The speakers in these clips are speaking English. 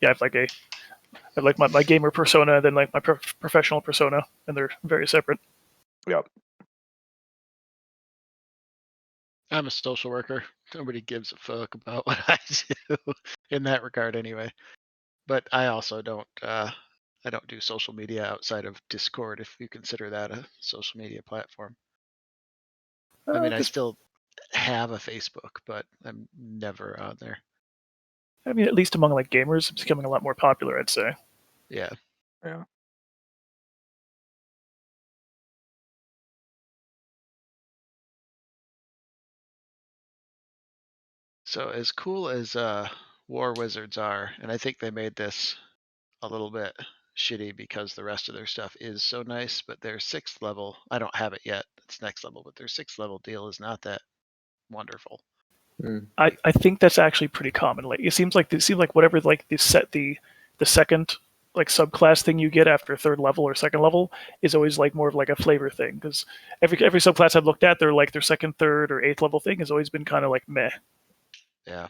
yeah, I have like my gamer persona and then like my professional persona, and they're very separate. Yep. I'm a social worker. Nobody gives a fuck about what I do in that regard, anyway. But I also don't. I don't do social media outside of Discord, if you consider that a social media platform. I mean, I still have a Facebook, but I'm never on there. I mean, at least among like gamers, it's becoming a lot more popular, I'd say. Yeah. Yeah. So as cool as War Wizards are, and I think they made this a little bit shitty because the rest of their stuff is so nice, but their 6th level, I don't have it yet. It's next level, but their 6th level deal is not that wonderful. I think that's actually pretty common. Like it seems like whatever like the second like subclass thing you get after 3rd level or 2nd level is always like more of like a flavor thing, because every subclass I've looked at, their 2nd, 3rd, or 8th level thing has always been kind of like meh. Yeah.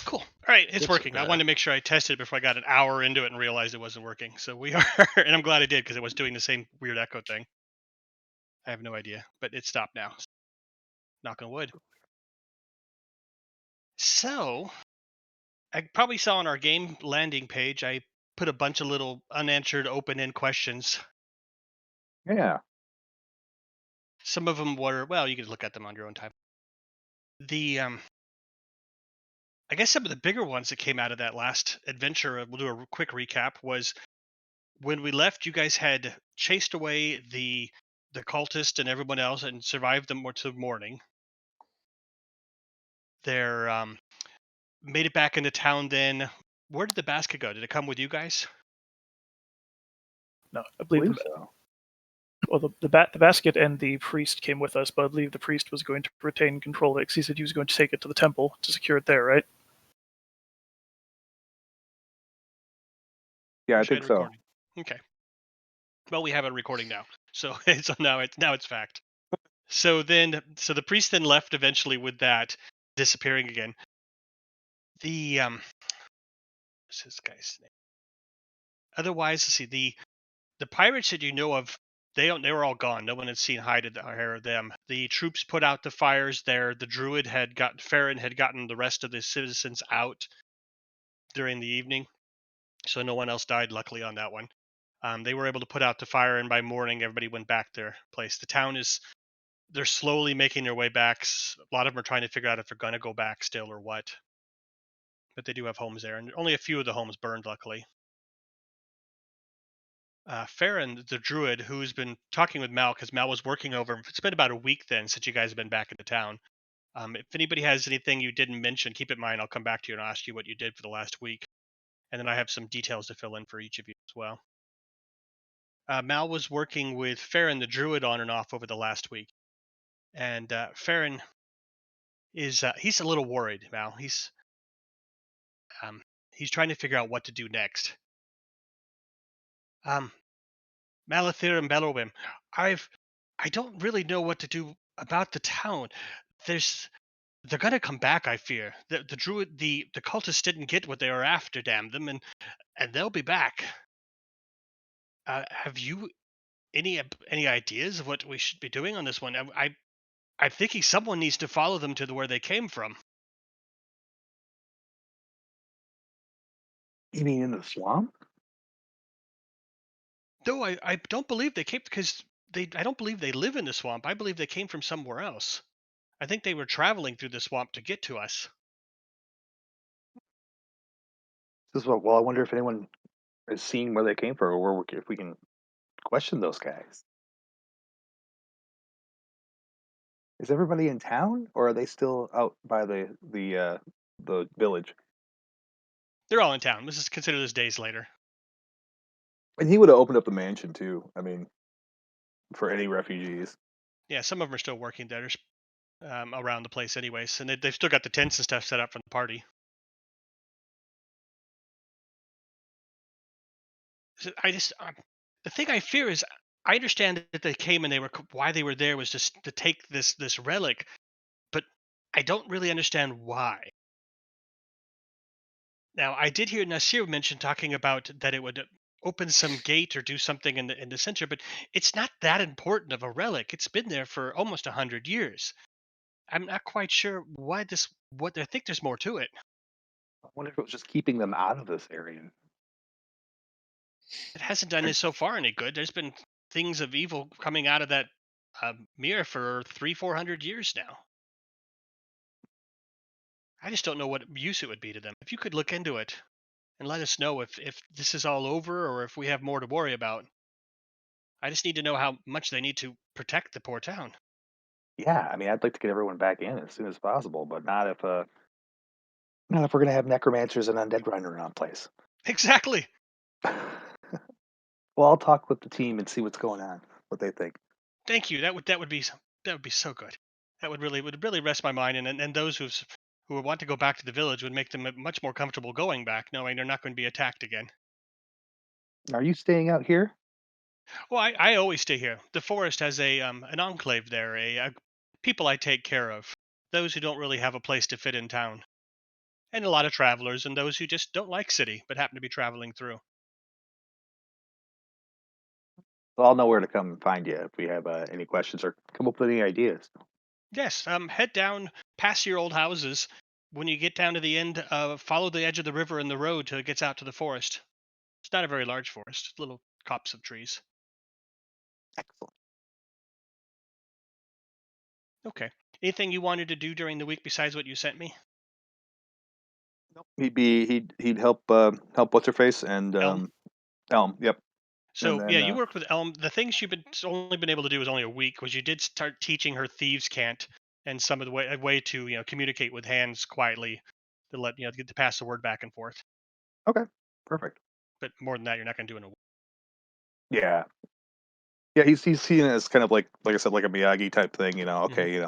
Cool. All right, it's working. I wanted to make sure I tested it before I got an hour into it and realized it wasn't working. So we are, and I'm glad I did because it was doing the same weird echo thing. I have no idea, but it stopped now. Knock on wood. So, I probably saw on our game landing page, I put a bunch of little unanswered open-end questions. Yeah. Some of them were, well, you can look at them on your own time. I guess some of the bigger ones that came out of that last adventure, we'll do a quick recap, was when we left, you guys had chased away the cultist and everyone else and survived them to morning. They're made it back into town then. Where did the basket go? Did it come with you guys? No, I believe so. Well, the basket and the priest came with us, but I believe the priest was going to retain control of it because he said he was going to take it to the temple to secure it there, right? Yeah, I think so. Recording. Okay. Well, we have a recording now, so now it's fact. So the priest then left eventually with that, disappearing again. What's this guy's name? Otherwise, let's see, the pirates that you know of, they were all gone. No one had seen hide or hair of them. The troops put out the fires there. The druid Farron had gotten the rest of the citizens out during the evening, so no one else died, luckily, on that one. They were able to put out the fire, and by morning, everybody went back their place. The town they're slowly making their way back. A lot of them are trying to figure out if they're going to go back still or what. But they do have homes there, and only a few of the homes burned, luckily. Farron, the druid, who's been talking with Mal, because Mal was working over him. It's been about a week then since you guys have been back in the town. If anybody has anything you didn't mention, keep it in mind. I'll come back to you and ask you what you did for the last week. And then I have some details to fill in for each of you as well. Mal was working with Farron, the druid, on and off over the last week. And Farron is he's a little worried, Mal. He's trying to figure out what to do next. Malathir and Bellowim, I don't really know what to do about the town. They're gonna come back, I fear. The druid, the cultists didn't get what they were after, damn them, and they'll be back. Have you any ideas of what we should be doing on this one? I'm thinking someone needs to follow them to where they came from. You mean in the swamp? No, I don't believe they came because I don't believe they live in the swamp. I believe they came from somewhere else. I think they were traveling through the swamp to get to us. This is what. Well, I wonder if anyone has seen where they came from, or if we can question those guys. Is everybody in town, or are they still out by the village? They're all in town. This is considered as days later. And he would have opened up the mansion too. I mean, for any refugees. Yeah, some of them are still working there around the place, anyways, and they've still got the tents and stuff set up for the party. So the thing I fear is I understand that they came and why they were there was just to take this relic, but I don't really understand why. Now, I did hear Nasir mention talking about that it would open some gate or do something in the center, but it's not that important of a relic. It's been there for almost 100 years. I'm not quite sure why this. What I think there's more to it. I wonder if it was just keeping them out of this area. It hasn't done us so far any good. There's been things of evil coming out of that mirror for 400 years now. I just don't know what use it would be to them. If you could look into it and let us know if this is all over or if we have more to worry about. I just need to know how much they need to protect the poor town. Yeah, I mean, I'd like to get everyone back in as soon as possible, but not if we're gonna have necromancers and undead running around place. Exactly. Well, I'll talk with the team and see what's going on, what they think. Thank you. That would be so good. That would really rest my mind, and those who would want to go back to the village would make them much more comfortable going back, knowing they're not going to be attacked again. Are you staying out here? Well, I always stay here. The forest has a an enclave there, a people I take care of, those who don't really have a place to fit in town, and a lot of travelers, and those who just don't like city but happen to be traveling through. Well, I'll know where to come and find you if we have any questions or come up with any ideas. Yes, head down past your old houses. When you get down to the end, follow the edge of the river and the road till it gets out to the forest. It's not a very large forest, little copse of trees. Excellent. Okay. Anything you wanted to do during the week besides what you sent me? Nope. He'd help what's her face and Elm. Elm. Yep. And So yeah, then you worked with Elm. The things you've been only been able to do is only a week. Was you did start teaching her thieves' cant and some of the way a way to communicate with hands quietly to let get to pass the word back and forth. okay, perfect. But more than that, you're not going to do in a week. Yeah, yeah. He's seen it as kind of like I said, like a Miyagi type thing. Hmm. Okay,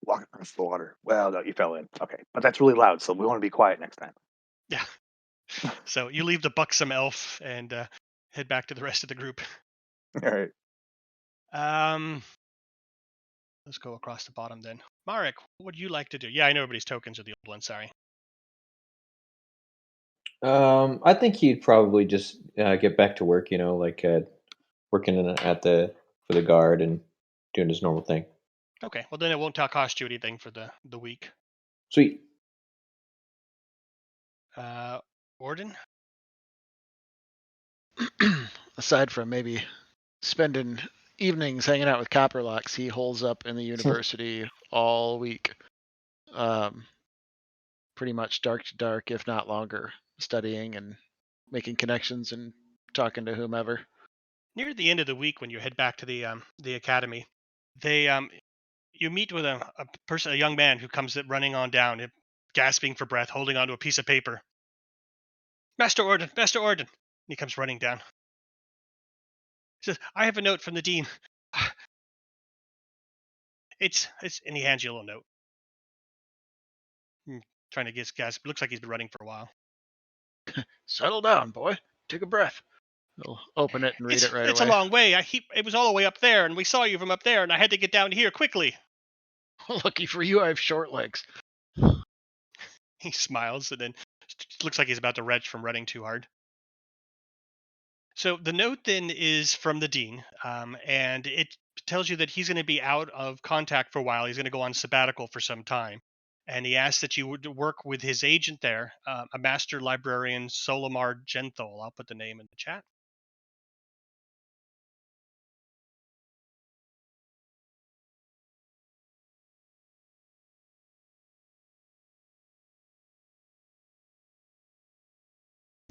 walk across the water. Well, no, you fell in. Okay, but that's really loud, so we want to be quiet next time. Yeah. So you leave the buxom elf and head back to the rest of the group. All right. Um, let's go across the bottom then. Marek, what would you like to do? Yeah, I know everybody's tokens are the old ones. Sorry. I think he'd probably just get back to work. Like working at the for the guard and doing his normal thing. Okay. Well, then it won't cost you anything for the week. Sweet. Uh, Orden. Aside from maybe spending evenings hanging out with Copperlocks, he holes up in the university all week. Um, Pretty much dark to dark, if not longer, studying and making connections and talking to whomever. Near the end of the week, when you head back to the academy, they you meet with a person, a young man who comes running on down, gasping for breath, holding onto a piece of paper. Master Orden, Master Orden. And he comes running down. He says, "I have a note from the dean. It's," and he hands you a little note. Trying to get gasp. Looks like he's been running for a while. Settle down, boy. Take a breath. He'll open it and read it right It's a away. long way. It was all the way up there, and we saw you from up there, and I had to get down here quickly. Lucky for you, I have short legs. He smiles and then looks like he's about to retch from running too hard. So the note then is from the dean, and it tells you that he's going to be out of contact for a while. He's going to go on sabbatical for some time, and he asks that you would work with his agent there, a master librarian, Solomar Genthal. I'll put the name in the chat.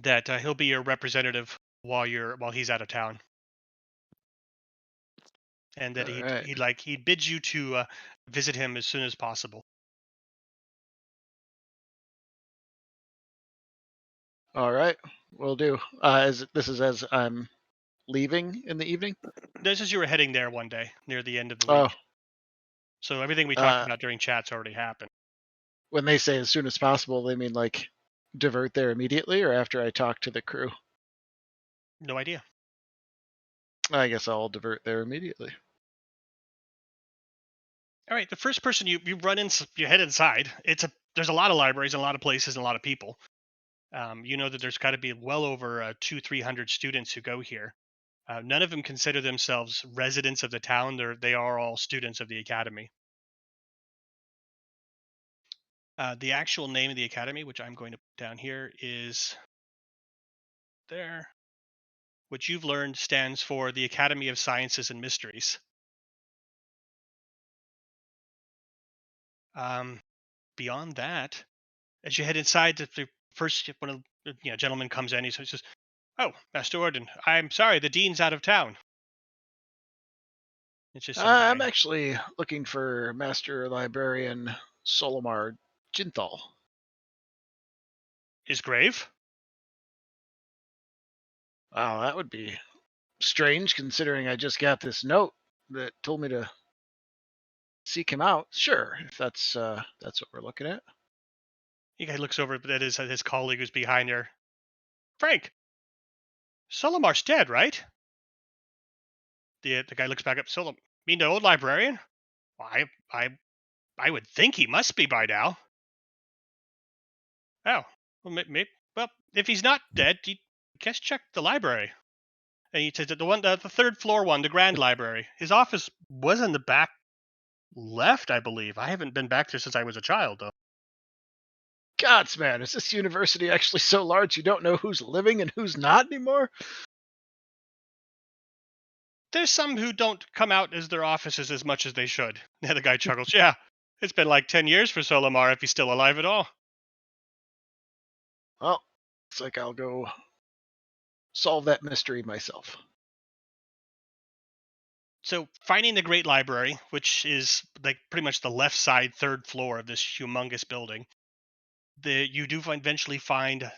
That he'll be your representative while he's out of town, and that All right. he bids you to visit him as soon as possible. All right. Will do. This is as I'm leaving in the evening. This is you were heading there one day near the end of the Oh, week. So everything we talked uh, about during chat's already happened. when they say as soon as possible, they mean like divert there immediately or after I talk to the crew? No idea. I guess I'll divert there immediately. All right, the first person you run in, you head inside. It's a there's a lot of libraries and a lot of places and a lot of people. You know that there's got to be well over 300 students who go here. None of them consider themselves residents of the town. They are all students of the academy. The actual name of the academy, which I'm going to put down here, is there, which you've learned stands for the Academy of Sciences and Mysteries. Beyond that, as you head inside, the first one of the gentleman comes in. He says, "Oh, Master Orden, I'm sorry, the dean's out of town." It's just some I'm guy. actually looking for Master Librarian Solomar Jinthal. His grave? Wow, that would be strange considering I just got this note that told me to seek him out. Sure, if that's what we're looking at. The guy looks over at his colleague who's behind there. Frank, Solomar's dead, right? The guy looks back up. Mean the old librarian? Well, I would think he must be by now. Oh, well, well, if he's not dead, you guess check the library. And he says that the third floor one, the grand library. His office was in the back left, I believe. I haven't been back there since I was a child, though. Gods, man, is this university actually so large you don't know who's living and who's not anymore? There's some who don't come out as their offices as much as they should. Yeah, the guy chuckles. Yeah, it's been like 10 years for Solomar if he's still alive at all. Well, looks like I'll go solve that mystery myself. So finding the Great Library, which is like pretty much the left side third floor of this humongous building, you do eventually find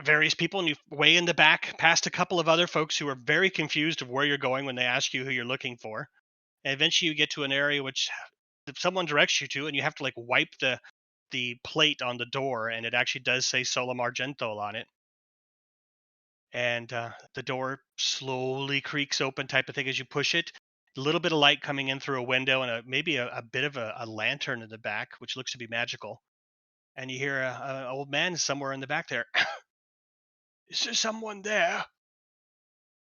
various people, and you way in the back past a couple of other folks who are very confused of where you're going when they ask you who you're looking for. And eventually you get to an area which if someone directs you to, and you have to like wipe the plate on the door, and it actually does say Solom Argento on it. And the door slowly creaks open, type of thing, as you push it. A little bit of light coming in through a window, and maybe a bit of a lantern in the back, which looks to be magical. And you hear an old man somewhere in the back there. Is there someone there?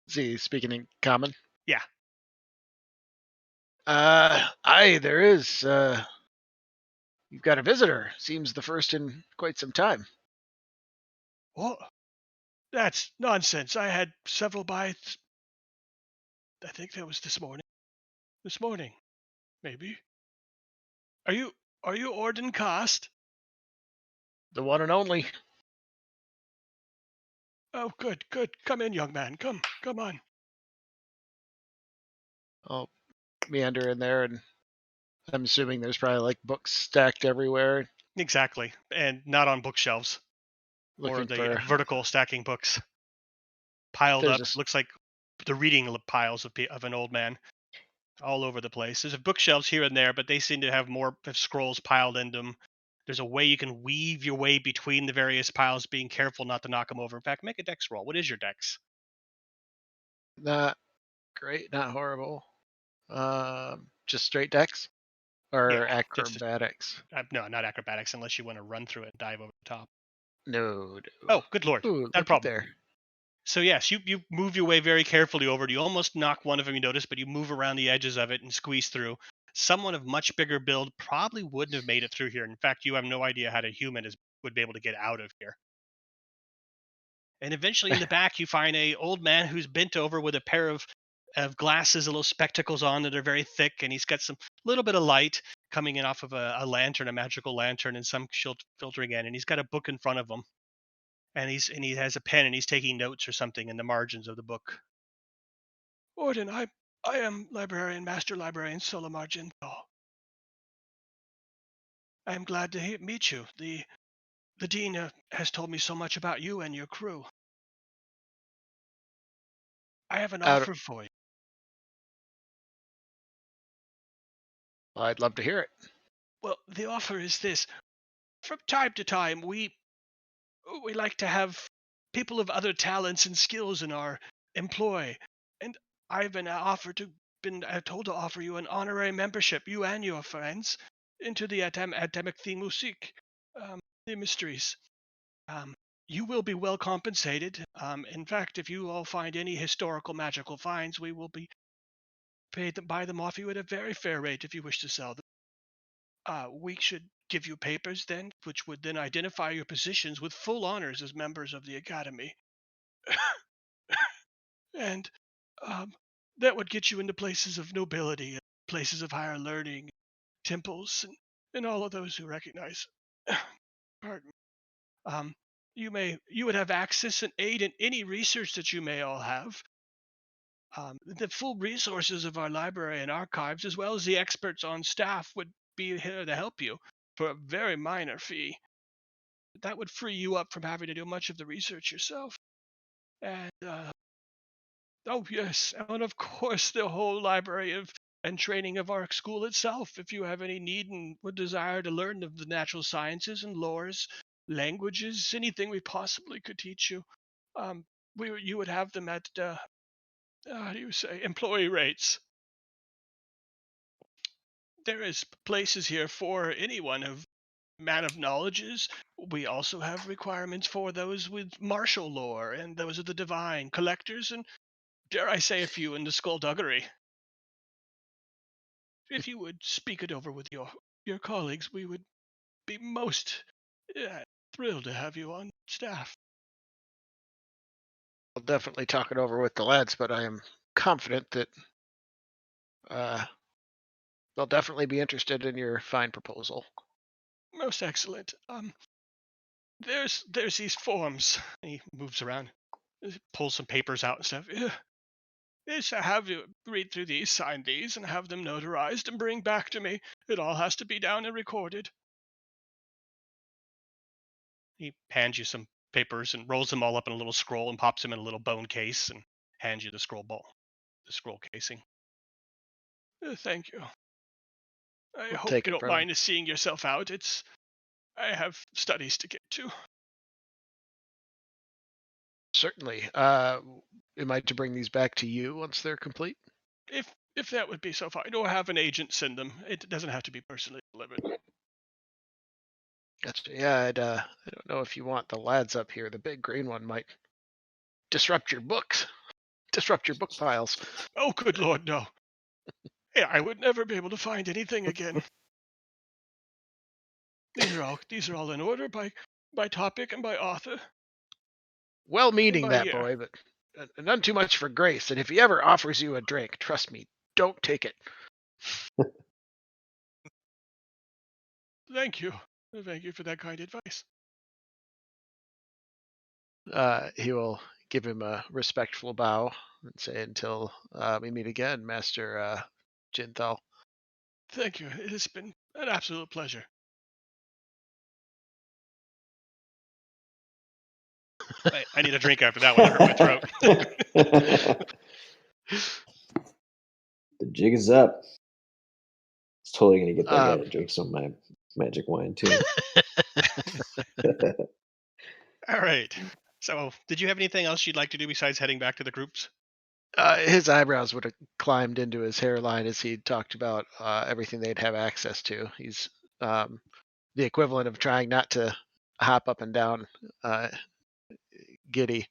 Is he speaking in common? Yeah. Aye, there is. You've got a visitor. Seems the first in quite some time. What? That's nonsense. I had several bites. I think that was this morning. This morning, maybe. Are you Orden Cast? The one and only. Oh, good. Come in, young man. Come on. I'll meander in there, and I'm assuming there's probably like books stacked everywhere. Exactly, and not on bookshelves or Looking the for. vertical stacking books piled There's up. a, Looks like the reading piles of an old man all over the place. There's bookshelves here and there, but they seem to have more scrolls piled in them. There's a way you can weave your way between the various piles, being careful not to knock them over. In fact, make a dex roll. What is your dex? not great, not horrible. Just straight decks Yeah, or just acrobatics. no, not acrobatics, unless you want to run through it and dive over the top. No. Oh, good lord, Ooh, not a looky problem. there. So yes, you move your way very carefully over it. You almost knock one of them, you notice, but you move around the edges of it and squeeze through. Someone of much bigger build probably wouldn't have made it through here. In fact, you have no idea how a human would be able to get out of here. And eventually, in the back, you find a old man who's bent over with a pair of glasses, little spectacles on that are very thick, and he's got some little bit of light coming in off of a lantern, a magical lantern, and some filtering in. And he's got a book in front of him, and he has a pen, and he's taking notes or something in the margins of the book. Orden, I am Master Librarian Solom Argento. I am glad to meet you. The dean has told me so much about you and your crew. I have an Out. offer for you. I'd love to hear it. Well, the offer is this. From time to time, we like to have people of other talents and skills in our employ, and I've been told to offer you an honorary membership, you and your friends, into the Atemic the Musik, the mysteries. You will be well compensated. In fact, if you all find any historical magical finds, we will be paid to buy them off you at a very fair rate if you wish to sell them. We should give you papers then, which would then identify your positions with full honors as members of the Academy. And um, that would get you into places of nobility, and places of higher learning, temples, and all of those who recognize. Pardon. You would have access and aid in any research that you may all have. The full resources of our library and archives, as well as the experts on staff, would be here to help you for a very minor fee. That would free you up from having to do much of the research yourself. And oh yes, and of course the whole library and training of our school itself. If you have any need and would desire to learn of the natural sciences and lores, languages, anything we possibly could teach you, you would have them at how do you say, employee rates. There is places here for anyone of man of knowledges. We also have requirements for those with martial lore and those of the divine, collectors, and dare I say a few in the skullduggery. If you would speak it over with your colleagues, we would be most thrilled to have you on staff. I'll definitely talk it over with the lads, but I am confident that they'll definitely be interested in your fine proposal. Most excellent. There's these forms. And he moves around, pulls some papers out and stuff. Is to have you read through these, sign these, and have them notarized and bring back to me. It all has to be down and recorded. He hands you some papers and rolls them all up in a little scroll and pops them in a little bone case and hands you the scroll casing. Thank you. I We'll hope take you it don't from mind seeing yourself out. I have studies to get to. Certainly. Am I to bring these back to you once they're complete? If that would be so fine, or have an agent send them. It doesn't have to be personally delivered. Gotcha. Yeah, I don't know if you want the lads up here. The big green one might disrupt your books, disrupt your book piles. Oh, good Lord, no. Yeah, I would never be able to find anything again. These are all in order by topic and by author. Well-meaning by that year. boy, but none too much for Grace. And if he ever offers you a drink, trust me, don't take it. Thank you. Thank you for that kind advice. He will give him a respectful bow and say, until we meet again, Master Jinthal. Thank you. It has been an absolute pleasure. I need a drink after that one. It hurt my throat. The jig is up. It's totally gonna get that guy Um, to drink some of my magic wine too. All right. So, did you have anything else you'd like to do besides heading back to the groups? His eyebrows would have climbed into his hairline as he talked about everything they'd have access to. He's the equivalent of trying not to hop up and down giddy,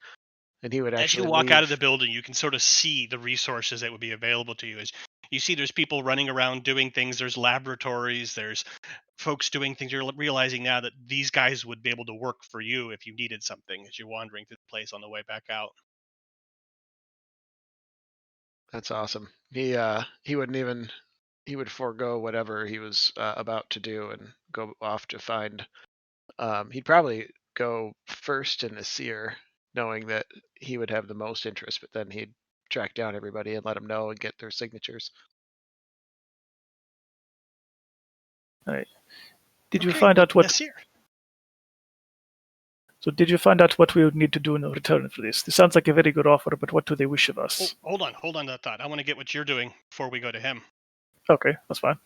and he would As you actually walk out of the leave. building, you can sort of see the resources that would be available to you. As you see, there's people running around doing things. There's laboratories. There's folks doing things. You're realizing now that these guys would be able to work for you if you needed something as you're wandering through the place on the way back out. That's awesome. He wouldn't even he would forego whatever he was about to do and go off to find. He'd probably go first in the seer, knowing that he would have the most interest, but then he'd track down everybody and let them know and get their signatures. All right. Did you Okay, find well, out what? Nasir. So did you find out what we would need to do in return for this? This sounds like a very good offer, but what do they wish of us? Hold on that thought. I want to get what you're doing before we go to him, Okay, that's fine.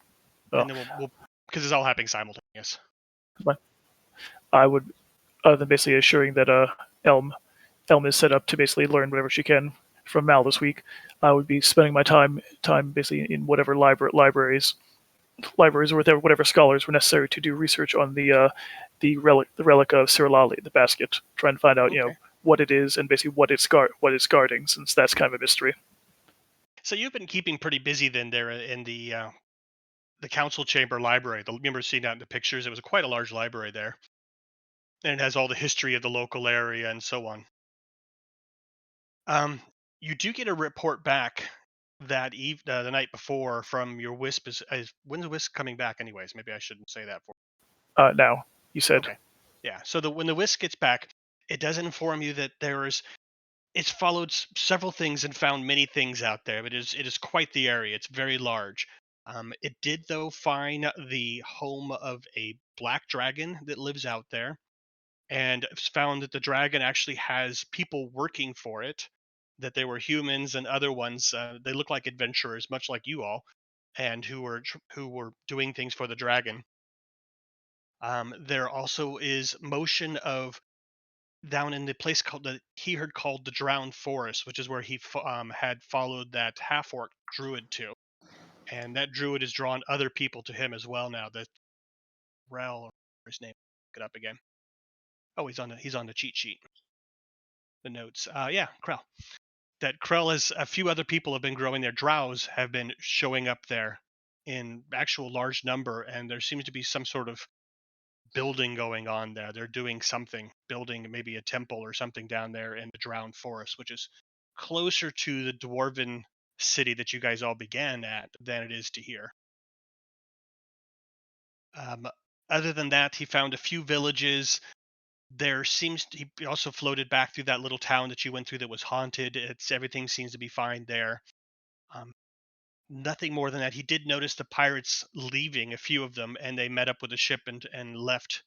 and then we'll because it's all happening simultaneous. I would, other than basically assuring that Elm is set up to basically learn whatever she can from Mal this week, I would be spending my time basically in whatever libraries libraries or whatever scholars were necessary to do research on the relic of Sirlali, the basket, trying to find out Okay. what it is and basically what it's guarding, since that's kind of a mystery. So you've been keeping pretty busy then there in the council chamber library. Remember seeing that in the pictures? It was quite a large library there, and it has all the history of the local area and so on. Um, you do get a report back the night before from your wisp. When's the wisp coming back? Anyways, maybe I shouldn't say that. Now, you said. Okay, yeah. So when the wisp gets back, it does inform you that it's followed several things and found many things out there. But it is quite the area. It's very large. It did though find the home of a black dragon that lives out there, and found that the dragon actually has people working for it, that they were humans and other ones. They look like adventurers, much like you all, and who were doing things for the dragon. There also is motion of down in the place called that he heard called the Drowned Forest, which is where he had followed that half orc druid to, and that druid has drawn other people to him as well now. That Rel, or his name, look it up again. Oh, he's on the cheat sheet, the notes. Yeah, Krell. That Krell has a few other people have been growing their drows have been showing up there in actual large number, and there seems to be some sort of building going on there. They're doing something, building maybe a temple or something down there in the Drowned Forest, which is closer to the dwarven city that you guys all began at than it is to here. Um, Other than that, he found a few villages. He also floated back through that little town that you went through that was haunted. Everything seems to be fine there. Um, Nothing more than that. He did notice the pirates leaving, a few of them, and they met up with a ship and left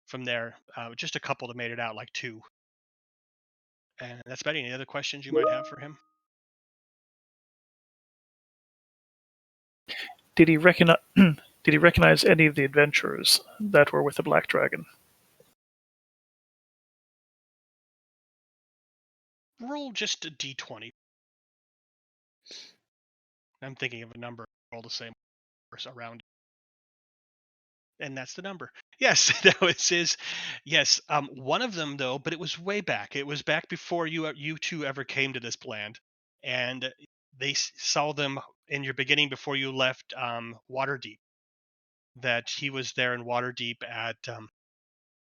from there. Just a couple that made it out, like two. And that's about it. Any other questions you might have for him? Did he recognize? Did he recognize any of the adventurers that were with the Black Dragon? Roll just a d20. I'm thinking of a number. Roll the same around. And that's the number. Yes, that was his. Yes, one of them though, but it was way back. It was back before you two ever came to this land, and they saw them in your beginning before you left Waterdeep. That he was there in Waterdeep at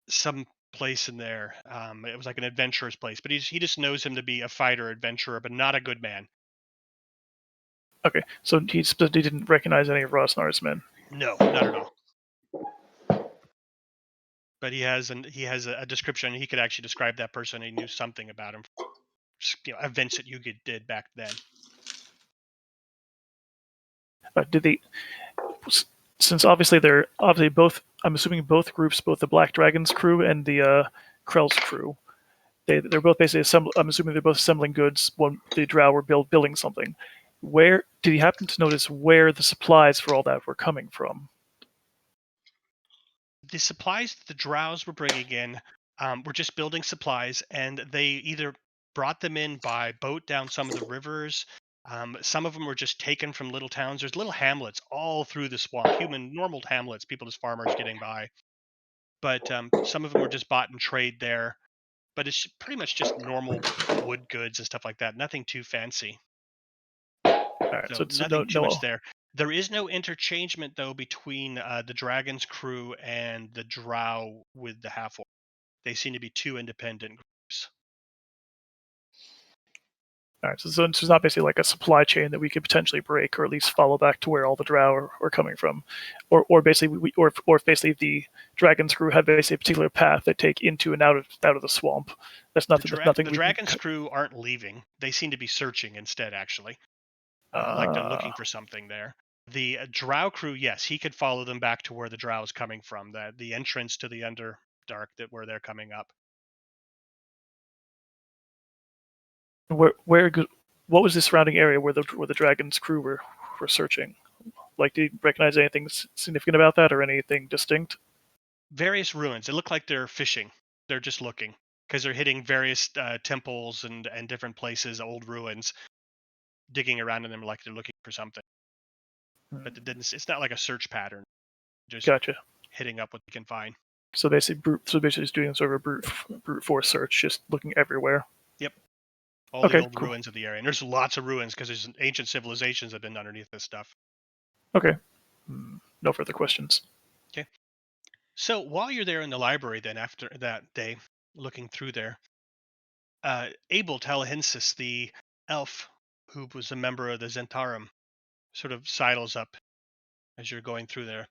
some place in there. It was like an adventurer's place, but he just knows him to be a fighter adventurer, but not a good man. Okay, so he didn't recognize any of Rosnar's men. No, not at all. But he has a description. He could actually describe that person. He knew something about him. Events that you did back then. Did they? Since obviously they're obviously both. I'm assuming both groups, both the Black Dragon's crew and the Krell's crew. They're both basically I'm assuming they're both assembling goods when the Drow were building something. Where did he happen to notice where the supplies for all that were coming from? The supplies that the Drows were bringing in were just building supplies, and they either brought them in by boat down some of the rivers. Some of them were just taken from little towns. There's little hamlets all through the swamp, normal hamlets, people as farmers getting by. But some of them were just bought and trade there. But it's pretty much just normal wood goods and stuff like that. Nothing too fancy. All right, So so nothing too much there. There is no interchangement though between the Dragon's crew and the Drow with the half orc. They seem to be two independent groups. all right, so it's not basically like a supply chain that we could potentially break, or at least follow back to where all the Drow are coming from, or basically or if basically the Dragon's crew had basically a particular path they take into and out of the swamp. That's nothing. That's nothing. The Dragon's crew aren't leaving. They seem to be searching instead, actually. Like they're looking for something there. The Drow crew, yes, he could follow them back to where the Drow is coming from. The entrance to the Underdark, that where they're coming up. What was the surrounding area where the Dragon's crew were searching? Like, did you recognize anything significant about that, or anything distinct? Various ruins. It looked like they're fishing. They're just looking because they're hitting various temples and different places, old ruins, digging around in them like they're looking for something. but it's not like a search pattern. Just Gotcha. hitting up what you can find. So basically, just doing sort of a brute force search, just looking everywhere. Yep. All the Okay, old cool. ruins of the area. And there's lots of ruins because there's ancient civilizations that have been underneath this stuff. Okay. No further questions. Okay. So while you're there in the library, then after that day, looking through there, Abel Telehensis, the elf who was a member of the Zentarum, sort of sidles up as you're going through there.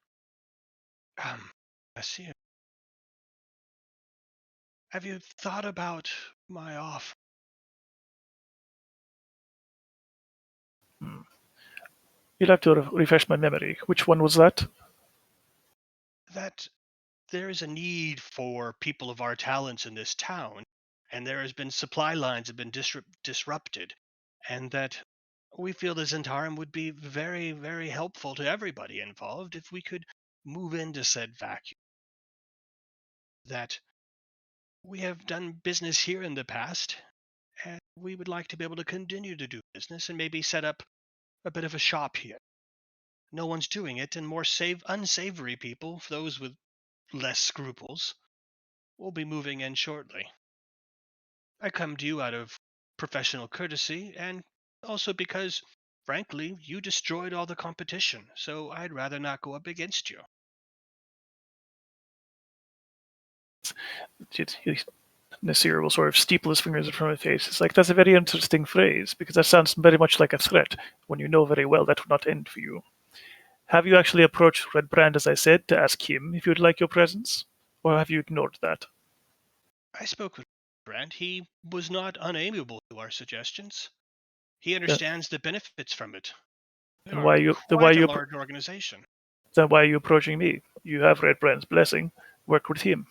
I see. Have you thought about my offer? You'll have to refresh my memory. Which one was that? That there is a need for people of our talents in this town, and there has been supply lines have been disrupted, and that we feel the Zentarum would be very, very helpful to everybody involved if we could move into said vacuum. That we have done business here in the past, and we would like to be able to continue to do business and maybe set up a bit of a shop here. No one's doing it, and more unsavory people, those with less scruples, will be moving in shortly. I come to you out of professional courtesy and also because, frankly, you destroyed all the competition, so I'd rather not go up against you. Nasir will sort of steeple his fingers in front of his face. It's like, that's a very interesting phrase, because that sounds very much like a threat, when you know very well that would not end for you. Have you actually approached Red Brand, as I said, to ask him if he would like your presence? Or have you ignored that? I spoke with Brand. He was not unamiable to our suggestions. He Then, understands the benefits from it. We then are why are you then why are quite a you large organization. then why are you approaching me? You have Red Brand's blessing. Work with him.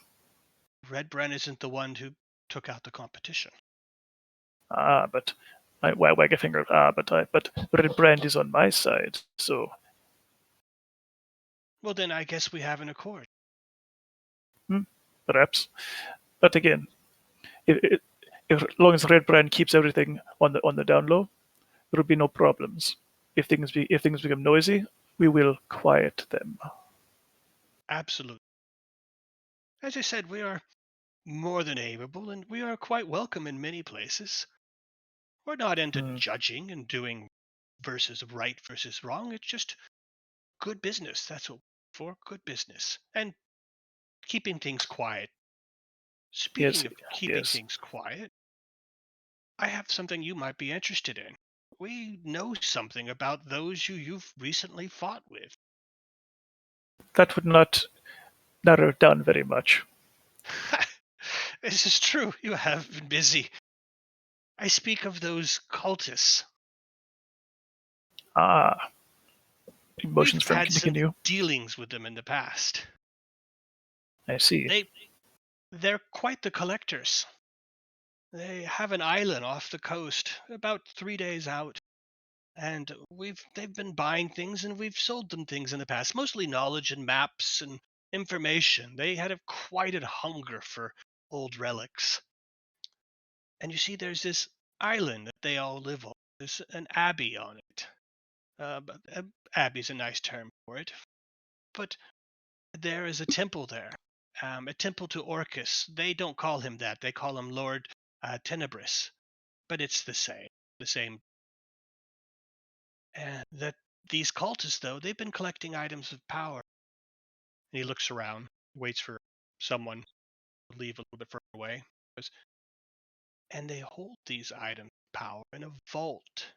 Red Brand isn't the one who took out the competition. But I wag a finger. But Red Brand is on my side, so Well, then I guess we have an accord. perhaps. But again, if as long as Red Brand keeps everything on the down low, there will be no problems. If things become noisy, we will quiet them. Absolutely. As I said, we are more than amiable, and we are quite welcome in many places. We're not into Hmm. judging and doing versus right versus wrong. It's just good business. That's what we're for, good business. And keeping things quiet. Yes, Speaking of keeping yes. things quiet, I have something you might be interested in. We know something about those you've recently fought with. That would not narrow it down very much. This is true. You have been busy. I speak of those cultists. Ah, We've emotions from had some continue. dealings with them in the past. I see. They're quite the collectors. They have an island off the coast, about 3 days out, and they've been buying things and we've sold them things in the past, mostly knowledge and maps and information. They had quite a hunger for old relics. And you see, there's this island that they all live on. There's an abbey on it. Abbey's a nice term for it, but there is a temple there, a temple to Orcus. They don't call him that. They call him Lord Tenebris, but it's the same. The same. And that these cultists, though, they've been collecting items of power. And he looks around, waits for someone to leave a little bit further away, and they hold these items of power in a vault.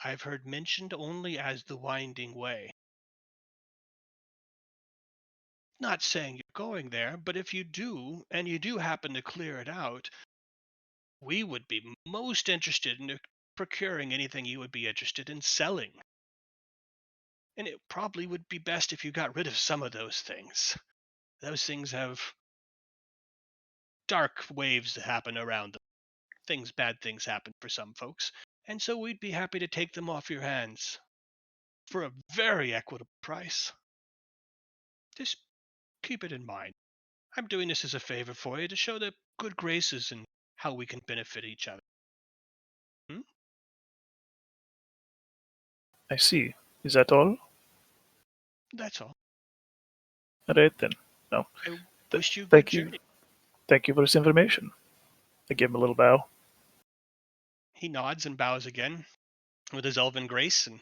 I've heard mentioned only as the Winding Way. Not saying you're going there, but if you do, and you do happen to clear it out, we would be most interested in procuring anything you would be interested in selling. And it probably would be best if you got rid of some of those things. Those things have dark waves that happen around them. Bad things happen for some folks. And so we'd be happy to take them off your hands for a very equitable price. Just keep it in mind. I'm doing this as a favor for you to show the good graces and how we can benefit each other. Hmm? I see. Is that all? That's all. All right then. No. I wish you a good Thank you. journey. Thank you for this information. I give him a little bow. He nods and bows again with his elven grace and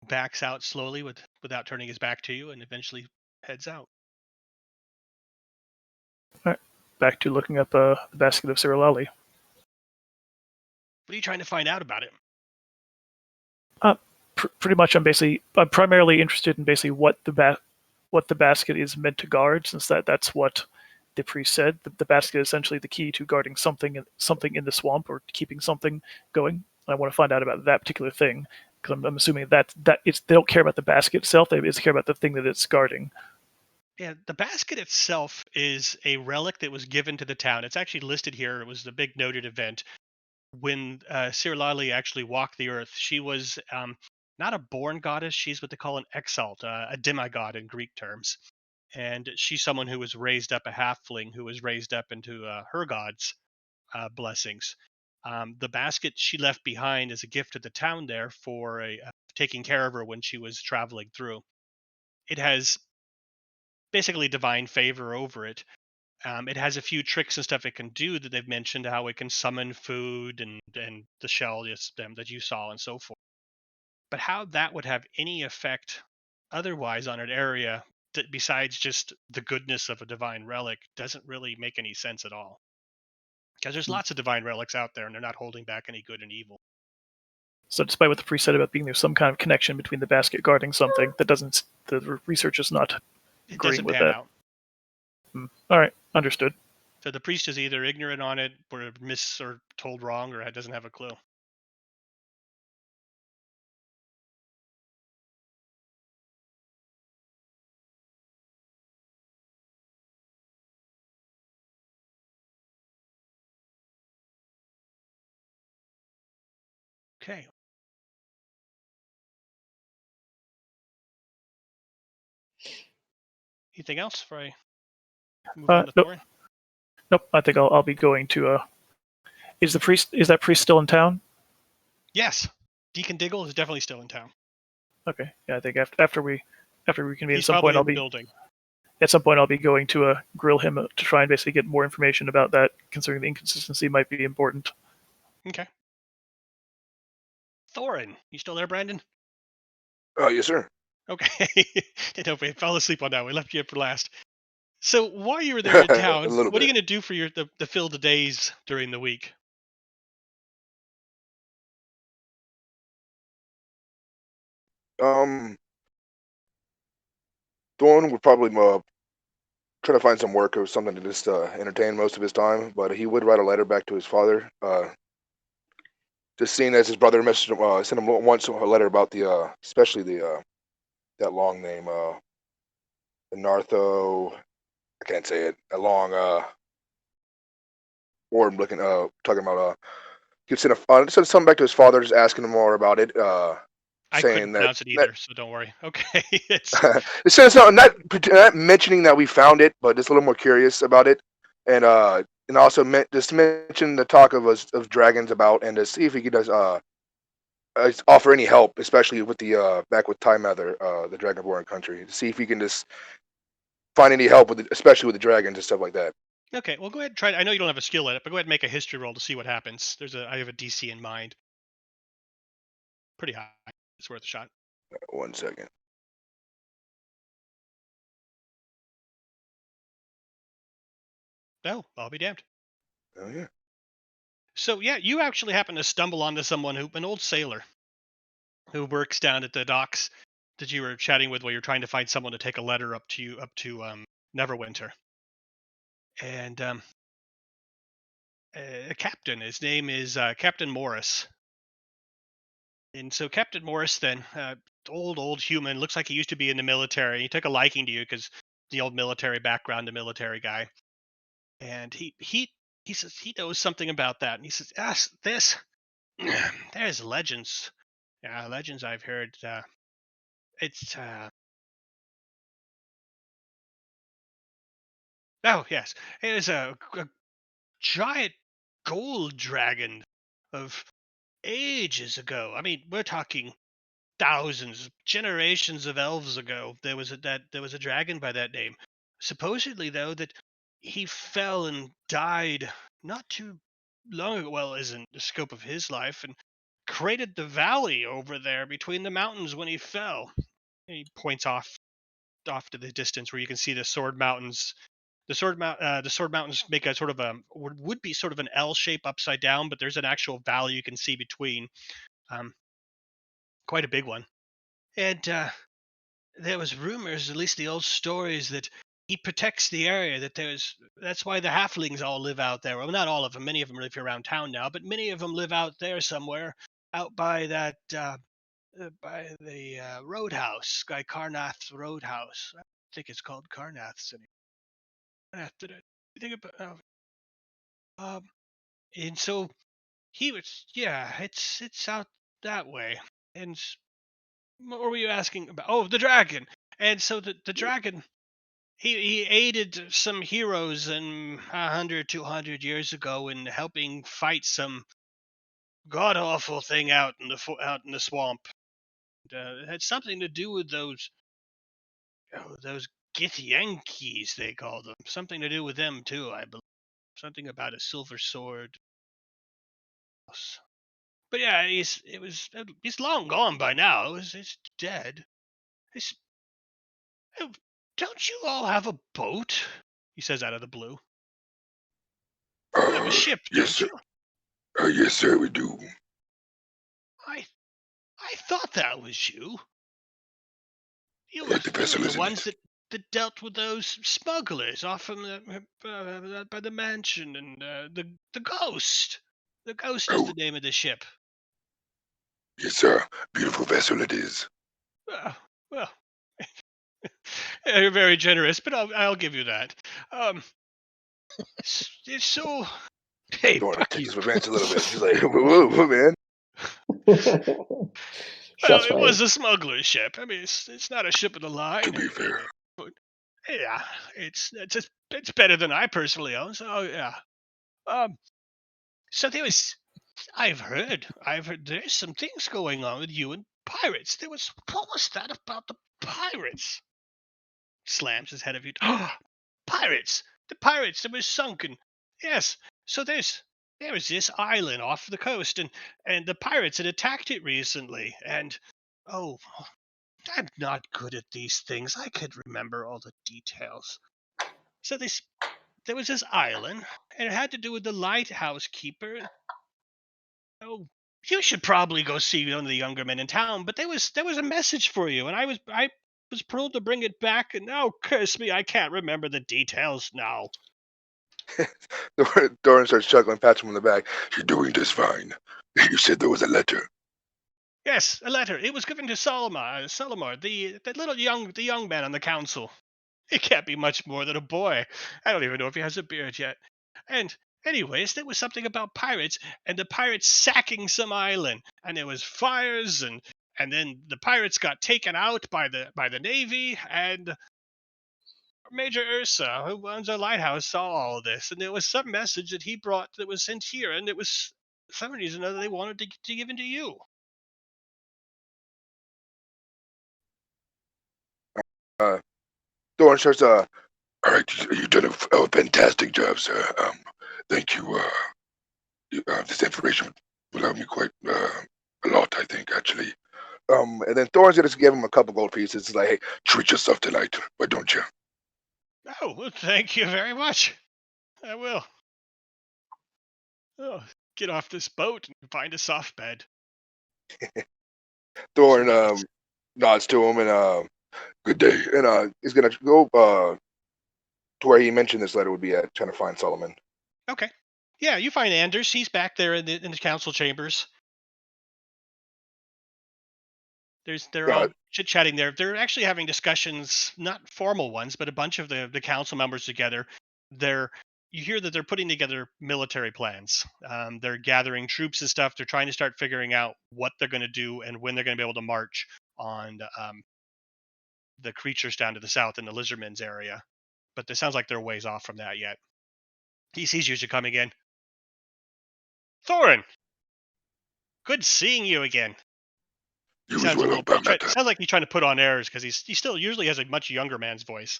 backs out slowly without turning his back to you, and eventually heads out. All right. Back to looking at the basket of Cirilali. What are you trying to find out about it? Pretty much, I'm primarily interested in basically what the basket is meant to guard, since that's what the priest said. The basket is essentially the key to guarding something in the swamp or keeping something going. I want to find out about that particular thing because I'm assuming that they don't care about the basket itself. They just care about the thing that it's guarding. Yeah, the basket itself is a relic that was given to the town. It's actually listed here. It was the big noted event when Cirilali actually walked the earth. She was not a born goddess. She's what they call an exalt, a demigod in Greek terms. And she's someone who was raised up, a halfling who was raised up into her god's blessings. The basket she left behind as a gift to the town there for taking care of her when she was traveling through. It has basically divine favor over it. It has a few tricks and stuff it can do that they've mentioned, how it can summon food and the shell that you saw and so forth. But how that would have any effect otherwise on an area that besides just the goodness of a divine relic doesn't really make any sense at all. Because there's lots of divine relics out there and they're not holding back any good and evil. So, despite what the priest said about being there's some kind of connection between the basket guarding something, that doesn't the research is not It agreeing doesn't with pan that. out. All right, understood. So the priest is either ignorant on it, or or told wrong, or doesn't have a clue. Okay. Anything else before I move on to Nope, Thorin? nope. I think I'll be going to. Is that priest still in town? Yes, Deacon Diggle is definitely still in town. Okay. Yeah, I think after we convene He's probably in the building. at some point I'll be going to grill him to try and basically get more information about that, considering the inconsistency might be important. Okay. Thorin, you still there, Brandon? Oh, yes, sir. Okay. Didn't know if we fell asleep on that. We left you up for last. So while you were there in A town, little what are you bit. going to do for the fill the days during the week? Um, Thorn would probably try to find some work or something to just entertain most of his time, but he would write a letter back to his father. Just seeing as his brother messaged him, sent him once a letter about especially that long name, the Nartho. I can't say it. A long orb looking, talking about he sent sent something back to his father, just asking him more about it. I couldn't Saying that pronounce it either, so don't worry. Okay. It's it says not mentioning that we found it, but just a little more curious about it, and also just to mention the talk of dragons about, and to see if he could does offer any help, especially with the back with Time Mother, the Dragonborn country, to see if he can just find any help with especially with the dragons and stuff like that. okay. Well, go ahead and try. I know you don't have a skill at it, but go ahead and make a history roll to see what happens. I have a DC in mind. Pretty high. It's worth a shot. 1 second. No, I'll be damned. Oh yeah. So yeah, you actually happen to stumble onto an old sailor who works down at the docks that you were chatting with while you're trying to find someone to take a letter up to Neverwinter. And a captain. His name is Captain Morris. And so Captain Morris, then, old human, looks like he used to be in the military. He took a liking to you because the old military background, the military guy. And he says he knows something about that. And he says, "Yes, this there's legends, legends I've heard. It's oh yes, it is a giant gold dragon of ages ago. I mean, we're talking thousands, generations of elves ago, there was a dragon by that name. Supposedly, though, that he fell and died not too long ago. Well, isn't the scope of his life, and created the valley over there between the mountains when he fell. He points off to the distance where you can see the Sword Mountains. The Sword Mountains make a sort of a would be sort of an L shape upside down, but there's an actual valley you can see between. Um, Quite a big one. And there was rumors, at least the old stories, that he protects the area. That's why the halflings all live out there. Well, not all of them. Many of them live around town now, but many of them live out there somewhere, out by that by the roadhouse, by Carnath's roadhouse. I think it's called Carnath's. Did I think about? Um, and so he was, yeah, it's out that way. And what were you asking about? Oh, the dragon. And so the dragon, he aided some heroes in 100, 200 years ago in helping fight some god awful thing out in the swamp. It had something to do with those Githyankies, they call them. Something to do with them too, I believe. Something about a silver sword. But yeah, he's long gone by now. He's dead. He's, oh, don't you all have a boat? He says out of the blue. You have a ship, Yes, don't sir. you? Yes, sir, we do. I I thought that was you. The You were vessel the is in ones it. that dealt with those smugglers off from by the mansion and the ghost. The ghost is Oh, the name of the ship. yes, sir. Beautiful vessel it is. Well, you're very generous, but I'll give you that. Um, it's so. Hey, Doran fuck takes you. his revenge a little bit. He's like, whoa, man. Well, Shots it fired. was a smuggler's ship. I mean, it's not a ship of the To line. be fair, But yeah, it's better than I personally own. So yeah. Um. So I've heard there's some things going on with you and pirates. What was that about the pirates? Slams his head of you. Pirates! The pirates that was sunken. Yes. So there was this island off the coast, and the pirates had attacked it recently. And oh, I'm not good at these things. I could remember all the details. So there was this island, and it had to do with the lighthouse keeper. Oh, you should probably go see one of the younger men in town. But there was a message for you, and I was told to bring it back. And now, curse me, I can't remember the details now. Doran starts chuckling, pats him on the back. you're doing just fine. You said there was a letter. Yes, a letter. It was given to Salamar, the young man on the council. He can't be much more than a boy. I don't even know if he has a beard yet. And anyways, there was something about pirates and the pirates sacking some island, and there was fires and then the pirates got taken out by the navy, and Major Ursa, who owns our lighthouse, saw all this, and there was some message that he brought that was sent here, and it was for some reason or other they wanted to give into you. Doran starts, All right, you've done a fantastic job, sir. Thank you. This information will help me quite a lot, I think, actually. and then Thorin's gonna give him a couple gold pieces. He's like, hey, Treat yourself tonight, why don't you? Oh, well, thank you very much. I will. Oh, get off this boat and find a soft bed. Thorin Nods. nods to him and Good day. and he's gonna go to where he mentioned this letter would be at, trying to find Solomon. Okay. Yeah, you find Anders. He's back there in the council chambers. They're Uh, all chit chatting there. They're actually having discussions, not formal ones, but a bunch of the council members together. They're You hear that they're putting together military plans. They're gathering troops and stuff. They're trying to start figuring out what they're going to do and when they're going to be able to march on the creatures down to the south in the Lizardmen's area. But it sounds like they're ways off from that yet. He sees you coming in. Thorin, good seeing you again. You as well. Hope I'm not. Sounds like he's trying to put on airs because he still usually has a much younger man's voice.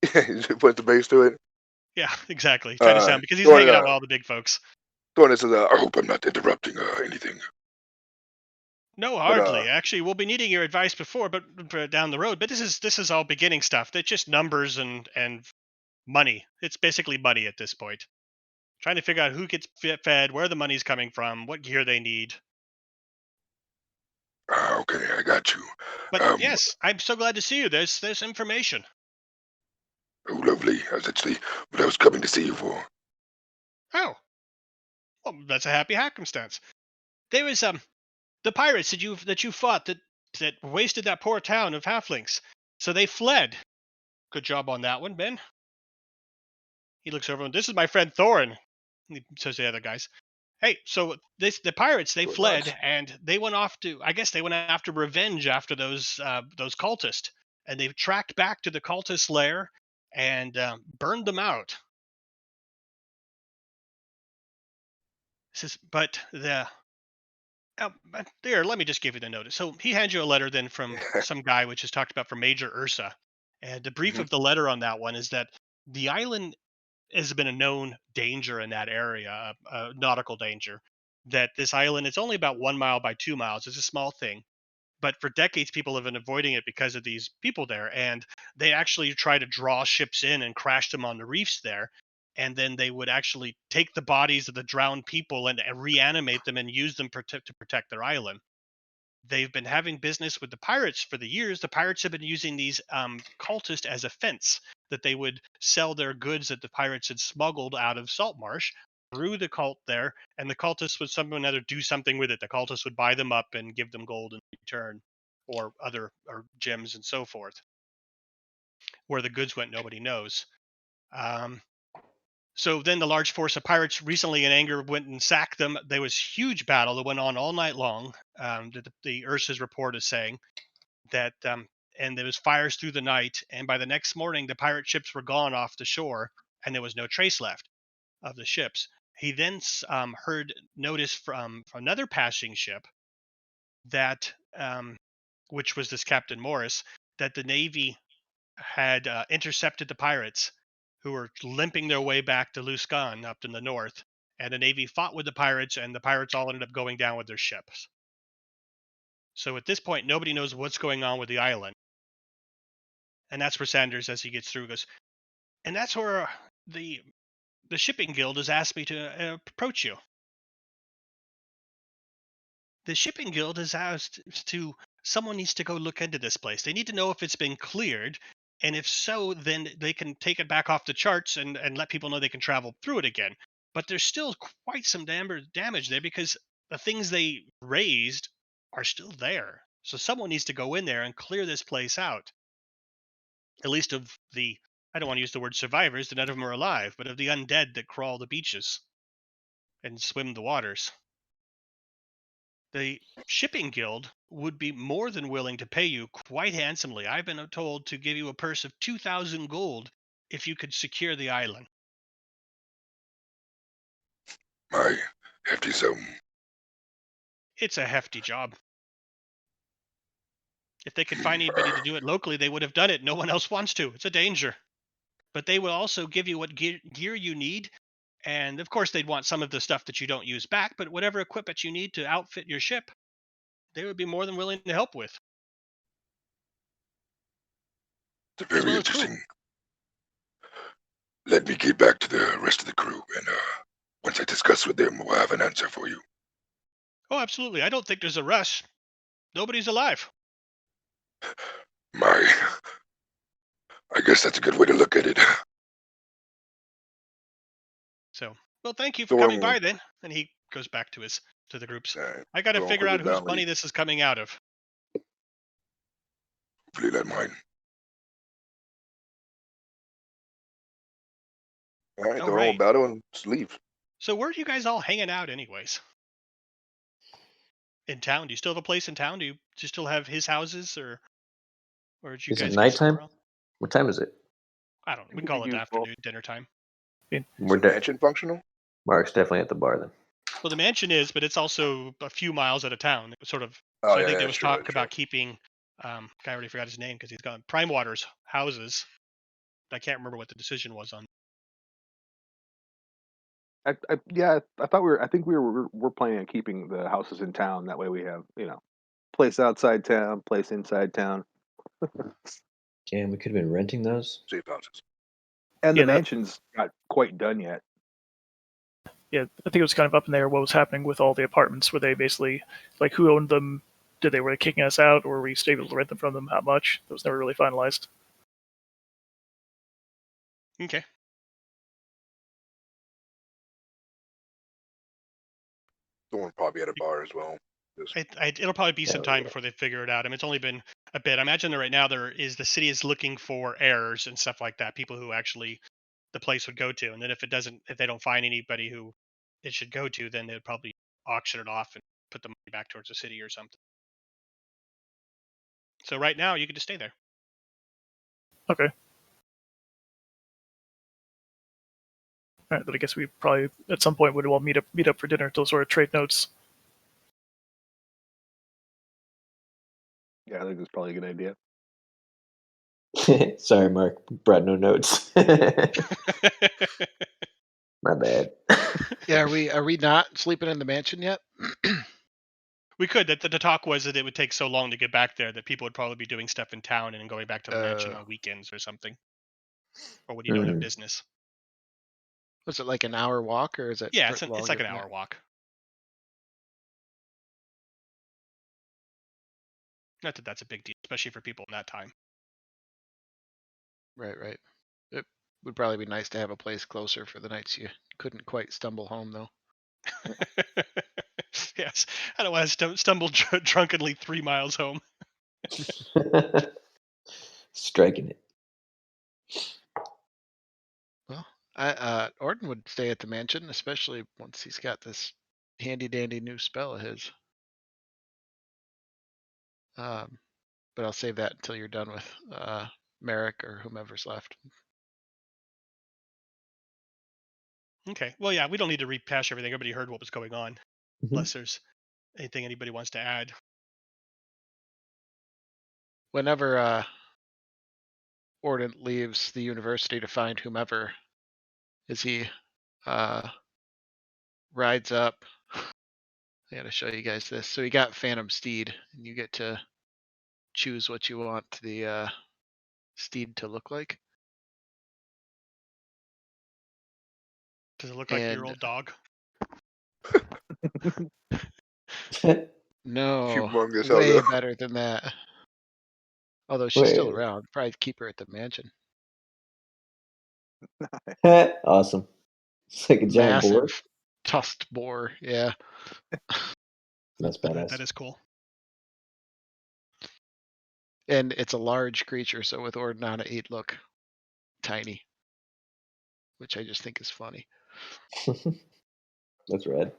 Put the bass to it. Yeah, exactly. Trying to sound because he's throwing hanging it out with all the big folks. Throwing this as a. I hope I'm not interrupting anything. No, hardly. Actually, we'll be needing your advice but down the road. But this is all beginning stuff. That's just numbers and money. It's basically money at this point. Trying to figure out who gets fed, where the money's coming from, what gear they need. Okay, I got you. But yes, I'm so glad to see you. There's information. Oh, lovely. That's actually what I was coming to see you for. Oh, well, that's a happy happenstance. There was the pirates that you fought that wasted that poor town of halflings. So they fled. Good job on that one, Ben. He looks over and this is my friend Thorin. He says to the other guys, "Hey, so the pirates they fled and they went off to I guess they went after revenge after those cultists and they tracked back to the cultist lair and burned them out." Says, but the there, let me just give you the notice. So he hands you a letter then from some guy, which is talked about from Major Ursa. And the brief of the letter on that one is that the island has been a known danger in that area, nautical danger. That this island is only about 1 mile by 2 miles. It's a small thing. But for decades, people have been avoiding it because of these people there. And they actually try to draw ships in and crash them on the reefs there. And then they would actually take the bodies of the drowned people and reanimate them and use them to protect their island. They've been having business with the pirates for the years. The pirates have been using these cultists as a fence that they would sell their goods that the pirates had smuggled out of Saltmarsh through the cult there, and the cultists would someone either do something with it. The cultists would buy them up and give them gold in return, or other or gems and so forth. Where the goods went, nobody knows. So then the large force of pirates recently in anger went and sacked them. There was huge battle that went on all night long. The Ursa's report is saying that, and there was fires through the night. And by the next morning, the pirate ships were gone off the shore, and there was no trace left of the ships. He then heard notice from another passing ship that, which was this Captain Morris, that the Navy had intercepted the pirates who were limping their way back to Luskan up in the north. And the Navy fought with the pirates, and the pirates all ended up going down with their ships. So at this point, nobody knows what's going on with the island. And that's where Sanders, as he gets through, goes, and that's where the shipping guild has asked me to approach you. The shipping guild has asked to someone needs to go look into this place. They need to know if it's been cleared, and if so, then they can take it back off the charts and let people know they can travel through it again. But there's still quite some damage there because the things they raised are still there. So someone needs to go in there and clear this place out. At least of the, I don't want to use the word survivors, none of them are alive, but of the undead that crawl the beaches and swim the waters. The shipping guild would be more than willing to pay you quite handsomely. I've been told to give you a purse of 2,000 gold if you could secure the island. My hefty sum. It's a hefty job. If they could find anybody to do it locally, they would have done it. No one else wants to. It's a danger. But they will also give you what gear you need. And of course, they'd want some of the stuff that you don't use back, but whatever equipment you need to outfit your ship, they would be more than willing to help with. It's very interesting. Let me get back to the rest of the crew, and once I discuss with them, we'll have an answer for you. Oh, absolutely. I don't think there's a rush. Nobody's alive. I guess that's a good way to look at it. So, well, thank you for coming by then. And he goes back to the groups. I got to figure out whose money this is coming out of. Hopefully not mine. All right, throw a battle and just leave. So where are you guys all hanging out anyways? In town? Do you still have a place in town? Do you still have his houses or did you is guys it nighttime? go What time is it? I don't know. We can call it afternoon, dinner time. We're mansion functional? Mark's definitely at the bar then. Well, the mansion is, but it's also a few miles out of town. It was sort of Oh So I yeah, think there that's was true. talk That's true. about keeping. I already forgot his name because he's gone. Prime Water's houses. I can't remember what the decision was on. Yeah, I thought I think we're planning on keeping the houses in town. That way we have, place outside town, place inside town, Damn, we could have been renting those. Safe houses. and the Yeah, that mansion's not quite done yet. yeah, I think it was kind of up in there what was happening with all the apartments. Were they basically like who owned them? Were they kicking us out, or were we still able to rent them from them? How much? That was never really finalized. Okay. Someone probably at a bar as well. Just, It'll probably be some Hell time yeah. before they figure it out. I mean, it's only been a bit. I imagine that right now the city is looking for heirs and stuff like that, people who actually the place would go to. And then if they don't find anybody who it should go to, then they'd probably auction it off and put the money back towards the city or something. So right now you could just stay there. Okay. All right, then I guess we probably at some point would all meet up for dinner to sort of trade notes. Yeah, I think that's probably a good idea. Sorry, Mark. Brought no notes. My bad. Yeah, are we not sleeping in the mansion yet? We could. The talk was that it would take so long to get back there that people would probably be doing stuff in town and then going back to the mansion on weekends or something, or when you don't have business. Was it like an hour walk or is it Yeah, it's longer like an than hour that? walk. Not that that's a big deal, especially for people in that time. Right. It would probably be nice to have a place closer for the nights you couldn't quite stumble home, though. Yes, I don't want to stumble drunkenly 3 miles home. Striking it. Well, Orton would stay at the mansion, especially once he's got this handy dandy new spell of his. But I'll save that until you're done with Merrick or whomever's left. Okay. Well, yeah, we don't need to rehash everything. Everybody heard what was going on, Mhm. unless there's anything anybody wants to add. Whenever Orton leaves the university to find whomever, as he rides up, I gotta show you guys this. So you got Phantom Steed, and you get to choose what you want the steed to look like. Does it look like your And old dog? no, humongous. How way though? better than that. Although she's still Wait. around, probably keep her at the mansion. Awesome. It's like a giant boar. Massive tusked boar, yeah. That's That badass. is cool. And it's a large creature, so with Orton on it, he'd look tiny, which I just think is funny. That's rad.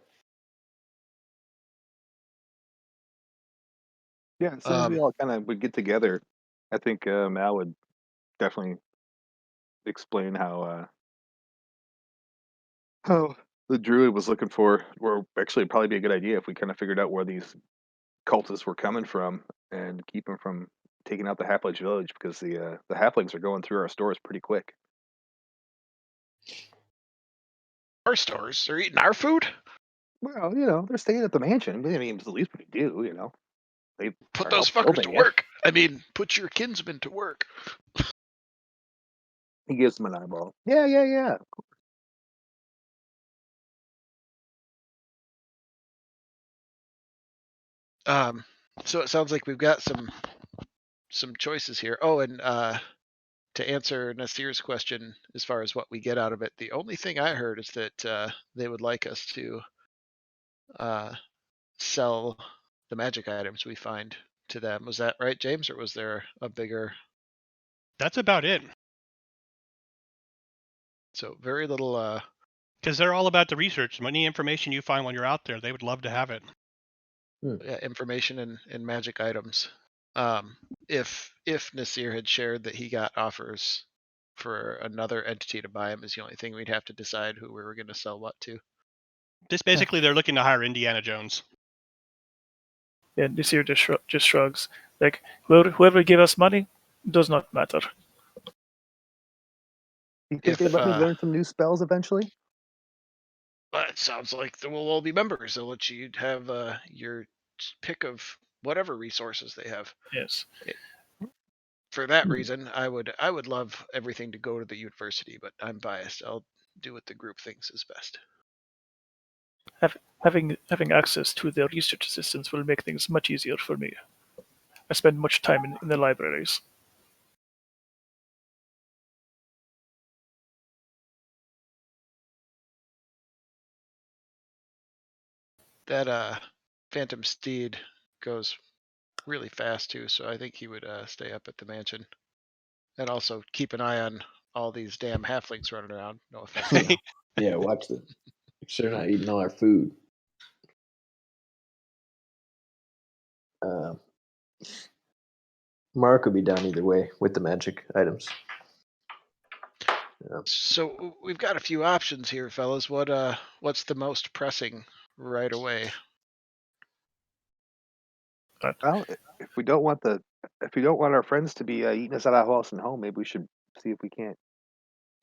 Yeah, as soon as we all kind of would get together, I think Mal would definitely explain how the druid was looking for. Or actually, it'd probably be a good idea if we kind of figured out where these cultists were coming from and keep them from taking out the halfling village because the halflings are going through our stores pretty quick. Our stores are eating our food? Well, they're staying at the mansion. I mean, it's the least we can do. They Put aren't those out fuckers to building it. work. I mean, put your kinsmen to work. He gives them an eyeball. Yeah. So it sounds like we've got some choices here. Oh, and to answer Nasir's question as far as what we get out of it, the only thing I heard is that they would like us to sell the magic items we find to them. Was that right, James, or was there a bigger? That's about it. So very little. Because they're all about the research. Any information you find when you're out there, they would love to have it. Information and magic items. If Nasir had shared that he got offers for another entity to buy him, is the only thing we'd have to decide who we were going to sell what to. Just basically, they're looking to hire Indiana Jones. And this here just shrugs. Like, whoever gave us money does not matter. Do you think If they'd let me learn some new spells eventually? Well, it sounds like we'll all be members. They'll let you have your pick of whatever resources they have. Yes. For that reason, I would love everything to go to the university, but I'm biased. I'll do what the group thinks is best. Having access to their research assistants will make things much easier for me. I spend much time in the libraries. That Phantom Steed goes really fast too, so I think he would stay up at the mansion, and also keep an eye on all these damn halflings running around. No offense. to them. Yeah, watch them. Make sure they're not eating all our food. Mark would be down either way with the magic items. Yeah. So we've got a few options here, fellas. What's the most pressing right away? Well, if we don't want our friends to be eating us out of house and home, maybe we should see if we can't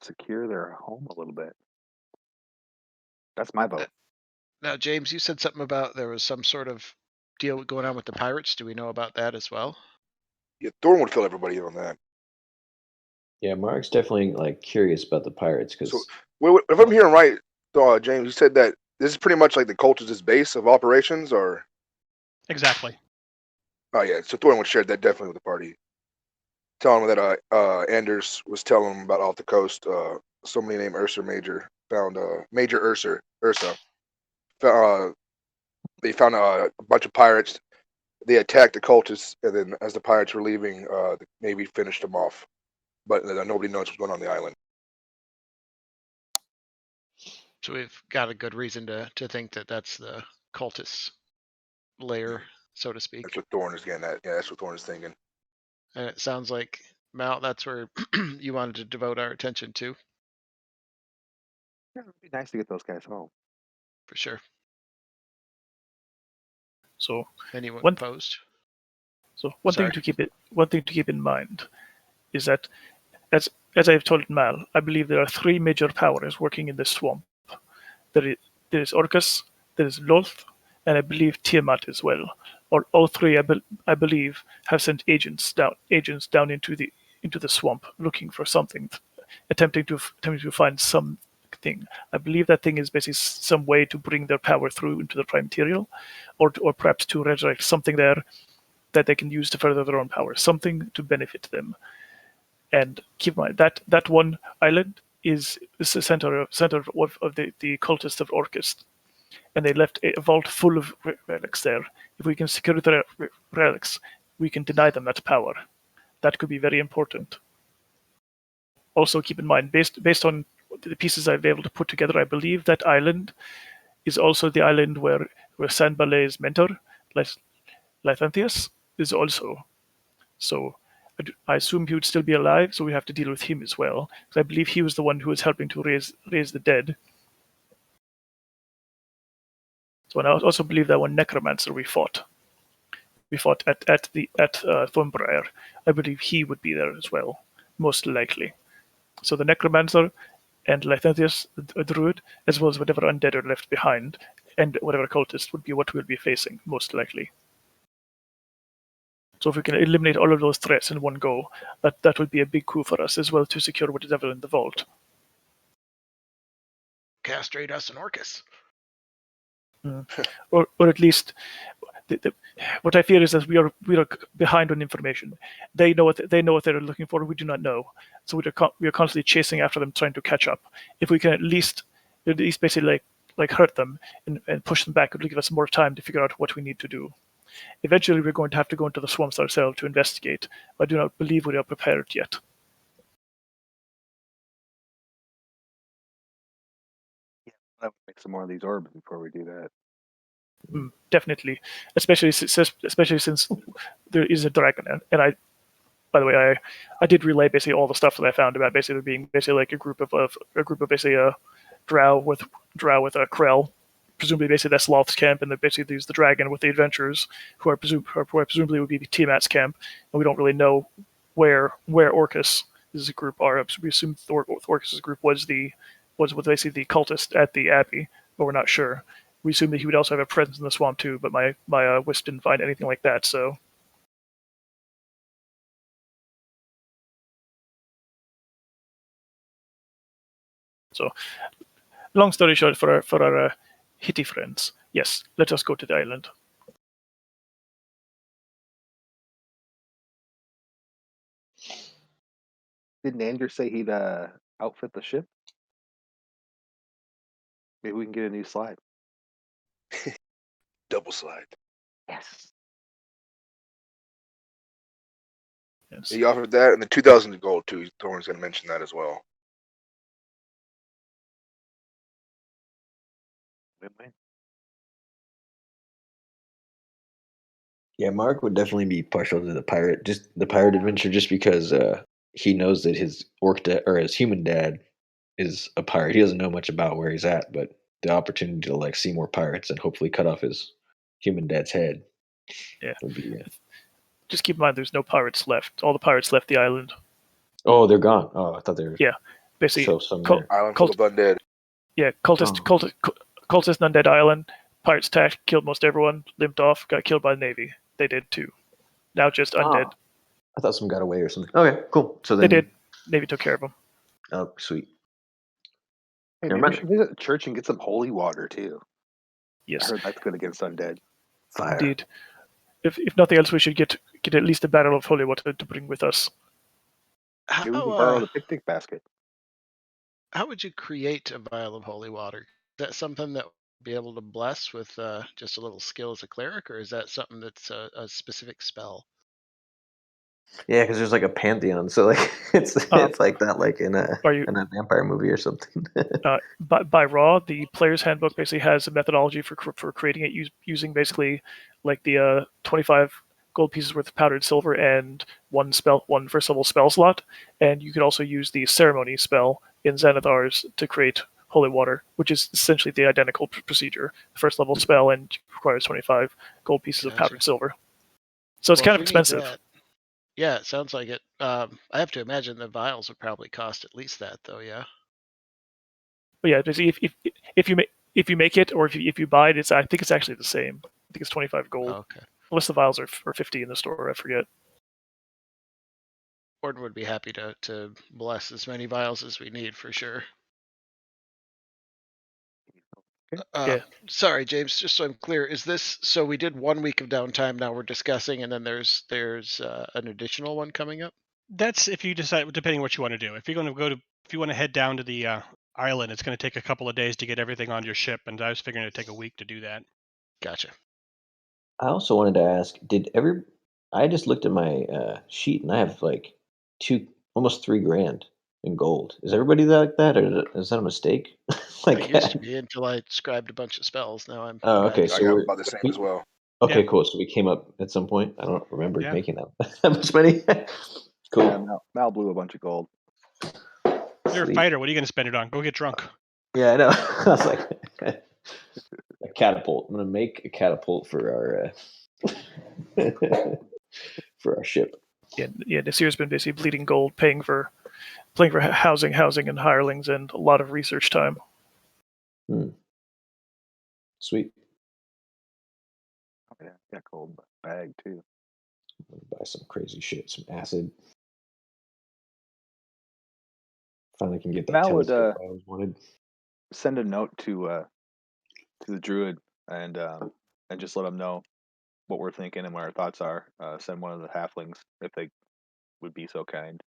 secure their home a little bit. That's my vote. Now, James, you said something about there was some sort of deal going on with the pirates. Do we know about that as well? Yeah, Thorn would fill everybody in on that. Yeah, Mark's definitely like curious about the pirates because So, if I'm hearing right, James, you said that this is pretty much like the cultist base of operations, or Exactly. oh yeah, so Thorn would share that definitely with the party. Telling him that Anders was telling him about off the coast. Somebody named Ursa Major found Major Ursa. They found a bunch of pirates. They attacked the cultists, and then as the pirates were leaving, the Navy finished them off. But nobody knows what's going on the island. So we've got a good reason to think that that's the cultists' lair, so to speak. That's what Thorn is getting at. Yeah, that's what Thorn is thinking. And it sounds like, Mal, that's where you wanted to devote our attention to, Yeah, it'd be nice to get those guys home. for sure. So Anyone one opposed? one Sorry. thing to keep in mind is that as I've told Mal, I believe there are three major powers working in the swamp. There is Orcus, there is Lolth, and I believe Tiamat as well. Or all three, I believe, have sent agents down into the swamp looking for something, attempting to find something. I believe that thing is basically some way to bring their power through into the prime material, or perhaps to resurrect something there that they can use to further their own power, something to benefit them. And keep in mind that one island is the center of the cultists of Orcus, and they left a vault full of relics there. If we can secure the relics, we can deny them that power. That could be very important. Also, keep in mind, based on the pieces I've been able to put together, I believe that island is also the island where Sanbalay's mentor, Lythanthius, is also. So I assume he would still be alive, so we have to deal with him as well. Because I believe he was the one who was helping to raise the dead. So and I also believe that one necromancer we fought at Thornbriar, I believe he would be there as well, most likely. So the necromancer and Lythanthius, the druid, as well as whatever undead are left behind, and whatever cultist would be what we'll be facing, most likely. So if we can eliminate all of those threats in one go, that would be a big coup for us, as well to secure whatever in the vault. Castrate us and Orcus. Or at least, what I fear is that we are behind on information. They know what they're looking for. We do not know, so we are constantly chasing after them, trying to catch up. If we can at least basically like hurt them and push them back, it will give us more time to figure out what we need to do. Eventually, we're going to have to go into the swamps ourselves to investigate. But I do not believe we are prepared yet. Yeah, I would make some more of these orbs before we do that. Definitely, especially since there is a dragon, and I. By the way, I did relay basically all the stuff that I found about basically being basically like a group of basically a drow with a Krell presumably basically that's Loth's camp, and then basically there's the dragon with the adventurers, who are presumably would be Tiamat's camp, and we don't really know where Orcus' group are. We assume Orcus' group was basically the cultist at the Abbey, but we're not sure. We assume that he would also have a presence in the swamp too, but my wisp didn't find anything like that. So long story short, for our Hitty friends, yes, let us go to the island. Didn't Andrew say he'd outfit the ship? Maybe we can get a new slide. Double slide. Yes. Yes. He offered that and the 2,000 gold too. Thorne's going to mention that as well. Win-win. Yeah, Mark would definitely be partial to the pirate adventure, just because he knows that his or his human dad is a pirate. He doesn't know much about where he's at, but the opportunity to like see more pirates and hopefully cut off his human dad's head Yeah. would be. Just keep in mind, there's no pirates left. All the pirates left the island. Oh, they're gone. Oh, I thought they were. Yeah, basically, still some there. Island full of undead. Yeah, cultist undead island. Pirates attacked, killed most everyone, limped off, got killed by the Navy. They did too. Now just undead. Oh, I thought some got away or something. Okay, cool. So They then did. Navy took care of them. Oh, sweet. Hey, Never maybe we mind. should visit the church and get some holy water too. I Yes, heard that's good against undead. Fire. indeed. If nothing else, we should get at least a barrel of holy water to bring with us. Maybe we can How borrow the picnic basket. how would you create a vial of holy water? Is that something that would be able to bless with just a little skill as a cleric, or is that something that's a specific spell? Yeah, because there's like a pantheon, so like it's like that, like in a Are you vampire movie or something. by Raw? The player's handbook basically has a methodology for creating it using basically like the 25 gold pieces worth of powdered silver and one first level spell slot, and you could also use the ceremony spell in Xanathar's to create holy water, which is essentially the identical procedure. The first level spell and requires 25 gold pieces of Gotcha. powdered silver. So it's Well, kind if of we need expensive. that- Yeah, it sounds like it. I have to imagine the vials would probably cost at least that, though. Yeah. But yeah, basically, if you make it or if you buy it, I think it's actually the same. I think it's 25 gold. Oh, okay. Unless the vials are 50 in the store, I forget. Gordon would be happy to bless as many vials as we need for sure. Yeah. Sorry, James. Just so I'm clear, is this so? We did 1 week of downtime. Now we're discussing, and then there's an additional one coming up. That's if you decide, depending what you want to do. If you're going to if you want to head down to the island, it's going to take a couple of days to get everything on your ship, and I was figuring it'd take a week to do that. Gotcha. I also wanted to ask, I just looked at my sheet and I have like almost $3,000 in gold. Is everybody like that, or is that a mistake? I used to be until I scribed a bunch of spells. Now I'm. Oh, okay. back. So I got we're about the same as well. okay. Yeah. Cool. So we came up at some point. I don't remember Yeah. making that much money. Cool. Yeah, Mal blew a bunch of gold. You're Sweet. a fighter. What are you going to spend it on? Go get drunk. Yeah, I know. I was like, a catapult. I'm gonna make a catapult for our for our ship. Yeah. This year's been basically bleeding gold, paying for housing, and hirelings, and a lot of research time. Sweet. Yeah, got gold bag too. I'm gonna buy some crazy shit, some acid. Finally can get that Mal would telescope I always wanted. send a note to the druid and just let him know what we're thinking and what our thoughts are. Send one of the halflings if they would be so kind.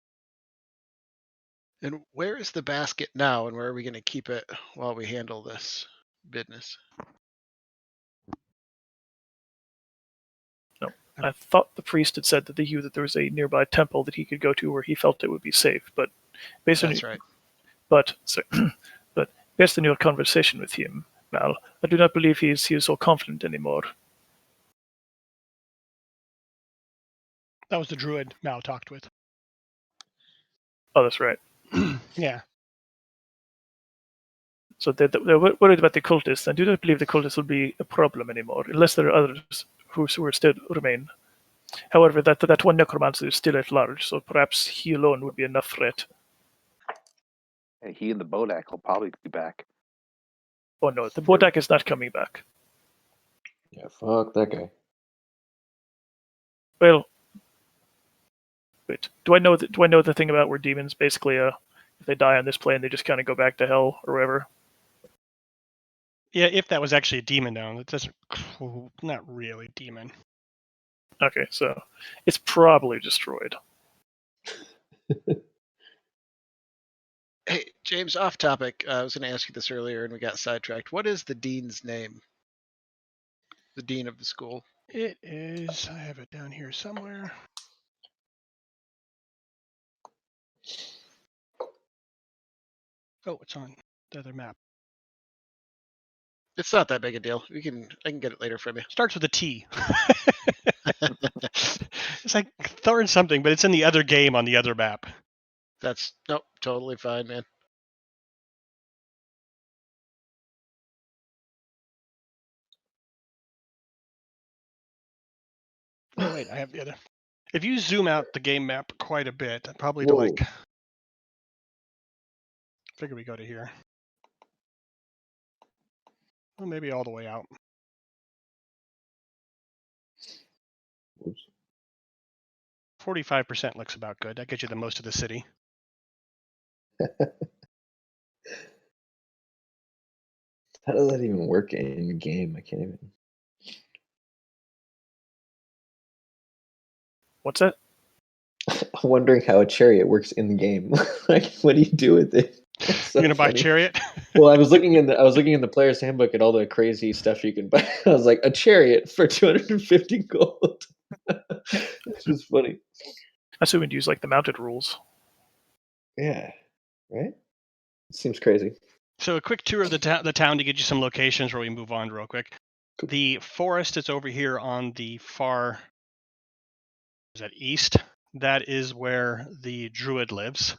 And where is the basket now, and where are we going to keep it while we handle this business? No, I thought the priest had said that there was a nearby temple that he could go to where he felt it would be safe. But based That's on right. but based on your conversation with him, Mal, I do not believe he is so confident anymore. That was the druid Mal talked with. Oh, that's right. Yeah. So they're worried about the cultists, and do not believe the cultists will be a problem anymore, unless there are others who still remain. However, that one necromancer is still at large, so perhaps he alone would be enough threat. And he and the Bodak will probably be back. Oh no, the Bodak is not coming back. Yeah, fuck that guy. Well, wait. Do I know the thing about where demons basically if they die on this plane, they just kind of go back to hell or wherever? Yeah, if that was actually a demon down, it doesn't. Not really demon. Okay, so it's probably destroyed. Hey, James, off topic. I was going to ask you this earlier and we got sidetracked. What is the dean's name? The dean of the school. It is. I have it down here somewhere. Oh, it's on the other map. It's not that big a deal. I can get it later from you. Starts with a T. It's like Thorn something, but it's in the other game on the other map. That's nope, totally fine, man. Oh wait, I have the other. If you zoom out the game map quite a bit, probably Whoa. to figure we go to here. Well, maybe all the way out. Whoops. 45% looks about good. That gets you the most of the city. How does that even work in the game? I can't even. What's that? I'm wondering how a chariot works in the game. Like, what do you do with it? It's so You're gonna buy a funny. chariot? Well, I was looking in the player's handbook at all the crazy stuff you can buy. I was like, a chariot for 250 gold. It's just funny. I assume we'd use like the mounted rules. Yeah, right? Seems crazy. So a quick tour of the town to get you some locations where we move on real quick. Cool. The forest is over here on the far, is that east? That is where the druid lives.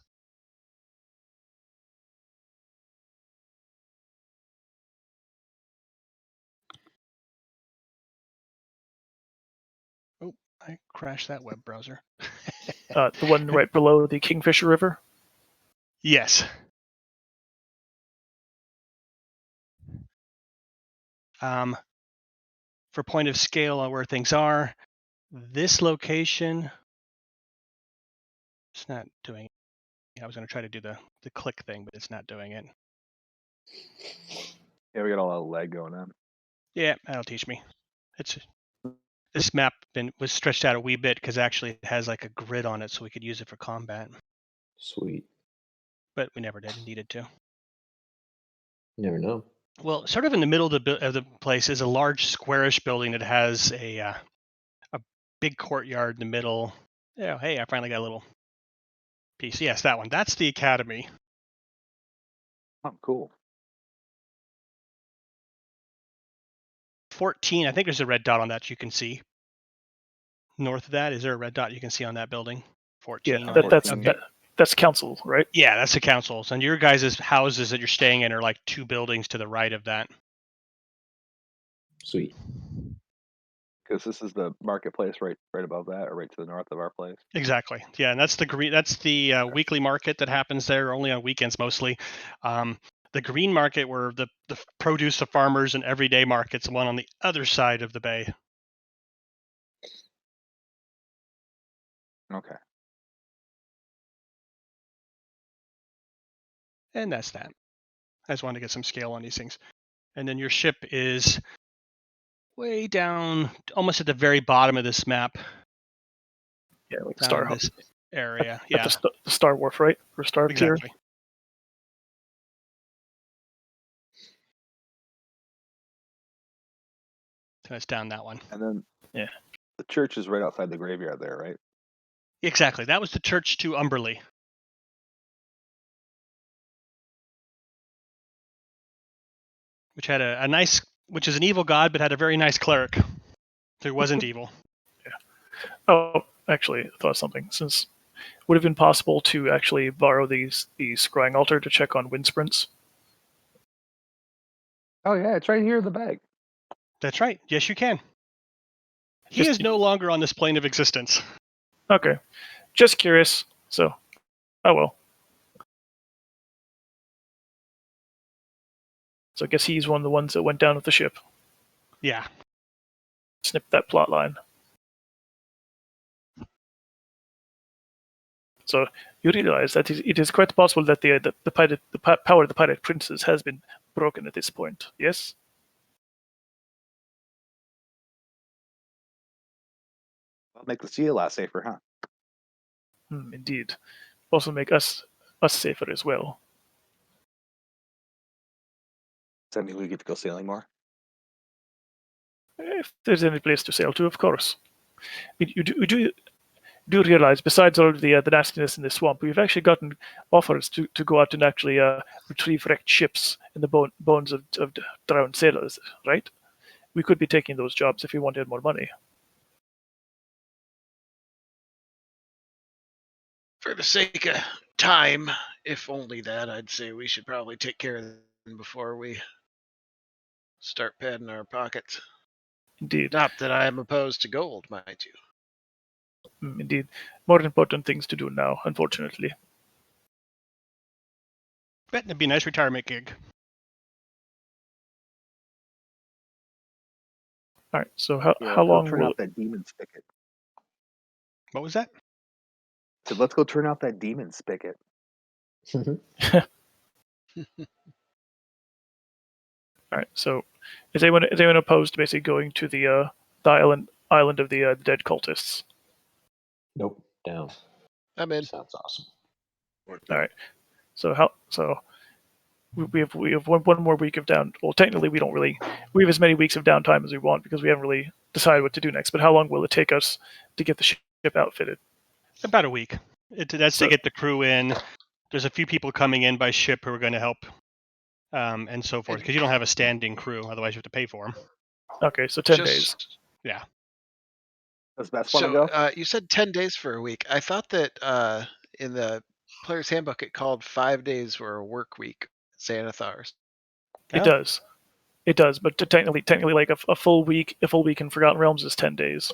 Oh, I crashed that web browser. The one right below the Kingfisher River. Yes. For point of scale on where things are, this location, it's not doing it. I was going to try to do the click thing, but it's not doing it. Yeah, we got a lot of lag going on. Yeah, that'll teach me. This map was stretched out a wee bit because actually it has like a grid on it, so we could use it for combat. Sweet. But we never needed to. You never know. Well, sort of in the middle of the place is a large squarish building that has a big courtyard in the middle. Yeah, hey, I finally got a little piece. Yes, that one. That's the academy. Oh, cool. 14. I think there's a red dot on that you can see. North of that, is there a red dot you can see on that building? 14. Yeah, on that's okay. that's council, right? Yeah, that's the councils. And your guys' houses that you're staying in are like 2 buildings to the right of that. Sweet. Because this is the marketplace right above that, or right to the north of our place. Exactly. Yeah, and that's the weekly market that happens there, only on weekends mostly. The green market, where the produce of farmers and everyday markets, the one on the other side of the bay. Okay. And that's that. I just wanted to get some scale on these things. And then your ship is way down, almost at the very bottom of this map. Yeah, like Down Star in this area. At Yeah, the Star Wharf, right? Or Star Pier. exactly. So it's down that one. And then Yeah. the church is right outside the graveyard there, right? Exactly. That was the church to Umberley. Which had a nice, which is an evil god, but had a very nice cleric who wasn't evil. Oh, actually, I thought of something. Since would it have been possible to actually borrow the scrying altar to check on wind sprints? Oh yeah, it's right here in the bag. That's right. Yes, you can. He Just- is no longer on this plane of existence. Okay. Just curious. So, oh well. So I guess he's one of the ones that went down with the ship. Yeah. Snip that plot line. So you realize that it is quite possible that the power of the pirate princes has been broken at this point. Yes. That'll make the sea a lot safer, huh? Indeed. Also make us safer as well. Does that mean we get to go sailing more? If there's any place to sail to, of course. You do realize, besides all of the nastiness in the swamp, we've actually gotten offers to go out and actually retrieve wrecked ships and the bones of drowned sailors, right? We could be taking those jobs if we wanted more money. For the sake of time, if only that, I'd say we should probably take care of them before we start padding our pockets. Indeed. Not that I am opposed to gold, mind you. Indeed. More important things to do now, unfortunately. Bet it'd be a nice retirement gig. All right. So Yeah, how let's go long turn will out that demon spigot. What was that? So let's go turn out that demon spigot. All right. So is anyone opposed to basically going to the island of the dead cultists? Nope. Down. I'm in. Sounds awesome. All right. So we have one more week of down. Well, technically we don't really. We have as many weeks of downtime as we want because we haven't really decided what to do next. But how long will it take us to get the ship outfitted? About a week. That's to get the crew in. There's a few people coming in by ship who are going to help, and so forth. Because you don't have a standing crew, otherwise you have to pay for them. Okay, so 10 days. Yeah. Does Best want to go? You said 10 days for a week. I thought that in the player's handbook it called 5 days were a work week. Xanathars. It Oh. does. It does, but technically, like a full week in Forgotten Realms is 10 days.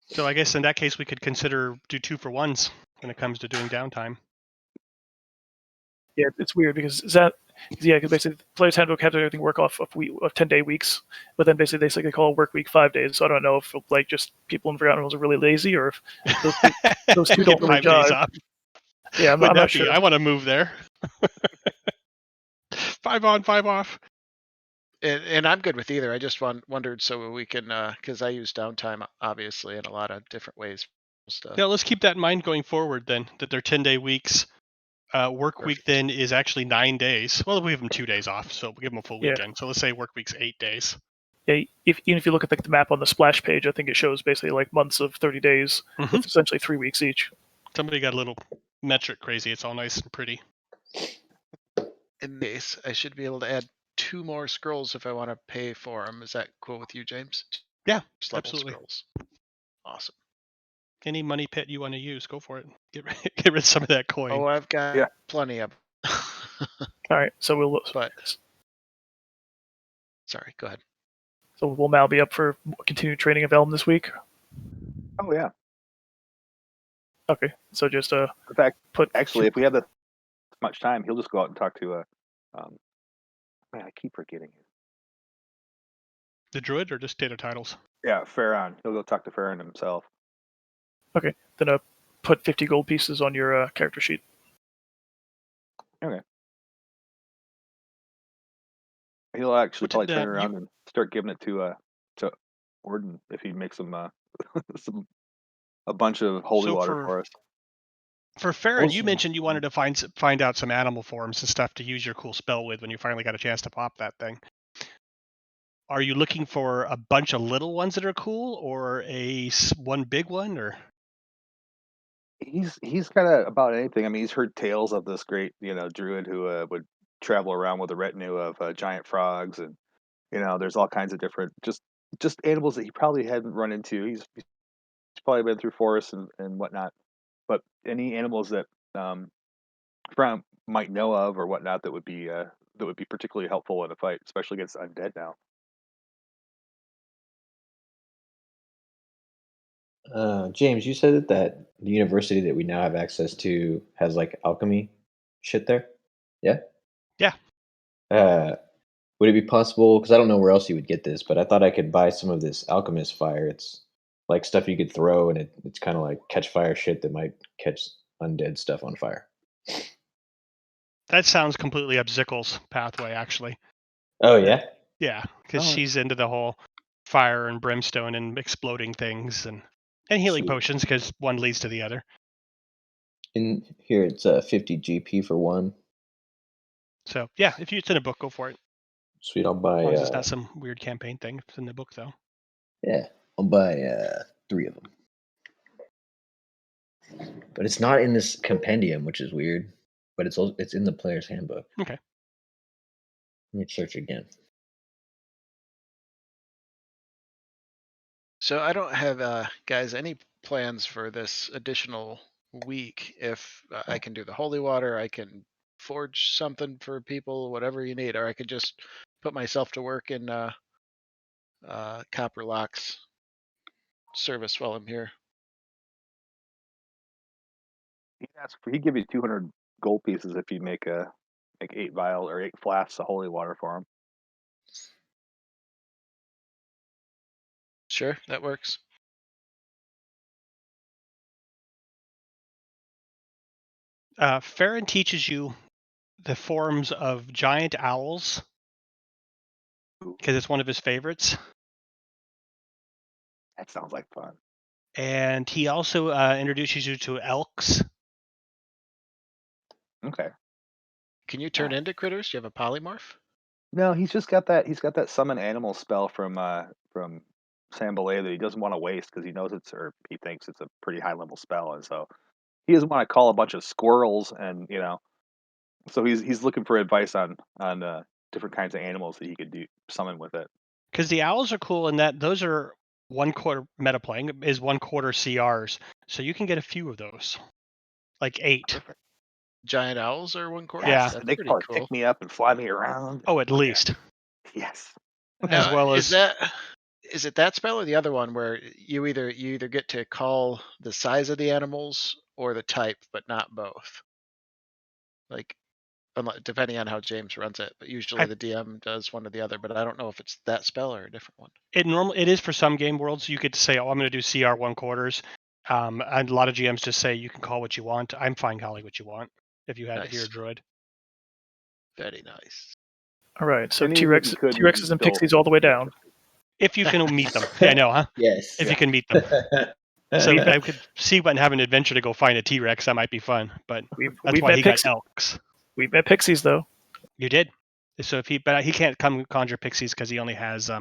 So I guess in that case we could consider do 2-for-1s when it comes to doing downtime. Yeah, it's weird because because basically the player's handbook has everything work off of 10-day weeks, but then basically they call a work week 5 days. So I don't know if like just people in Forgotten Realms are really lazy or if those two don't really 5 days jive. off. Yeah, I'm Wouldn't not that be? sure. I want to move there. 5 on, 5 off. And I'm good with either. I just wondered so we can, because I use downtime obviously in a lot of different ways. Stuff. Yeah, let's keep that in mind going forward then, that they're 10-day weeks. Work week Perfect. then is actually 9 days. Well, we have them 2 days off, so we'll give them a full Yeah. weekend. So let's say work week's 8 days. Yeah, even if you look at the map on the splash page, I think it shows basically like months of 30 days with essentially 3 weeks each. Somebody got a little metric crazy. It's all nice and pretty. In case, I should be able to add 2 more scrolls if I want to pay for them. Is that cool with you, James? Yeah, Level absolutely. Scrolls. Awesome. Any money pit you want to use, go for it. Get rid of some of that coin. Oh, I've got Yeah. plenty of. All right, so But sorry, go ahead. So will Mal be up for continued training of Elm this week? Oh yeah. Okay, so just In fact, put actually, if we have that much time, he'll just go out and talk to man, I keep forgetting it. The druid or just data titles? Yeah, Farron. He'll go talk to Farron himself. Okay, then put 50 gold pieces on your character sheet. Okay. He'll actually What probably did, turn around and start giving it to Orden if he makes some a bunch of holy So water for us. For Farron, you Also- mentioned you wanted to find out some animal forms and stuff to use your cool spell with when you finally got a chance to pop that thing. Are you looking for a bunch of little ones that are cool, or one big one, or? He's kind of about anything. I mean, he's heard tales of this great druid who would travel around with a retinue of giant frogs, and there's all kinds of different just animals that he probably hadn't run into. He's probably been through forests and whatnot, but any animals that Brown might know of or whatnot that would be that would be particularly helpful in a fight, especially against undead now. James, you said that the university that we now have access to has like alchemy shit there. Yeah. Yeah. Uh, would it be possible? Because I don't know where else you would get this, but I thought I could buy some of this alchemist fire. It's like stuff you could throw, and it's kind of like catch fire shit that might catch undead stuff on fire. That sounds completely up Zickel's pathway, actually. Oh yeah. Yeah, because Oh, she's into the whole fire and brimstone and exploding things and healing sweet. potions because one leads to the other. In here, it's 50 GP for one. So yeah, if it's in a book, go for it. Sweet. I'll As buy. long as it's not some weird campaign thing. It's in the book though. Yeah, I'll buy 3 of them. But it's not in this compendium, which is weird. But it's in the player's handbook. Okay. Let me search again. So I don't have, guys, any plans for this additional week. If I can do the holy water, I can forge something for people, whatever you need, or I could just put myself to work in Copper Lock's service while I'm here. He'd give you 200 gold pieces if you make 8 vial or 8 flasks of holy water for him. Sure, that works. Farron teaches you the forms of giant owls because it's one of his favorites. That sounds like fun. And he also introduces you to elks. Okay. Can you turn into critters? Do you have a polymorph? No, he's got that summon animal spell from Sambalay that he doesn't want to waste because he knows he thinks it's a pretty high level spell, and so he doesn't want to call a bunch of squirrels and so he's looking for advice on different kinds of animals that he could summon with it. Because the owls are cool in that those are 1/4 meta playing is 1/4 CRs, so you can get a few of those, like 8. Perfect. Giant owls are 1/4? Yeah. That's They pretty probably cool. pick me up and fly me around. Oh, at least. Yes. As well Is as it that spell or the other one where you either get to call the size of the animals or the type, but not both? Like, depending on how James runs it, but usually the DM does one or the other. But I don't know if it's that spell or a different one. it is for some game worlds. You get to say, "Oh, I'm going to do CR 1/4." And a lot of GMs just say you can call what you want. I'm fine calling what you want if you're a Nice. druid. Very nice. All right, so Any of it you T-Rex, could, T-Rexes and pixies all the way down. If you can meet them. Yeah, I know, huh? Yes. If you can meet them. So We've I could see when have an adventure to go find a T-Rex. That might be fun, but that's we've why met he got pixies. elks. We've met pixies though. You did. So but he can't come conjure pixies because he only has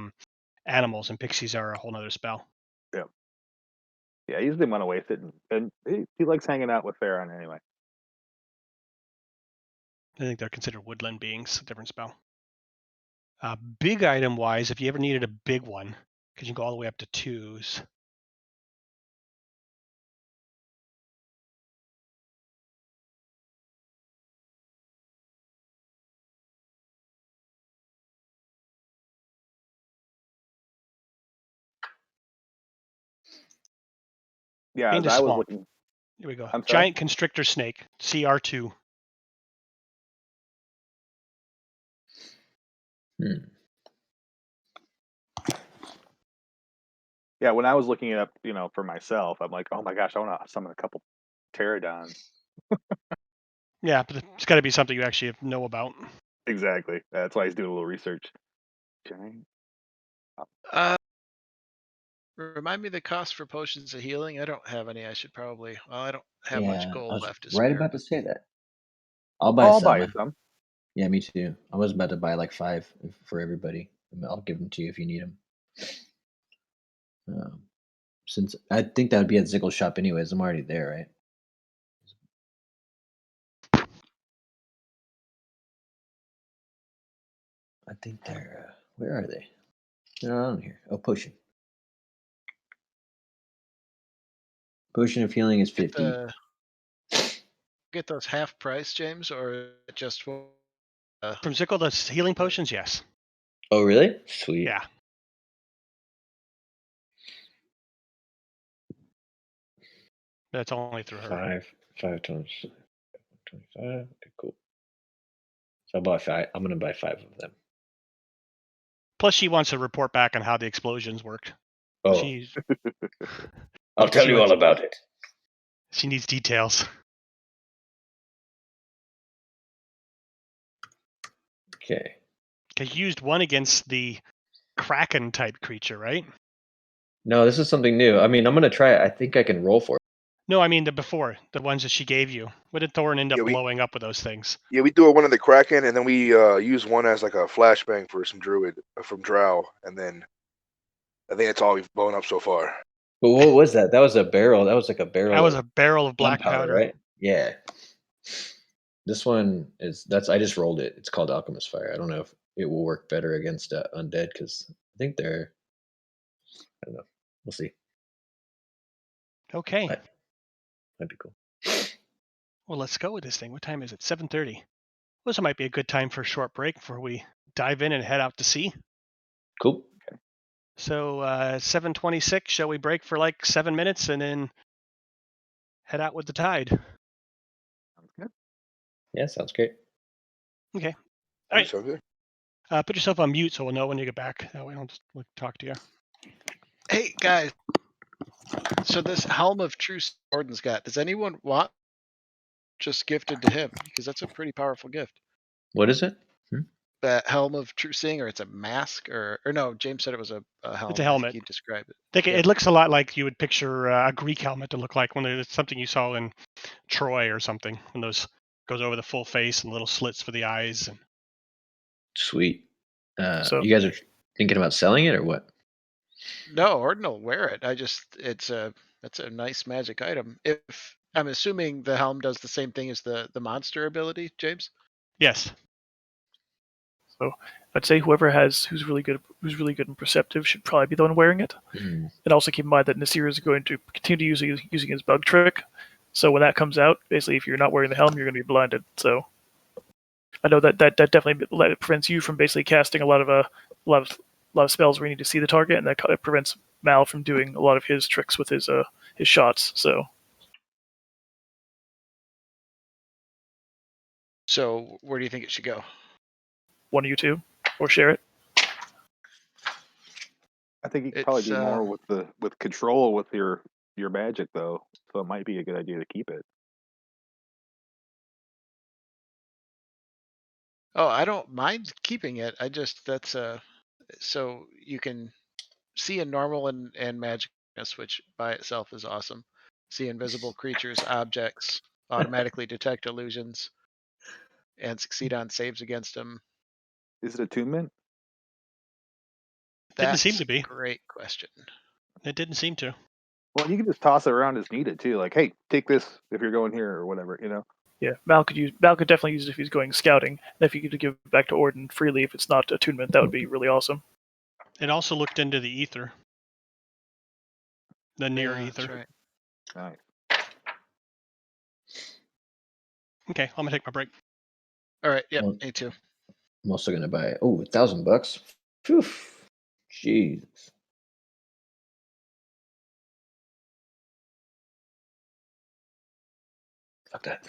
animals, and pixies are a whole nother spell. Yeah, he doesn't want to waste it, and he likes hanging out with Farron anyway. I think they're considered woodland beings, a different spell. Big item wise, if you ever needed a big one, because you can go all the way up to 2s. Yeah, Into as I was swamp. looking. Here we go. I'm sorry? Giant constrictor snake, CR2. Hmm. Yeah, when I was looking it up, for myself, I'm like, oh my gosh, I want to summon a couple pterodons. Yeah, but it's got to be something you actually know about. Exactly. That's why he's doing a little research. Giant. Remind me the cost for potions of healing. I don't have any. I should probably. Well, I don't have Yeah, much I gold was left to right spare. about to But say that. I'll buy I'll some. buy you some. Yeah, me too. I was about to buy like 5 for everybody. I'll give them to you if you need them. Since I think that would be at Zickel's shop anyways. I'm already there, right? I think they're where are they? They're not on here. Oh, potion. Potion of healing is 50. get, get those half price, James, or just From Zickle, the healing potions, yes. Oh, really? Sweet. Yeah. That's only through her. 5 times 25. Okay, cool. So I bought 5. I'm gonna buy 5 of them. Plus, she wants to report back on how the explosions worked. Oh, She's I'll tell she you wants- all about it. She needs details. Okay. Because you used one against the Kraken type creature, right? No, this is something new. I mean, I'm gonna try it. I think I can roll for it. No, I mean the ones that she gave you. What did Thorin end up Yeah, blowing up with those things? Yeah, we threw one in the Kraken, and then we use one as like a flashbang for some druid from Drow, and then I think that's all we've blown up so far. But what was that? That was a barrel. That was like a barrel. That was of a barrel of black gunpowder, powder. right? Yeah. This one is I just rolled it. It's called Alchemist Fire. I don't know if it will work better against undead because I think they're. I don't know. We'll see. Okay. Might be cool. Well, let's go with this thing. What time is it? 7:30. Well, this might be a good time for a short break before we dive in and head out to sea. Cool. So 7:26. Shall we break for like 7 minutes and then head out with the tide? Sounds good. Yeah, sounds great. Okay. All right. so good. Put yourself on mute so we'll know when you get back. That way I don't just talk to you. Hey guys, so this Helm of True Gordon's got. Does anyone want just gifted to him? Because that's a pretty powerful gift. What is it? That Helm of True Seeing, or it's a mask, or no? James said it was a helmet. It's a helmet. I think he described it. I think Yeah. it looks a lot like you would picture a Greek helmet to look like when it's something you saw in Troy or something. When those goes over the full face and little slits for the eyes. And Sweet. So- you guys are thinking about selling it or what? No, Ordin will wear it. It's a nice magic item. If I'm assuming the helm does the same thing as the monster ability, James. yes. So I'd say who's really good and perceptive should probably be the one wearing it. Mhm. And also keep in mind that Nasir is going to continue using his bug trick. So when that comes out, basically, if you're not wearing the helm, you're going to be blinded. So I know that definitely prevents you from basically casting a lot of spells where you need to see the target, and that prevents Mal from doing a lot of his tricks with his shots. So where do you think it should go? One of you two, or share it. I think you could probably It's, do more with control with your magic though, so it might be a good idea to keep it. Oh, I don't mind keeping it. So you can see in normal and magicness, which by itself is awesome. See invisible creatures, objects, automatically detect illusions, and succeed on saves against them. Is it attunement? Didn't seem That's to be. a great question. It didn't seem to. Well, you can just toss it around as needed too. Like, hey, take this if you're going here or whatever. Yeah, Mal could definitely use it if he's going scouting. And if you could give it back to Orden freely, if it's not attunement, that would be really awesome. It also looked into the ether, the near Yeah, ether. that's right. Nice. Okay, I'm gonna take my break. All right. Yep. Well, Me too. I'm also gonna buy $1,000. Phew. Jesus. Fuck that.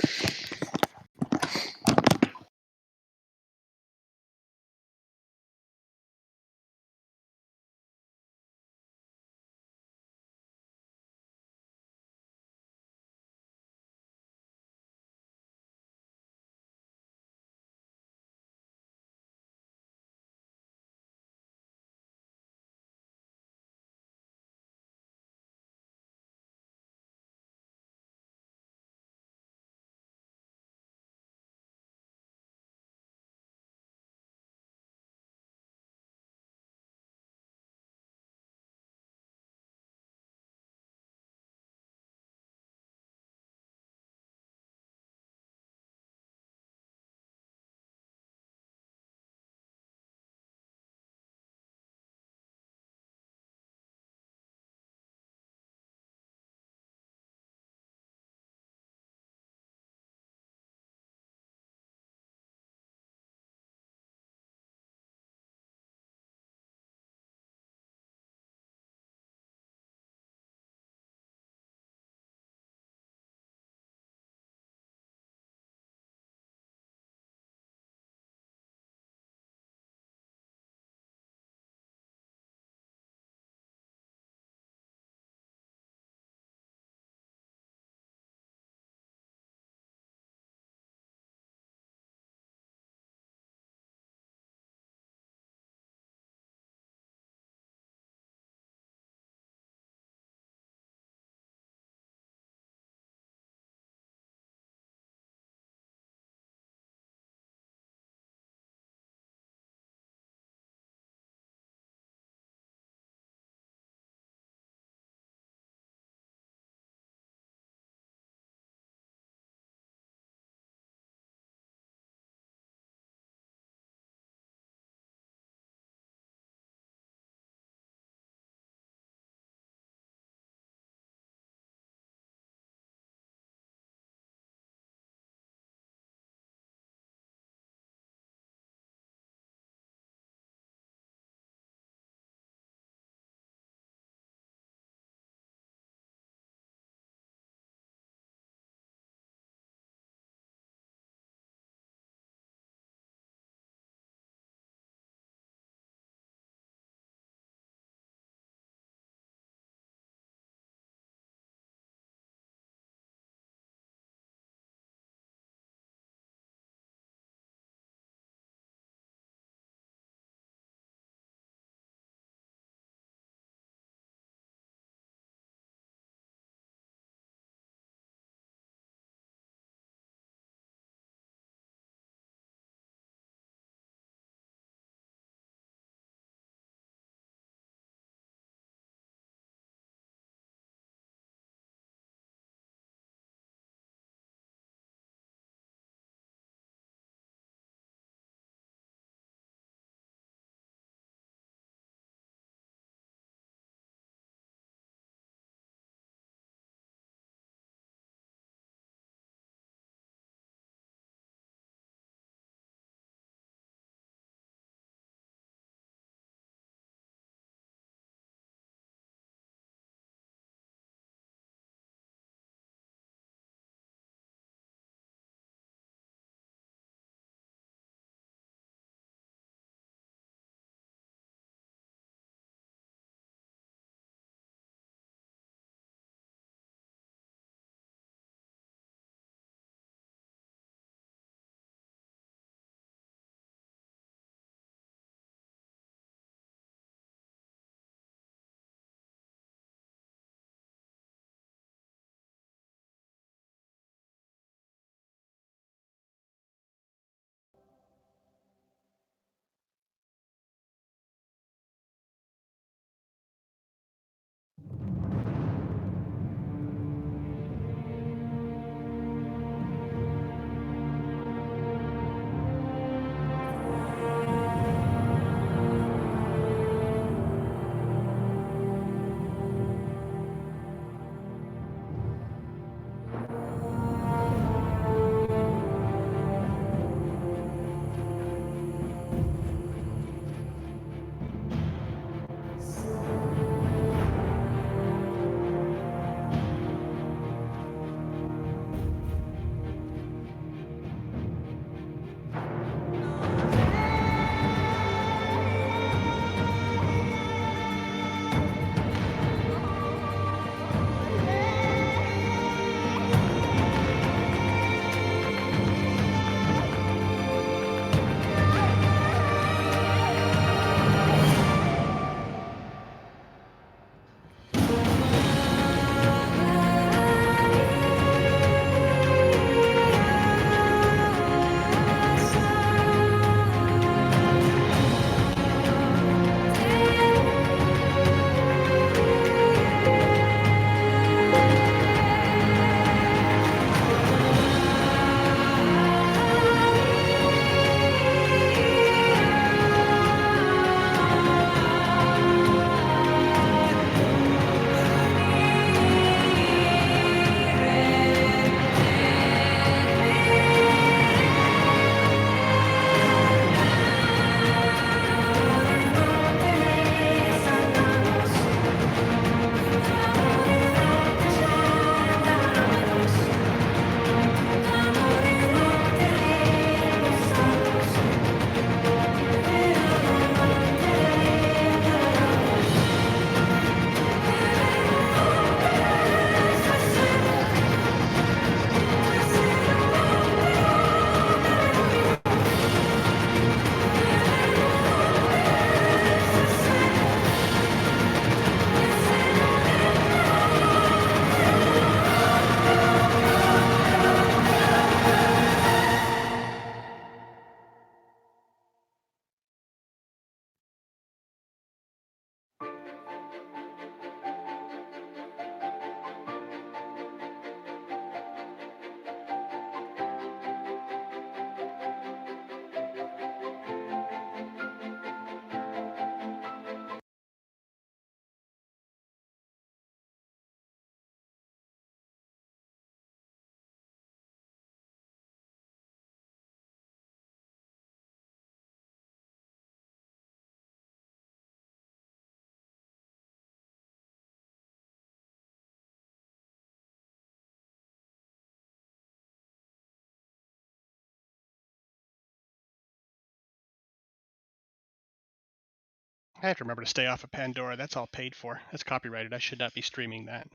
I have to remember to stay off of Pandora. That's all paid for. That's copyrighted. I should not be streaming that.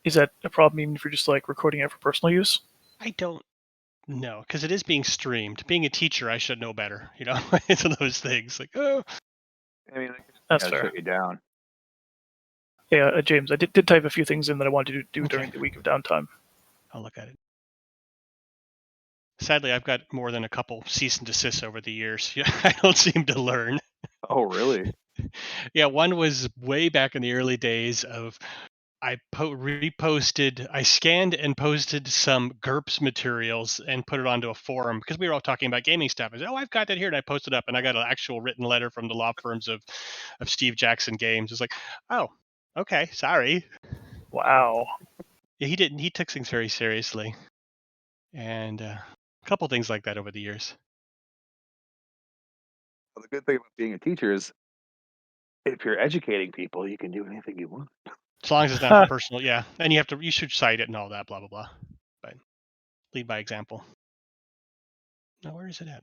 Is that a problem even if you're just like recording it for personal use? I don't know, because it is being streamed. Being a teacher, I should know better. It's one of those things. Like, oh, I mean, they could That's just fair. shut you down. Yeah, James, I did type a few things in that I wanted to do Okay. during the week of downtime. I'll look at it. Sadly, I've got more than a couple cease and desists over the years. I don't seem to learn. Oh, really? Yeah, one was way back in the early days of I scanned and posted some GURPS materials and put it onto a forum because we were all talking about gaming stuff. I said, "Oh, I've got that here," and I posted up, and I got an actual written letter from the law firms of Steve Jackson Games. It's like, oh, okay, sorry. Wow. Yeah, he didn't. He took things very seriously, and a couple things like that over the years. Well, the good thing about being a teacher is if you're educating people, you can do anything you want. As long as it's not for personal, yeah. And you should cite it and all that, blah blah blah. But lead by example. Now, where is it at?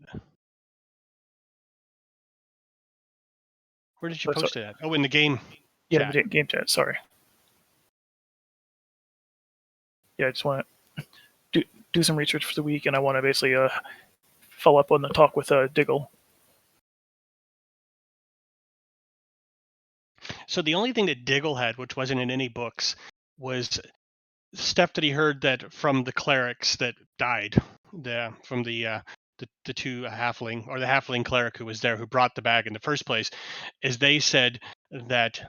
Where did you post it at? Oh, in the game Yeah, chat. the game chat. Sorry. Yeah, I just want to do some research for the week, and I want to basically follow up on the talk with Diggle. So the only thing that Diggle had, which wasn't in any books, was stuff that he heard that from the clerics that died, from the two halfling, or the halfling cleric who was there, who brought the bag in the first place, is they said that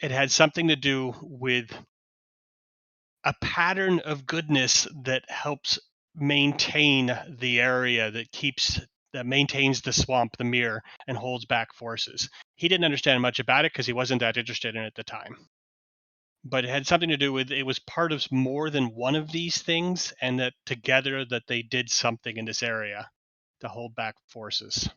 it had something to do with a pattern of goodness that helps maintain the area, that maintains the swamp, the mirror, and holds back forces. He didn't understand much about it because he wasn't that interested in it at the time. But it had something to do with, it was part of more than one of these things, and that together that they did something in this area to hold back forces.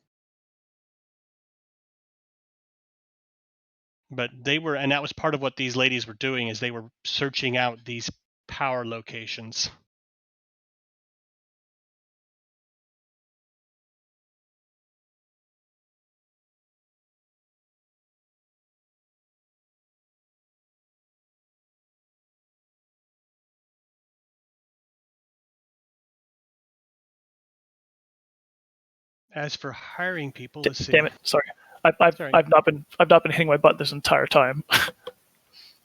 But and that was part of what these ladies were doing, is they were searching out these power locations. As for hiring people, let's see. Damn it! Sorry, I've not been hitting my button this entire time.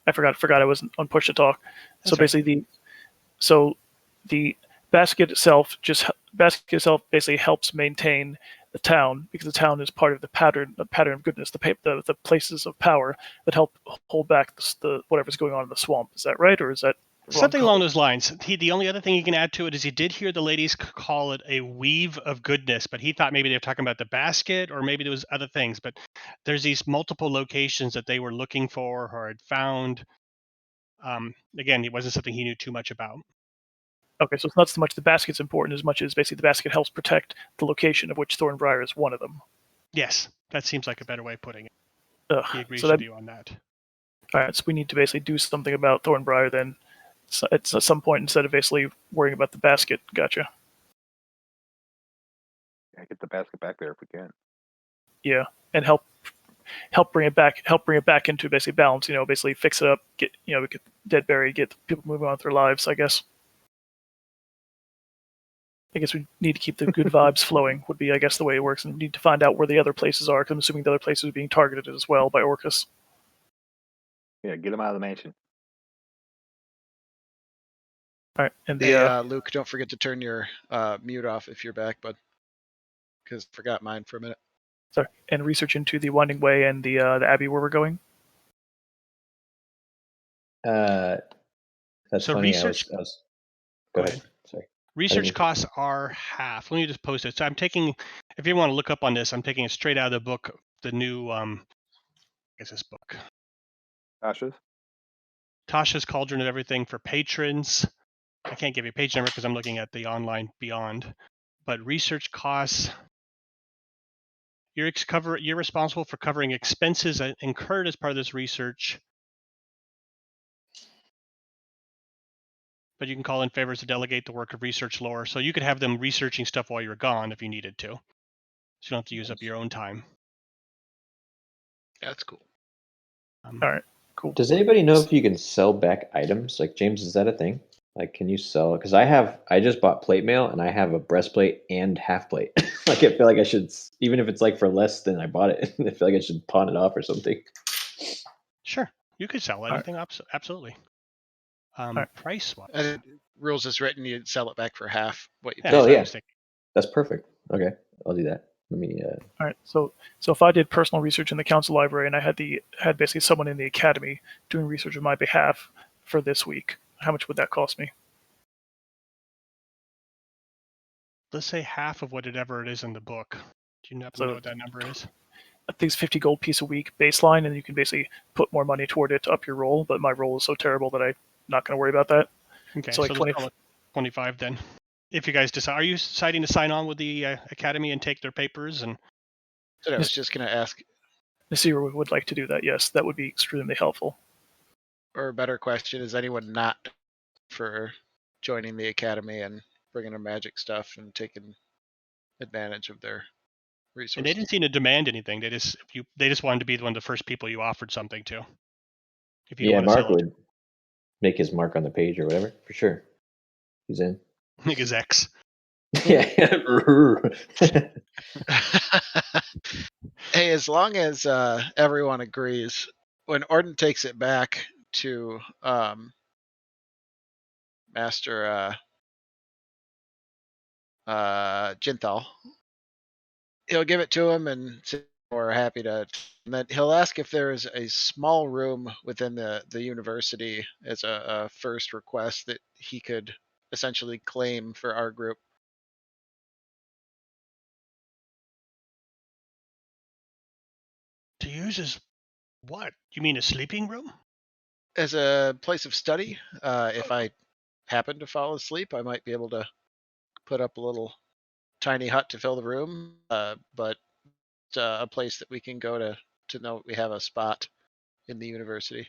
I forgot I wasn't on push to talk. That's So basically, the basket itself basically helps maintain the town, because the town is part of the pattern of goodness, the places of power that help hold back the whatever's going on in the swamp. Is that right, or is that wrong? Something along those lines. The only other thing you can add to it is he did hear the ladies call it a weave of goodness, but he thought maybe they were talking about the basket, or maybe there was other things. But there's these multiple locations that they were looking for or had found. Again, it wasn't something he knew too much about. Okay, so it's not so much the basket's important as much as basically the basket helps protect the location, of which Thornbriar is one of them. Yes, that seems like a better way of putting it. He agrees So with you on that. All right, so we need to basically do something about Thornbriar then at some point, instead of basically worrying about the basket. Gotcha. Yeah, get the basket back there if we can. Yeah, and help bring it back into basically balance. Basically fix it up, get we get dead buried, get people moving on with their lives. I guess we need to keep the good vibes flowing. Would be, I guess, the way it works, and we need to find out where the other places are, because I'm assuming the other places are being targeted as well by Orcus. Yeah, get them out of the mansion. All right, and Hey, Luke, don't forget to turn your mute off if you're back, bud. Because I forgot mine for a minute. sorry, and research into the Winding Way and the Abbey where we're going. That's So funny. research. Go ahead. Sorry. Research costs are half. Let me just post it. So I'm taking, if you want to look up on this, I'm taking it straight out of the book, the new, this book. Tasha's Cauldron of Everything for patrons. I can't give you a page number because I'm looking at the online Beyond. But research costs, you're responsible for covering expenses incurred as part of this research. But you can call in favors to delegate the work of research lore. So you could have them researching stuff while you're gone if you needed to. you don't have to use up your own time. That's cool. All right, cool. Does anybody know if you can sell back items? Like, James, is that a thing? Like, can you sell? Because I just bought plate mail and I have a breastplate and half plate. Like, I feel like I should, even if it's like for less than I bought it, I feel like I should pawn it off or something. Sure, you could sell right. anything. Absolutely. right. Price wise, And rules is written, you sell it back for half what you yeah, paid. Oh, that's what I yeah. was thinking. That's perfect. Okay, I'll do that. Let me. All right. So if I did personal research in the council library and I had basically someone in the academy doing research on my behalf for this week, how much would that cost me? Let's say half of whatever it is in the book. Do you happen to know So what that number is? I think it's 50 gold piece a week baseline, and you can basically put more money toward it to up your roll. But my roll is so terrible that I'm not going to worry about that. Okay, So like let's 20. call it 25 then. If you guys decide, are you deciding to sign on with the academy and take their papers? And So I was just going to ask, Nasir would like to do that. Yes, that would be extremely helpful. or a better question, is anyone not for joining the academy and bringing their magic stuff and taking advantage of their they resources? didn't seem to demand anything. They just wanted to be one of the first people you offered something to. If you don't Yeah, want to Mark sell it, would make his mark on the page or whatever for sure. He's in. niggas X. Yeah. Hey, as long as everyone agrees, when Orden takes it back to Master Jinthal, he'll give it to him and say, we're happy to. And then he'll ask if there is a small room within the university as a first request that he could essentially claim for our group. To use as what? You mean a sleeping room? As a place of study. If I happen to fall asleep, I might be able to put up a little tiny hut to fill the room, but a place that we can go to know we have a spot in the university.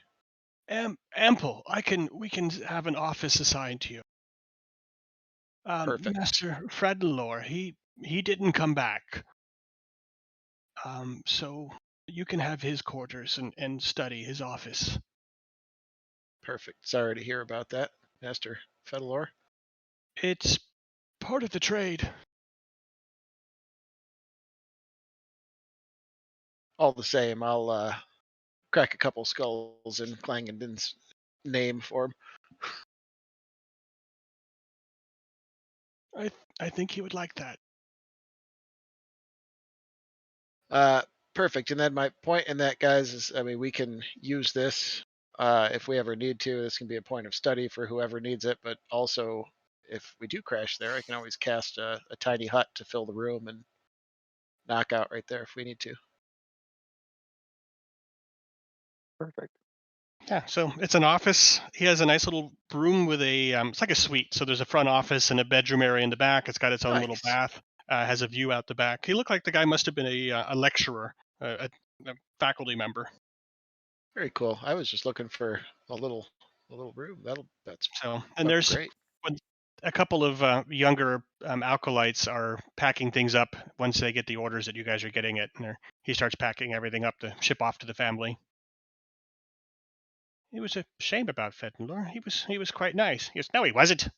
Ample. We can have an office assigned to you. Perfect. Master Fredlore, he didn't come back. So you can have his quarters and study his office. Perfect. Sorry to hear about that, Master Fedalor. It's part of the trade. All the same, I'll crack a couple skulls in Clangendon's name for him. I think he would like that. Perfect. And then my point in that, guys, is I mean, we can use this if we ever need to. This can be a point of study for whoever needs it, but also if we do crash there, I can always cast a tiny hut to fill the room and knock out right there if we need to. Perfect. Yeah, so it's an office. He has a nice little room with a it's like a suite. So there's a front office and a bedroom area in the back. It's got its own little Nice. bath. Has a view out the back. He looked like the guy must have been a lecturer, a faculty member. Very cool. I was just looking for a little room. That's So and there's great. a couple of younger alkalites are packing things up once they get the orders that you guys are getting it. And he starts packing everything up to ship off to the family. It was a shame about Fettenlor. He was quite nice. He goes, no, he wasn't.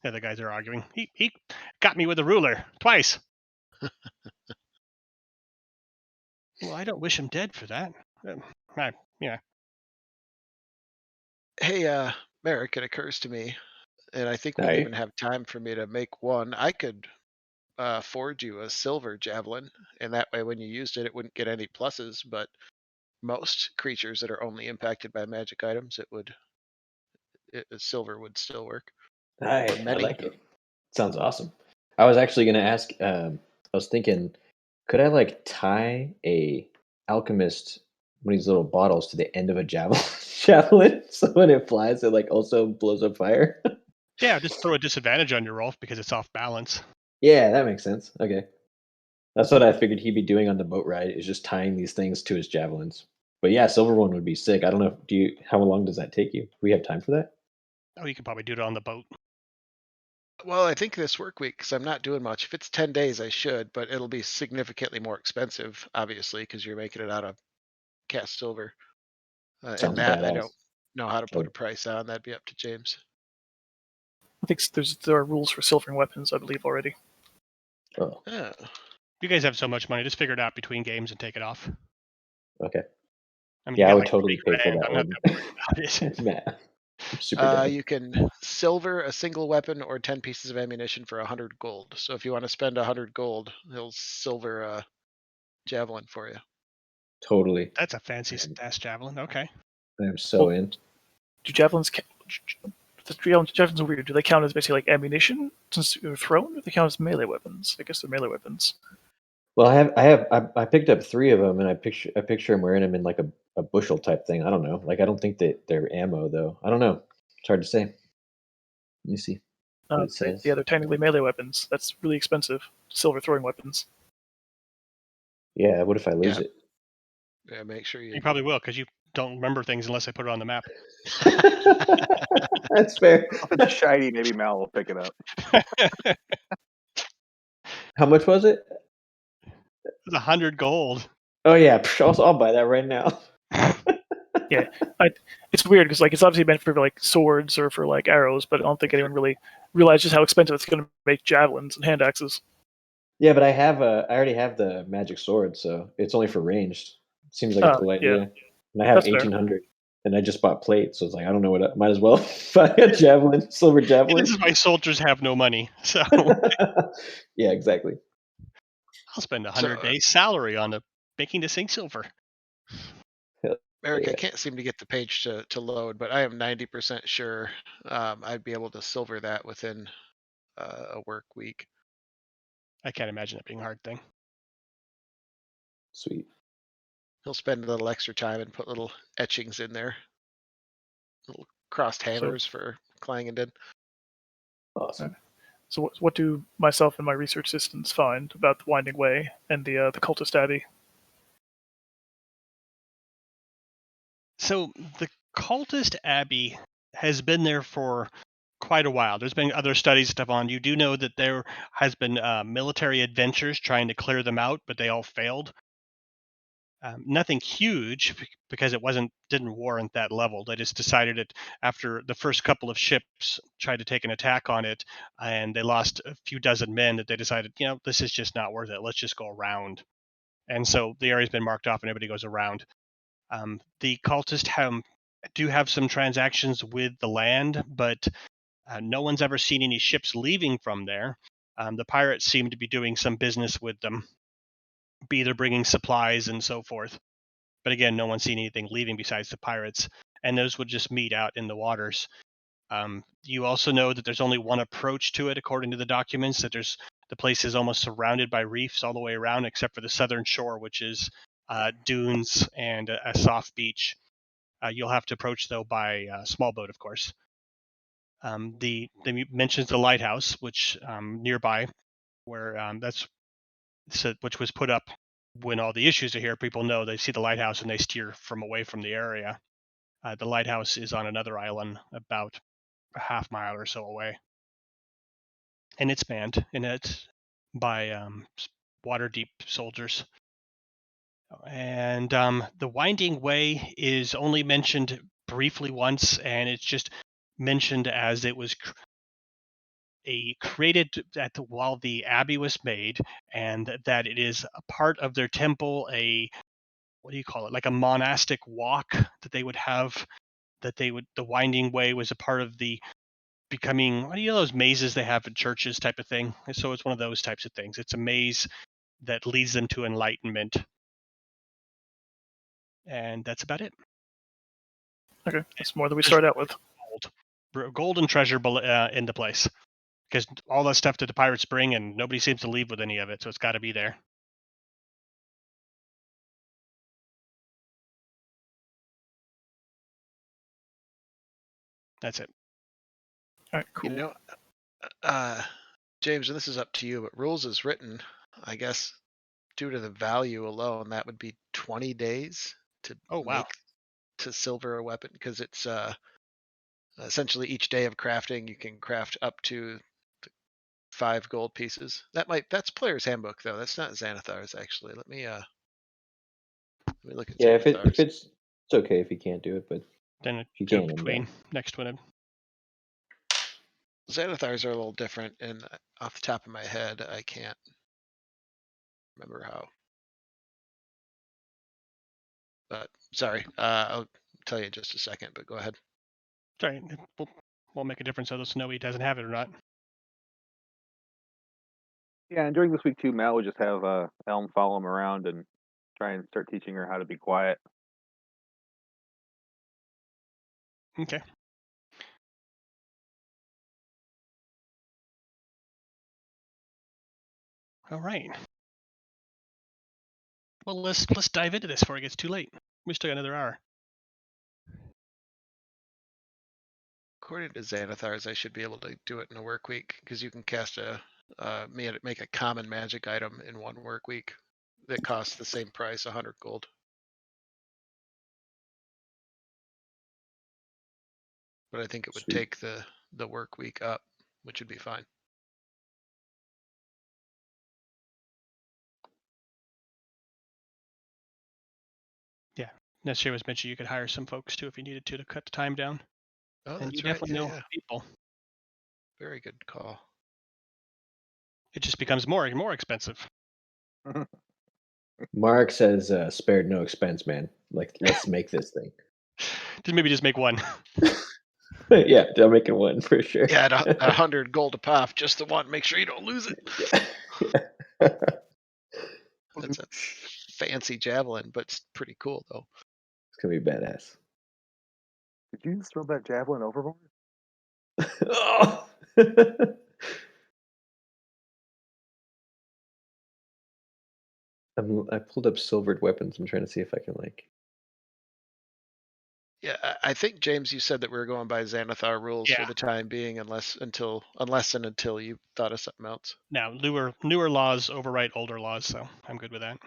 The other guys are arguing. He got me with a ruler twice. Well, I don't wish him dead for that. Yeah. Hey, Merrick, it occurs to me, and I think we'll Aye. even have time for me to make one. I could forge you a silver javelin, and that way when you used it, it wouldn't get any pluses, but most creatures that are only impacted by magic items, silver would still work. Aye, Or I many. like it. Sounds awesome. I was actually going to ask. I was thinking, could I like tie a alchemist one of these little bottles to the end of a javelin, javelin, so when it flies, it like also blows up fire? Yeah, just throw a disadvantage on your roll because it's off balance. Yeah, that makes sense. Okay, that's what I figured he'd be doing on the boat ride, is just tying these things to his javelins. But yeah, silver one would be sick. I don't know. Do you? How long does that take you? We have time for that? Oh, you could probably do it on the boat. Well, I think this work week, because I'm not doing much. If it's 10 days, I should, but it'll be significantly more expensive, obviously, because you're making it out of cast silver. And Sounds that I badass. don't know how to put Oh. a price on. That'd be up to James. I think there are rules for silvering weapons, I believe, already. Oh, Oh. You guys have so much money. Just figure it out between games and take it off. okay. I mean, Yeah, you I got would like totally pay for 3 grand. that I'm not one. that worried about it. Matt, I'm super down. You can silver a single weapon or 10 pieces of ammunition for 100 gold. So if you want to spend 100 gold, he'll silver a javelin for you. Totally. That's a fancy ass javelin. Okay. I am so Well, in. Do javelins count? Javelins are weird. Do they count as basically like ammunition since they're thrown? Or do they count as melee weapons? I guess they're melee weapons. Well, I picked up 3 of them, and I picture him wearing them in like a bushel type thing. I don't know. Like I don't think that they're ammo though. I don't know. It's hard to say. Let me see what it says. Yeah, they're technically melee weapons. That's really expensive. Silver throwing weapons. Yeah. What if I lose Yeah. it? Yeah, make sure you. You probably will because you don't remember things unless I put it on the map. That's fair. If it's shiny, maybe Mal will pick it up. How much was it? It's 100 gold. Oh yeah, I'll buy that right now. Yeah, it's weird because like it's obviously meant for like swords or for like arrows, but I don't think anyone really realizes how expensive it's going to make javelins and hand axes. Yeah, but I already have the magic sword, so it's only for ranged. Seems like a cool Yeah, idea. And I have that's fair. 1800, and I just bought plate, so it's like I don't know what. Might as well buy a javelin, silver javelin. This is why soldiers have no money. So Yeah, exactly. I'll spend 100 days salary on making this thing silver. Eric, Yeah. I can't seem to get the page to load, but I am 90% sure I'd be able to silver that within a work week. I can't imagine it being a hard thing. Sweet. He'll spend a little extra time and put little etchings in there. Little crossed hammers for clanging did. Awesome. So what do myself and my research assistants find about the Winding Way and the cultist abbey? So the cultist abbey has been there for quite a while. There's been other studies stuff on. You do know that there has been military adventures trying to clear them out, but they all failed. Nothing huge because it didn't warrant that level. They just decided it after the first couple of ships tried to take an attack on it, and they lost a few dozen men. That they decided, this is just not worth it. Let's just go around. And so the area's been marked off, and everybody goes around. The cultists do have some transactions with the land, but no one's ever seen any ships leaving from there. The pirates seem to be doing some business with them, be either bringing supplies and so forth. But again, no one's seen anything leaving besides the pirates, and those would just meet out in the waters. You also know that there's only one approach to it, according to the documents. That the place is almost surrounded by reefs all the way around, except for the southern shore, which is dunes and a soft beach. You'll have to approach though by small boat, of course. They mentions the lighthouse, which nearby, where which was put up when all the issues are here. People know they see the lighthouse and they steer from away from the area. The lighthouse is on another island about a half mile or so away, and it's manned, and it's by water deep soldiers. And the Winding Way is only mentioned briefly once, and it's just mentioned as it was created while the abbey was made, and that it is a part of their temple. What do you call it? Like a monastic walk that they would have. The Winding Way was a part of the becoming. What do you know those mazes they have in churches type of thing? And so it's one of those types of things. It's a maze that leads them to enlightenment, and that's about it. Okay, that's more than we started out with. Gold and treasure in the place, because all that stuff that the pirates bring, and nobody seems to leave with any of it, so it's got to be there. That's it. All right, cool. You know, James, and this is up to you, but rules is written, I guess, due to the value alone, that would be 20 days to to silver a weapon, because it's essentially each day of crafting you can craft up to 5 gold pieces. That's Player's Handbook though. That's not Xanathar's actually. Let me look at Yeah, if Xanathar's. it's okay if you can't do it, but Then a you two can. between next to it. Xanathar's are a little different, and off the top of my head, I can't remember how. But sorry, I'll tell you in just a second. But go ahead. Sorry, it won't make a difference whether Snowy doesn't have it or not. Yeah, and during this week too, Matt would just have Elm follow him around and try and start teaching her how to be quiet. Okay. All right. Well, let's dive into this before it gets too late. We still got another hour. According to Xanathar's, I should be able to do it in a work week because you can cast make a common magic item in 1 work week that costs the same price, 100 gold. But I think it would Sweet. take the work week up, which would be fine. Yeah. Next year was mentioned you could hire some folks too if you needed to cut the time down. Oh, And you that's right. definitely know Yeah. people. Very good call. It just becomes more and more expensive. Mark says, "Spared no expense, man. Like, let's make this thing." Just make one. Yeah, they'll make it one for sure. Yeah, at 100 gold a pop, just the one. Make sure you don't lose it. Yeah. That's a fancy javelin, but it's pretty cool though. It's gonna be badass. Did you just throw that javelin overboard? Oh! I pulled up silvered weapons. I'm trying to see if I can like. Yeah, I think James, you said that we were going by Xanathar rules for Yeah. the time being, unless and until you thought of something else. Now, newer laws overwrite older laws, so I'm good with that.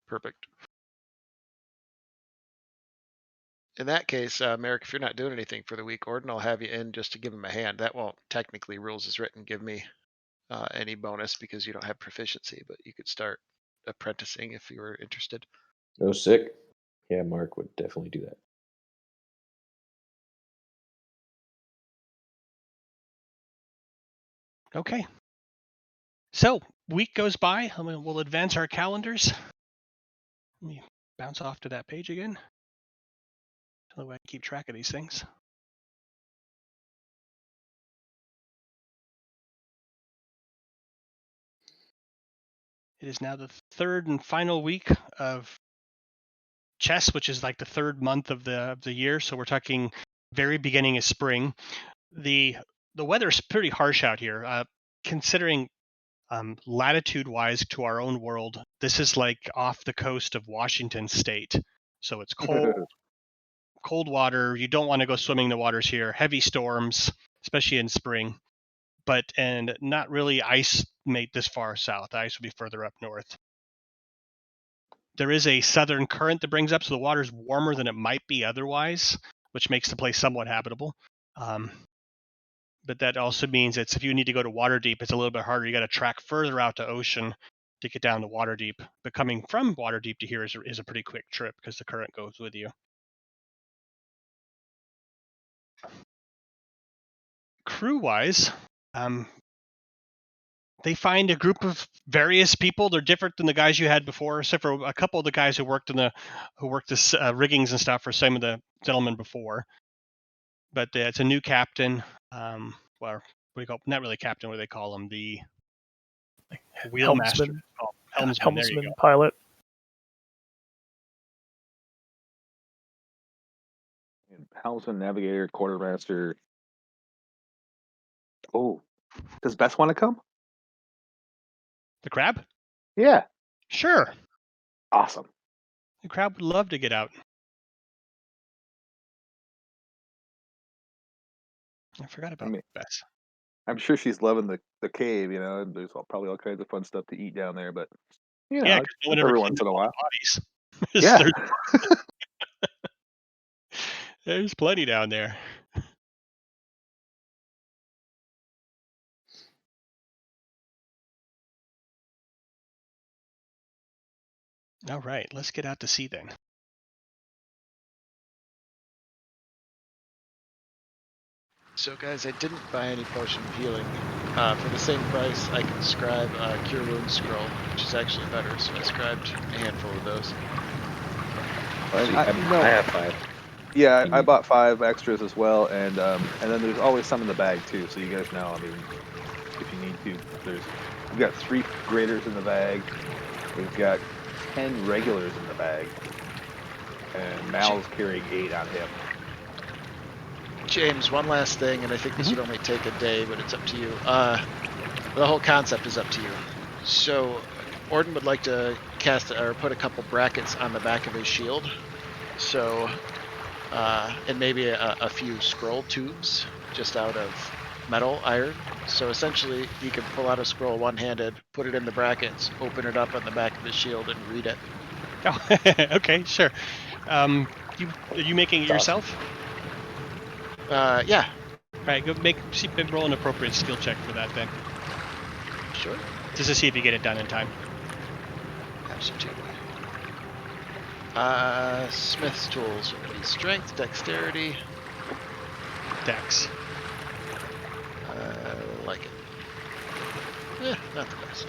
Perfect. In that case, Merrick, if you're not doing anything for the week, Orden, I'll have you in just to give him a hand. That won't technically, rules as written, give me any bonus because you don't have proficiency, but you could start apprenticing if you were interested. Oh, sick. Yeah, Mark would definitely do that. Okay. So, week goes by. We'll advance our calendars. Let me bounce off to that page again. So that way I keep track of these things. It is now the 3rd and final week of chess, which is like the 3rd month of the year. So we're talking very beginning of spring. The weather is pretty harsh out here, considering latitude-wise to our own world. This is like off the coast of Washington State, so it's cold water. You don't want to go swimming in the waters here. Heavy storms, especially in spring, and not really ice made this far south. The ice would be further up north. There is a southern current that brings up, so the water's warmer than it might be otherwise, which makes the place somewhat habitable. But that also means that if you need to go to Waterdeep, it's a little bit harder. You got to track further out to ocean to get down to Waterdeep. But coming from Waterdeep to here is a pretty quick trip because the current goes with you. Crew-wise, they find a group of various people. They're different than the guys you had before, except for a couple of the guys who worked the riggings and stuff for some of the gentlemen before. But it's a new captain. Well, what do you call? Not really captain. What do they call him? The wheelmaster. Helmsman. There you go. Pilot. Helmsman, navigator, quartermaster. Oh, does Bess want to come? The crab? Yeah. Sure. Awesome. The crab would love to get out. I forgot about Bess. I'm sure she's loving the cave. You know, there's probably all kinds of fun stuff to eat down there. But you know, Yeah, because no one ever every cleans once in a up all while. the bodies. Yeah. There's plenty down there. All right, let's get out to sea then. So, guys, I didn't buy any potion of healing. For the same price, I can scribe a Cure Wounds scroll, which is actually better. So I scribed a handful of those. I have 5. Yeah, I bought 5 extras as well, and then there's always some in the bag too. So you guys know, I mean, if you need to, we've got 3 graders in the bag. We've got 10 regulars in the bag, and Mal's carrying 8 on him. James, one last thing, and I think this would only take a day, but it's up to you. The whole concept is up to you. So, Orden would like to cast or put a couple brackets on the back of his shield. So, and maybe a few scroll tubes just out of metal iron. So essentially, he could pull out a scroll one-handed, put it in the brackets, open it up on the back of his shield, and read it. Oh, okay, sure. Are you making it yourself? Yeah. All right, go roll an appropriate skill check for that then. Sure. Just to see if you get it done in time. Absolutely. Smith's tools would be strength, dexterity. Dex. Like it. Not the best.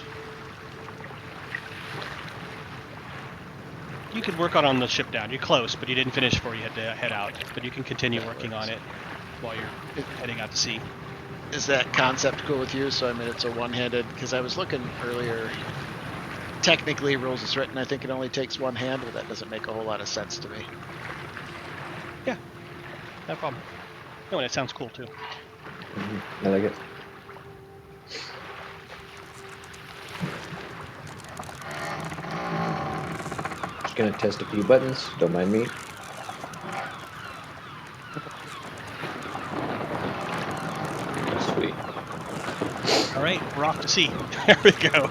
You could work on the ship down. You're close, but you didn't finish before you had to head out. But you can continue working on it while you're heading out to sea. Is that concept cool with you? So I mean, it's a one-handed. Because I was looking earlier. Technically, rules is written. I think it only takes one hand, but that doesn't make a whole lot of sense to me. Yeah, no problem. No, and it sounds cool too. I like it. Just gonna test a few buttons. Don't mind me. Sweet. All right, we're off to sea. There we go.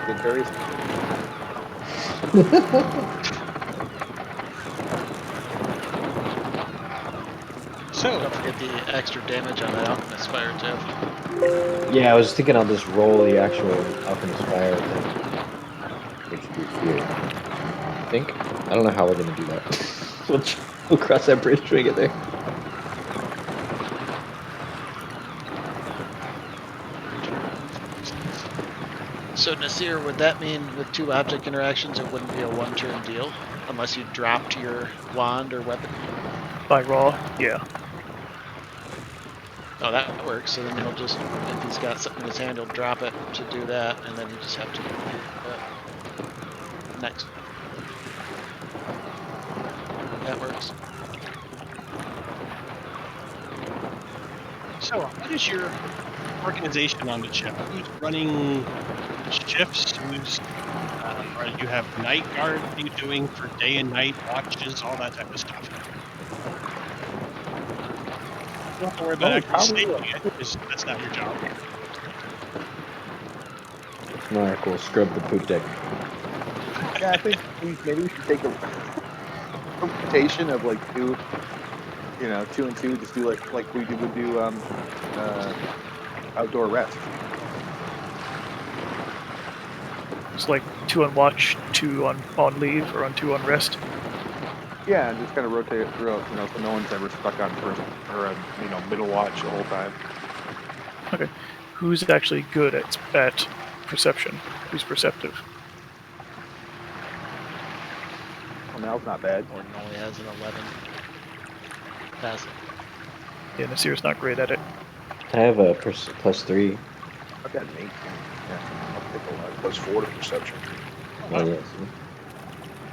Good berries. So, Don't forget the extra damage on that alchemist fire too. Yeah, I was thinking I'll just roll the actual alchemist fire thing. Which would be fear. I think. I don't know how we're gonna do that. we'll cross that bridge when we get there. So Nasir, would that mean with 2 object interactions it wouldn't be a one-turn deal unless you dropped your wand or weapon? By raw, yeah. Oh, that works. So then he'll just, if he's got something in his hand, he'll drop it to do that, and then you just have to do that. Next. That works. So, what is your organization on the ship? Who's running shifts? Or you have night guard? What are you doing for day and night watches? All that type of stuff. You don't have to worry about actually saving it, because that's not your job. Alright, cool. Scrub the poop deck. Yeah, I think maybe we should take a rotation of like 2, 2 and 2. Just do like we would do outdoor rest. It's like 2 on watch, 2 on leave, or on 2 on rest. Yeah, and just kind of rotate it throughout, so no one's ever stuck on first or middle watch the whole time. Okay. Who's actually good at perception? Who's perceptive? Well, Mal's not bad. Orden only has an 11. Pass it. Yeah, Nasir's not great at it. I have a +3. I've got an 8. Yeah, I'll take a lot. +4 to perception. Oh, yes.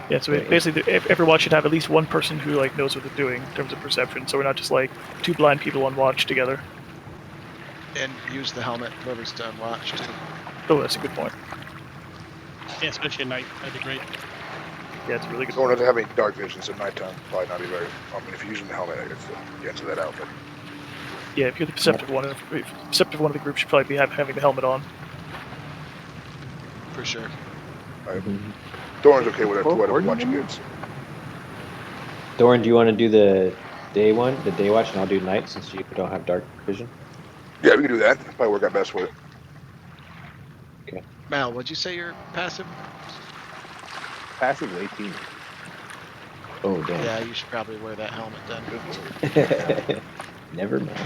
Yeah, so basically, every watch should have at least one person who like knows what they're doing in terms of perception. So we're not just like 2 blind people on watch together. And use the helmet, whoever's done watch too. Oh, that's a good point. Yeah, especially at night. That'd be great. Yeah, it's a really good. Someone doesn't have any dark vision, so nighttime probably not be very. I mean, if you're using the helmet, I guess you answer that out. But Yeah, if you're the perceptive one, perceptive one of the group should probably be having the helmet on. For sure. Doran's okay with whatever watch he gets. Doran, do you want to do the day watch, and I'll do night since you don't have dark vision? Yeah, we can do that. Probably work out best with it. Okay. Mal, what'd you say your passive? Passive 18. Oh damn. Yeah, you should probably wear that helmet then. Never mind.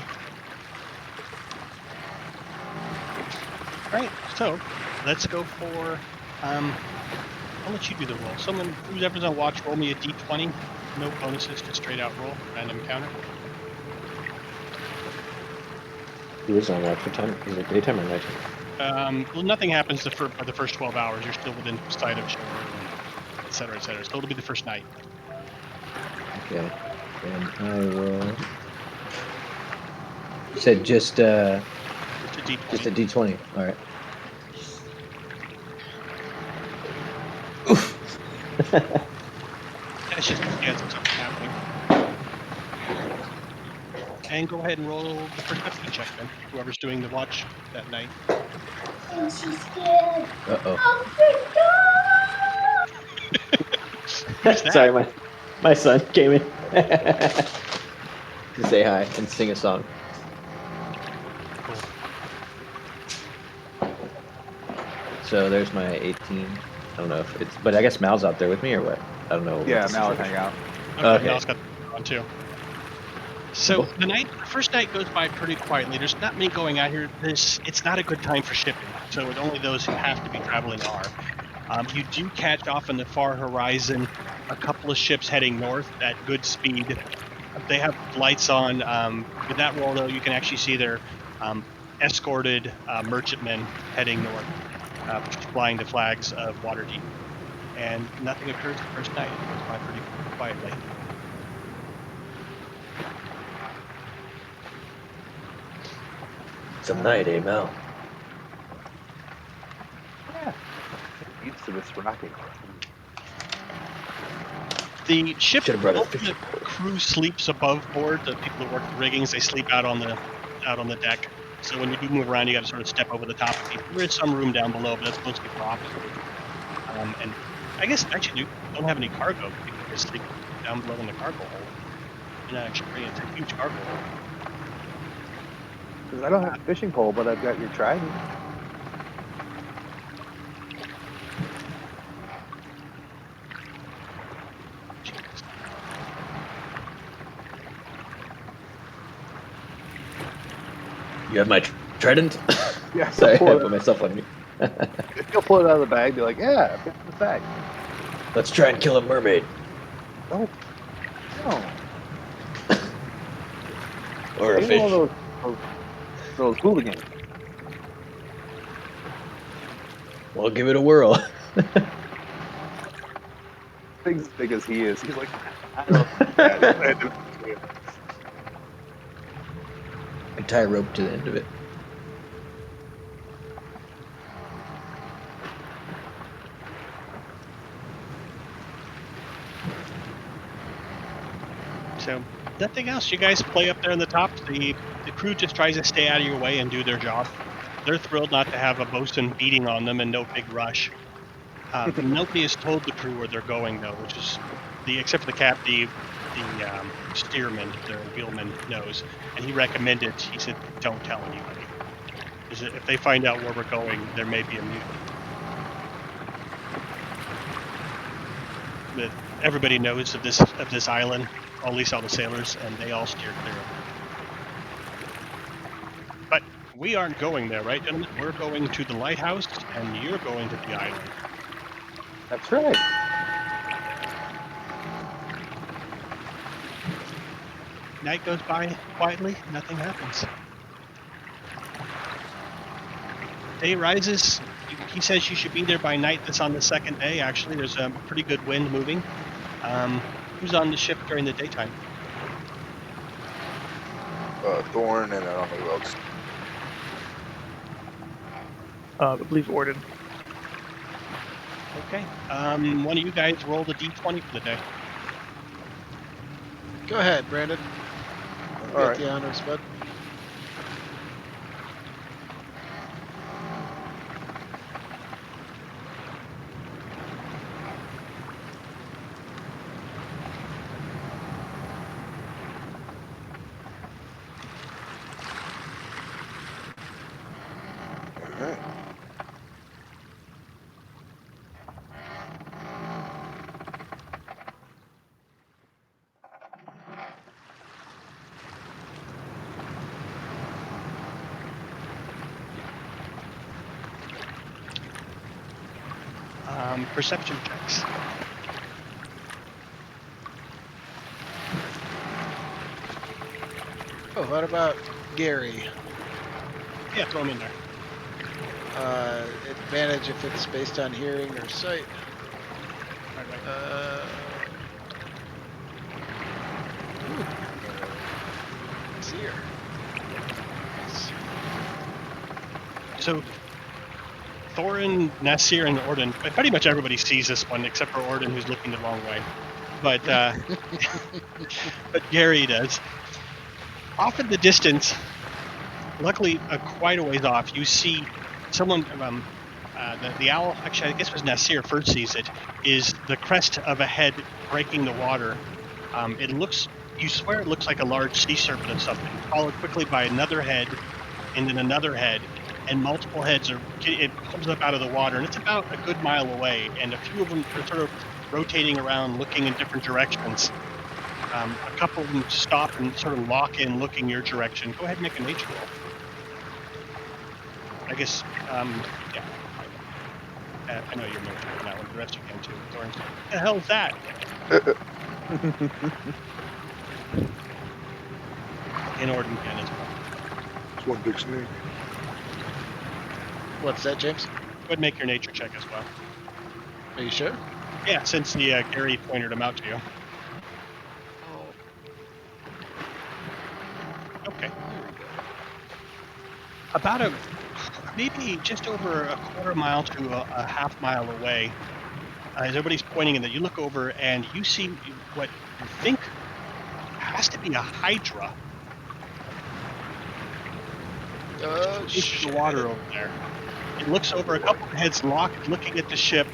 All right, so let's go for. I'll let you do the roll. Whoever's on watch, roll me a d20. No bonuses, just straight out roll, random encounter. Who is on watch? What time? Is it daytime or nighttime? Well, nothing happens by the first 12 hours. You're still within sight of shore, et cetera, et cetera. So it'll be the first night. Okay. And I will. You said just Just a d20. just a d20. All right. Oof. That's just the chance of something happening. And go ahead and roll the perception check then. Whoever's doing the watch that night. Uh-oh. Who's that? Sorry, my son came in to say hi and sing a song. Cool. So there's my 18. I don't know if it's, but I guess Mal's out there with me or what? I don't know. what Yeah, the Mal would situation- hang out. Okay, Okay. Mal's got the on too. So the first night goes by pretty quietly. There's not many going out here. It's not a good time for shipping, so it's only those who have to be traveling are. You do catch off in the far horizon a couple of ships heading north at good speed. They have lights on. With that roll, though, you can actually see their escorted merchantmen heading north, flying the flags of Waterdeep. And nothing occurs the first night. It goes by pretty quietly. Some night, eh, Mal? Yeah. Used to this rocking. The ship, Should've brought a most of the fishing pole. crew sleeps above board. The people that work the riggings, they sleep out on the deck. So when you do move around, you got to sort of step over the top of people. There is some room down below, but that's mostly props. And I guess actually you don't have any cargo. People just sleep down below in the cargo hold. You're not actually bringing. It's a huge cargo hold. Because I don't have a fishing pole, but I've got your trident. You have my trident? Yeah, Sorry, I pull it put out. myself on mute. If you'll pull it out of the bag, be like, yeah, I've got it in the bag. Let's try and kill a mermaid. No. Or a You fish. know those hooligans. Well, give it a whirl. Things as big as he is. He's like, I don't know. I tie a rope to the end of it. So nothing else. You guys play up there in the top. The crew just tries to stay out of your way and do their job. They're thrilled not to have a bosun beating on them and no big rush. Nobody has told the crew where they're going though, which is except for the steerman, their wheelman knows, and he recommended. He said, "Don't tell anybody, because if they find out where we're going, there may be a mutiny." But everybody knows of this island, or at least all the sailors, and they all steer clear of it. But we aren't going there, right, gentlemen? We're going to the lighthouse, and you're going to the island. That's right. Night goes by quietly, nothing happens. Day rises. He says you should be there by night. That's on the second day, actually. There's a pretty good wind moving. Who's on the ship during the daytime? Thorn, and I don't know who else. I believe Orden. Okay. One of you guys roll the d20 for the day. Go ahead, Brandon. All Get right. the honors, bud. All right. perception checks. Oh, what about Gary? Yeah, throw him in there. Advantage if it's based on hearing or sight. Right. It's here. So, Thorin, Nasir, and Orden, pretty much everybody sees this one except for Orden, who's looking the wrong way. But but Gary does. Off in the distance, luckily quite a ways off, you see someone, the owl, actually I guess it was Nasir first sees it, is the crest of a head breaking the water. It looks, you swear it looks like a large sea serpent of something, followed quickly by another head, and then another head, and multiple heads it comes up out of the water, and it's about a good mile away, and a few of them are sort of rotating around, looking in different directions. A couple of them stop and sort of lock in, looking your direction. Go ahead and make a nature roll. I guess, yeah. I know you're military on that one. The rest of you can too. What the hell is that? In Orden can as well. It's one big snake. What's that, James? Go ahead and make your nature check as well. Are you sure? Yeah, since the Gary pointed him out to you. Okay. About maybe just over a quarter mile to a half mile away, as everybody's pointing in that, you look over and you see what you think has to be a hydra. Oh, Into the water over there. It looks over, a couple of heads locked, looking at the ship.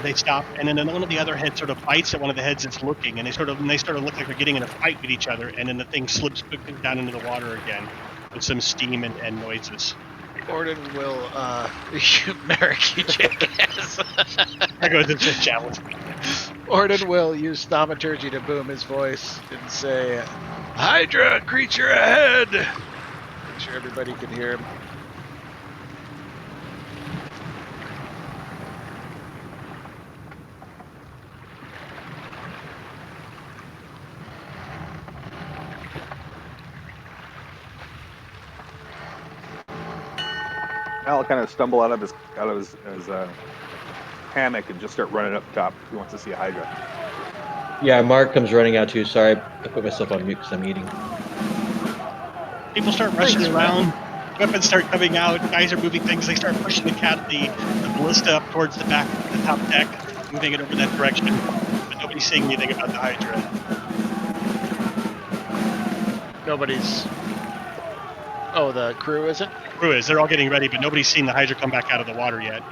They stop, and then one of the other heads sort of bites at one of the heads that's looking, and they sort of look like they're getting in a fight with each other, and then the thing slips down into the water again with some steam and noises. Orden will, Merrick, you jackass. That goes into challenge. Orden will use thaumaturgy to boom his voice and say, Hydra creature ahead! Make sure everybody can hear him. Al kind of stumble out of his hammock and just start running up top. He wants to see a hydra. Yeah, Mark comes running out too. Sorry, I put myself on mute because I'm eating. People start rushing around. Weapons start coming out. Guys are moving things. They start pushing the ballista up towards the back, the top deck, moving it over that direction. But nobody's saying anything about the hydra. Nobody's... Oh, the crew isn't? Crew is. They're all getting ready, but nobody's seen the hydra come back out of the water yet.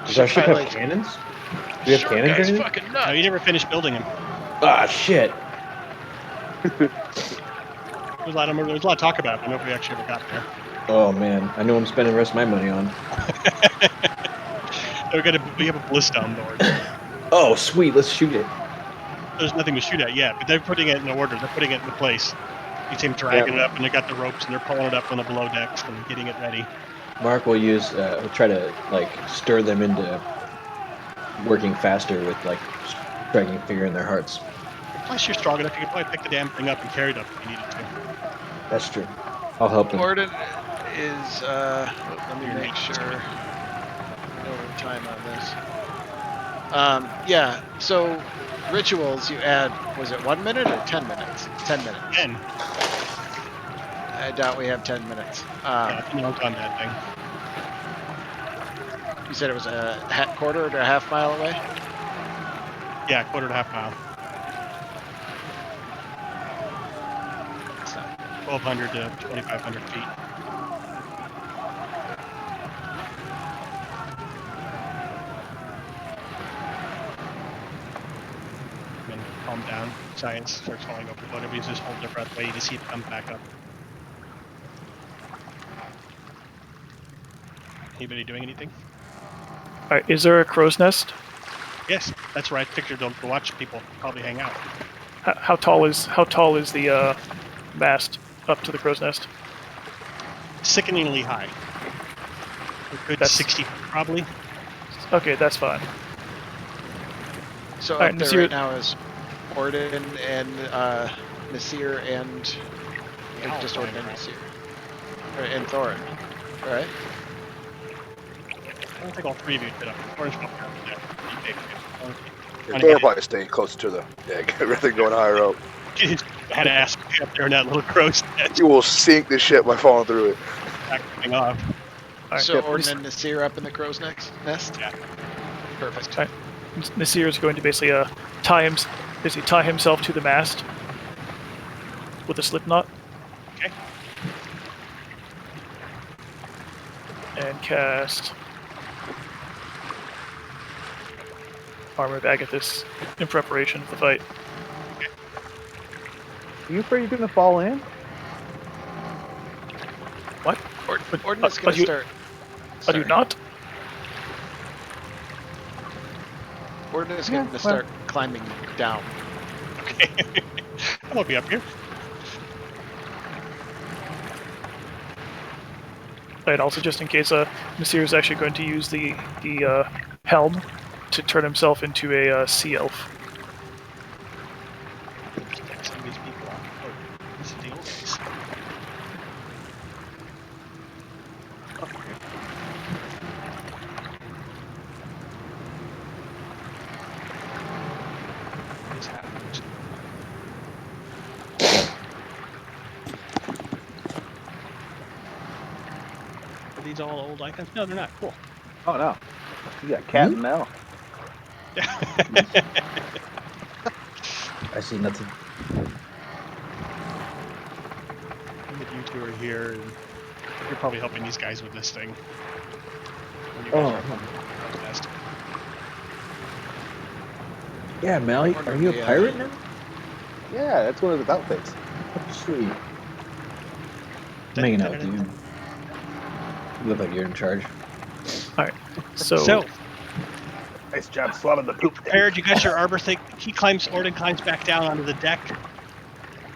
Does our ship have cannons? Do we have cannons or anything? Fucking nuts. No, you never finished building them. Ah, shit. There's a lot of talk about it, but nobody actually ever got there. Oh, man. I know I'm spending the rest of my money on. We have a ballista on board. Oh, sweet. Let's shoot it. There's nothing to shoot at yet, but they're putting it in order. They're putting it in place. You see them dragging it up, and they got the ropes, and they're pulling it up on the below decks and getting it ready. Mark will use, will try to, stir them into working faster with, striking a finger in their hearts. Plus, you're strong enough, you can probably pick the damn thing up and carry it up if you needed to. That's true. I'll help them. Orden is, let me make sure. No time on this. Yeah, so rituals you add, was it 1 minute or 10 minutes? 10 minutes. 10. I doubt we have 10 minutes. Yeah, it's a long time, that thing. You said it was a quarter to a half mile away? Yeah, quarter to half mile. 1,200 to 2,500 feet. Then calm down. Science starts falling over. Everybody's just holding their breath, waiting to see it come back up. Anybody doing anything? All right, is there a crow's nest? Yes, that's where I figured to watch people probably hang out. How tall is the mast up to the crow's nest? Sickeningly high. A good That's- 60 probably. Okay, that's fine. So Alright, up there Nasir- right now is Orden and Nasir and I'll just find Orden and her. Nasir. And Thorin. Right? I don't think all three of you did up. Orange up there. Thor probably staying closer to the deck rather than going higher up. Had to ask me up there in that little crow's nest. You will sink the ship by falling through it. Backing off. Alright, So yep, Orden and Nasir up in the crow's nest? Yeah. Perfect. Alright. Nasir is going to basically tie himself to the mast with a slip knot. Okay. And cast Armor of Agathis in preparation for the fight. Are you afraid you're gonna fall in? What? Orden is going to start. Are you not? Orden is going to start climbing down. Okay. I won't be up here. And also, just in case, Nasir is actually going to use the helm to turn himself into a sea elf. Just take some of these people off. Oh, this is the old days. This happens. Are these all old icons? No, they're not. Cool. Oh no. You got cat and Mel. I see nothing. You two are here, and you're probably helping these guys with this thing. When you guys are best. Yeah, Mel, are you a pirate now? Yeah, that's one of his outfits. Sweet. I'm hanging out with you. You look like you're in charge. Alright, so Nice job swallowing the poop. Prepared, you got your arbor thing. Orden climbs back down onto the deck,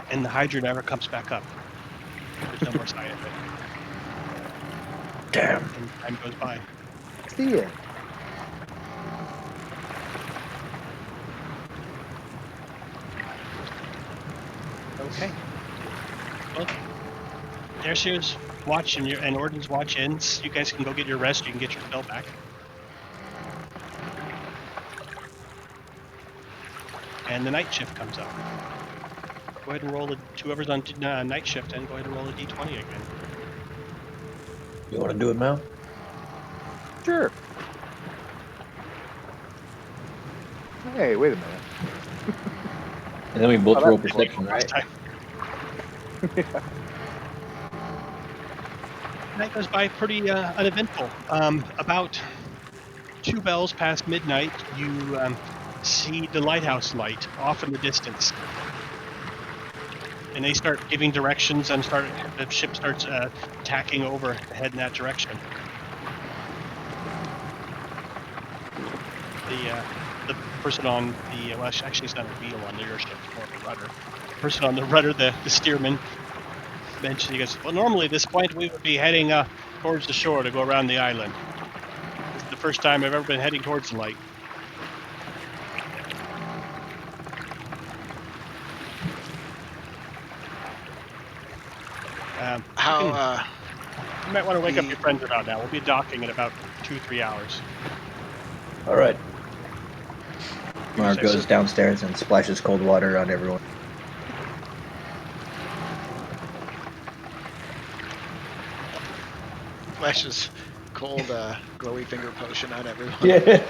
and the Hydra never comes back up. There's no more sign of it. Damn. And time goes by. See ya. Okay. Well, Nasir's watch and Orden's watch ends. You guys can go get your rest. You can get your spell back. And the night shift comes up. Go ahead and roll whoever's on night shift, and go ahead and roll a d20 again. You want to do it, Mel? Sure. Hey, wait a minute. And then we both Oh, roll that's perception, right? Night goes by pretty uneventful. About 2 bells past midnight, you see the lighthouse light off in the distance. And they start giving directions and the ship starts tacking over to head in that direction. The person on the well, actually it's not a wheel on your ship, it's more of a rudder. The person on the rudder, the steerman, mentioned, he goes, well, normally at this point we would be heading towards the shore to go around the island. This is the first time I've ever been heading towards the light. You might want to wake up your friends about now. We'll be docking in about 2-3 hours. All right. Mark goes downstairs and splashes cold water on everyone. Flashes cold, glowy finger potion on everyone. Yeah.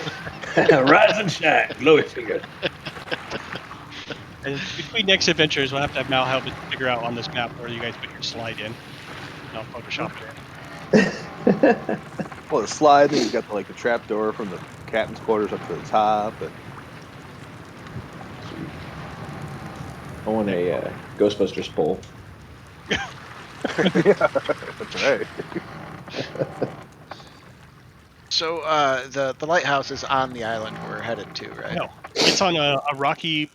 Rise and shine, glowy finger. And between next adventures, we'll have to have Mal help us figure out on this map where you guys put your slide in. And I'll Photoshop it in. Well, the slide, then you got the trap door from the captain's quarters up to the top. And... I want a Ghostbusters pole. Yeah, that's right. So the lighthouse is on the island we're headed to, right? No, it's on a rocky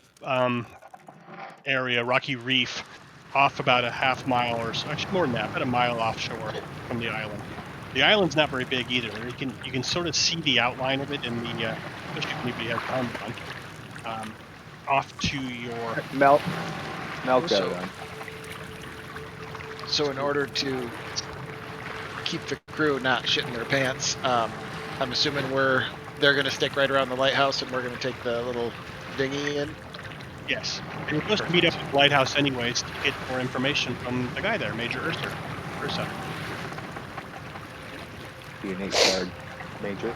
area, rocky reef, off about a half mile or so, actually more than that, about a mile offshore from the island. The island's not very big either. You can sort of see the outline of it in the especially if anybody has armor on. Off to your Mel's got it So- on. So in order to keep the crew not shitting their pants, I'm assuming they're going to stick right around the lighthouse, and we're going to take the little dinghy in. yes. And you're supposed to meet up at the lighthouse anyways to get more information from the guy there, Major Ursa. The innate card major.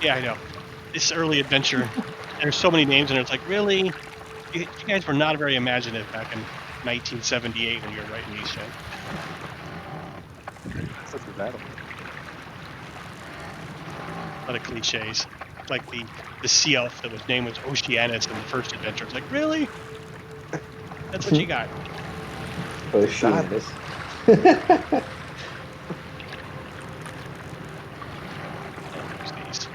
Yeah, I know. This early adventure, there's so many names, and it's like, really? You guys were not very imaginative back in 1978 when you were writing these shit. Such a battle. A lot of cliches. Like the sea elf that was name was Oceanus in the first adventure. It's like, really? That's what you got. Oh, shit. Use these.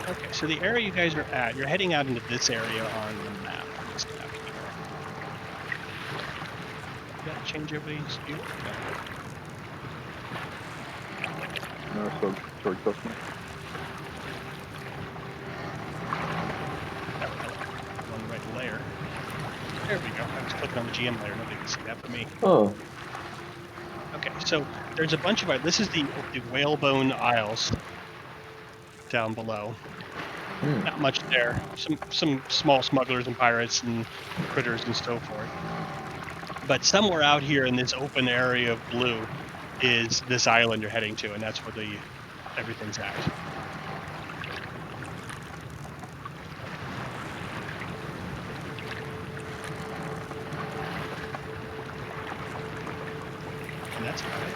Okay, so the area you guys are at, you're heading out into this area on the map. This map here. You gotta change everybody's view. No, sword customer. On the right layer. There we go. I was clicking on the GM layer. Nobody can see that but me. Oh, Okay, so there's a bunch of this is the Whalebone Isles down below. Not much there. Some small smugglers and pirates and critters and so forth. But somewhere out here in this open area of blue is this island you're heading to, and that's where everything's at. And that's about it.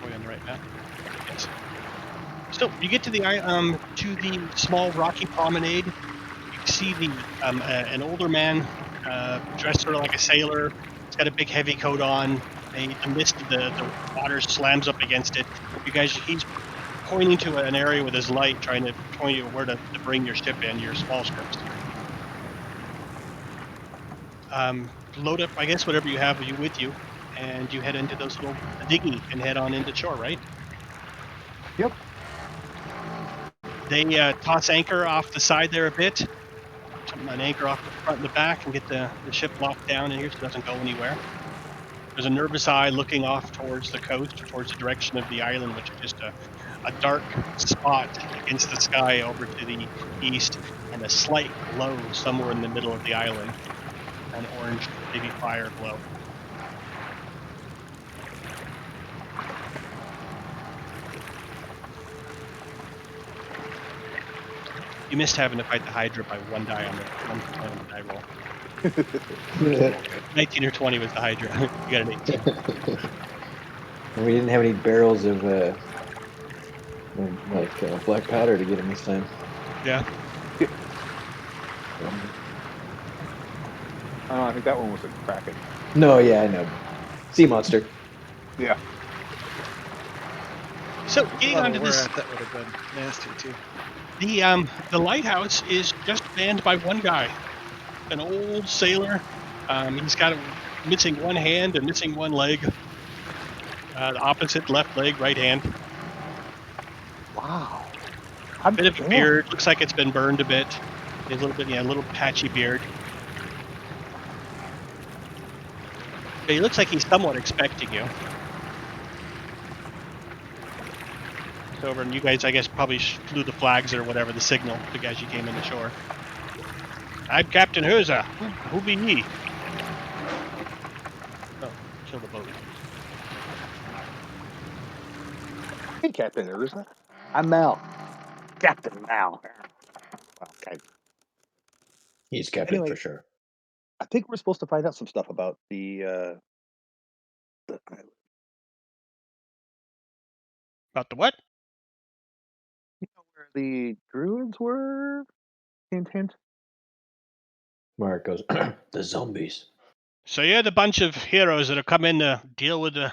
Are we on the right map? Yes. So you get to the small rocky promenade. You see an older man dressed sort of like a sailor. He's got a big heavy coat on. The mist of the water slams up against it. He's pointing to an area with his light, trying to point you where to bring your ship in, your small ships. Load up, I guess, whatever you have with you, and you head into those little dinghy and head on into shore, right? Yep. They toss anchor off the side there a bit, an anchor off the front and the back, and get the ship locked down in here so it doesn't go anywhere. There's a nervous eye looking off towards the coast, towards the direction of the island, which is just a dark spot against the sky over to the east, and a slight glow somewhere in the middle of the island, an orange, maybe fire glow. You missed having to fight the Hydra by one die on the die roll. 19 or 20 was the Hydra. You got an 18. We didn't have any barrels of black powder to get him this time. Yeah. I think that one was a Kraken. No, yeah, I know. Sea monster. Yeah. So getting onto this, that would have been nasty too. the lighthouse is just manned by one guy, an old sailor. He's got missing one hand and missing one leg. The opposite left leg, right hand. Wow. A bit of a beard. Looks like it's been burned a bit. A little bit, a little patchy beard. But he looks like he's somewhat expecting you. It's over, and you guys, I guess, probably flew the flags or whatever, the signal, the guys you came in the shore. I'm Captain Hurza. Who be ye? Oh, kill the boat. Hey, Captain Urza. I'm Mal. Captain Mal. Okay. He's captain Anyway. for sure. I think we're supposed to find out some stuff about the island. About the what? You know where the druids were? Hint, hint. Mark goes, the zombies. So you're the bunch of heroes that have come in to deal with the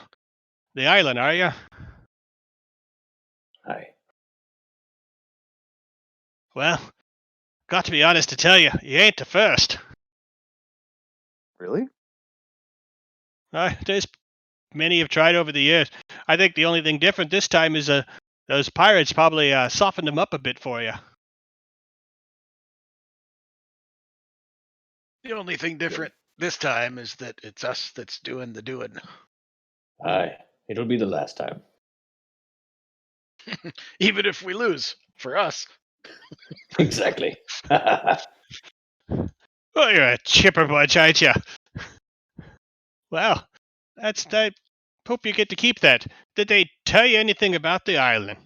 island, are you? Hi. Well, got to be honest to tell you, you ain't the first. Really? There's many have tried over the years. I think the only thing different this time is those pirates probably softened them up a bit for you. The only thing different this time is that it's us that's doing the doing. Aye, it'll be the last time. Even if we lose, for us. Exactly. Well, you're a chipper bunch, aren't you? Well, I hope you get to keep that. Did they tell you anything about the island?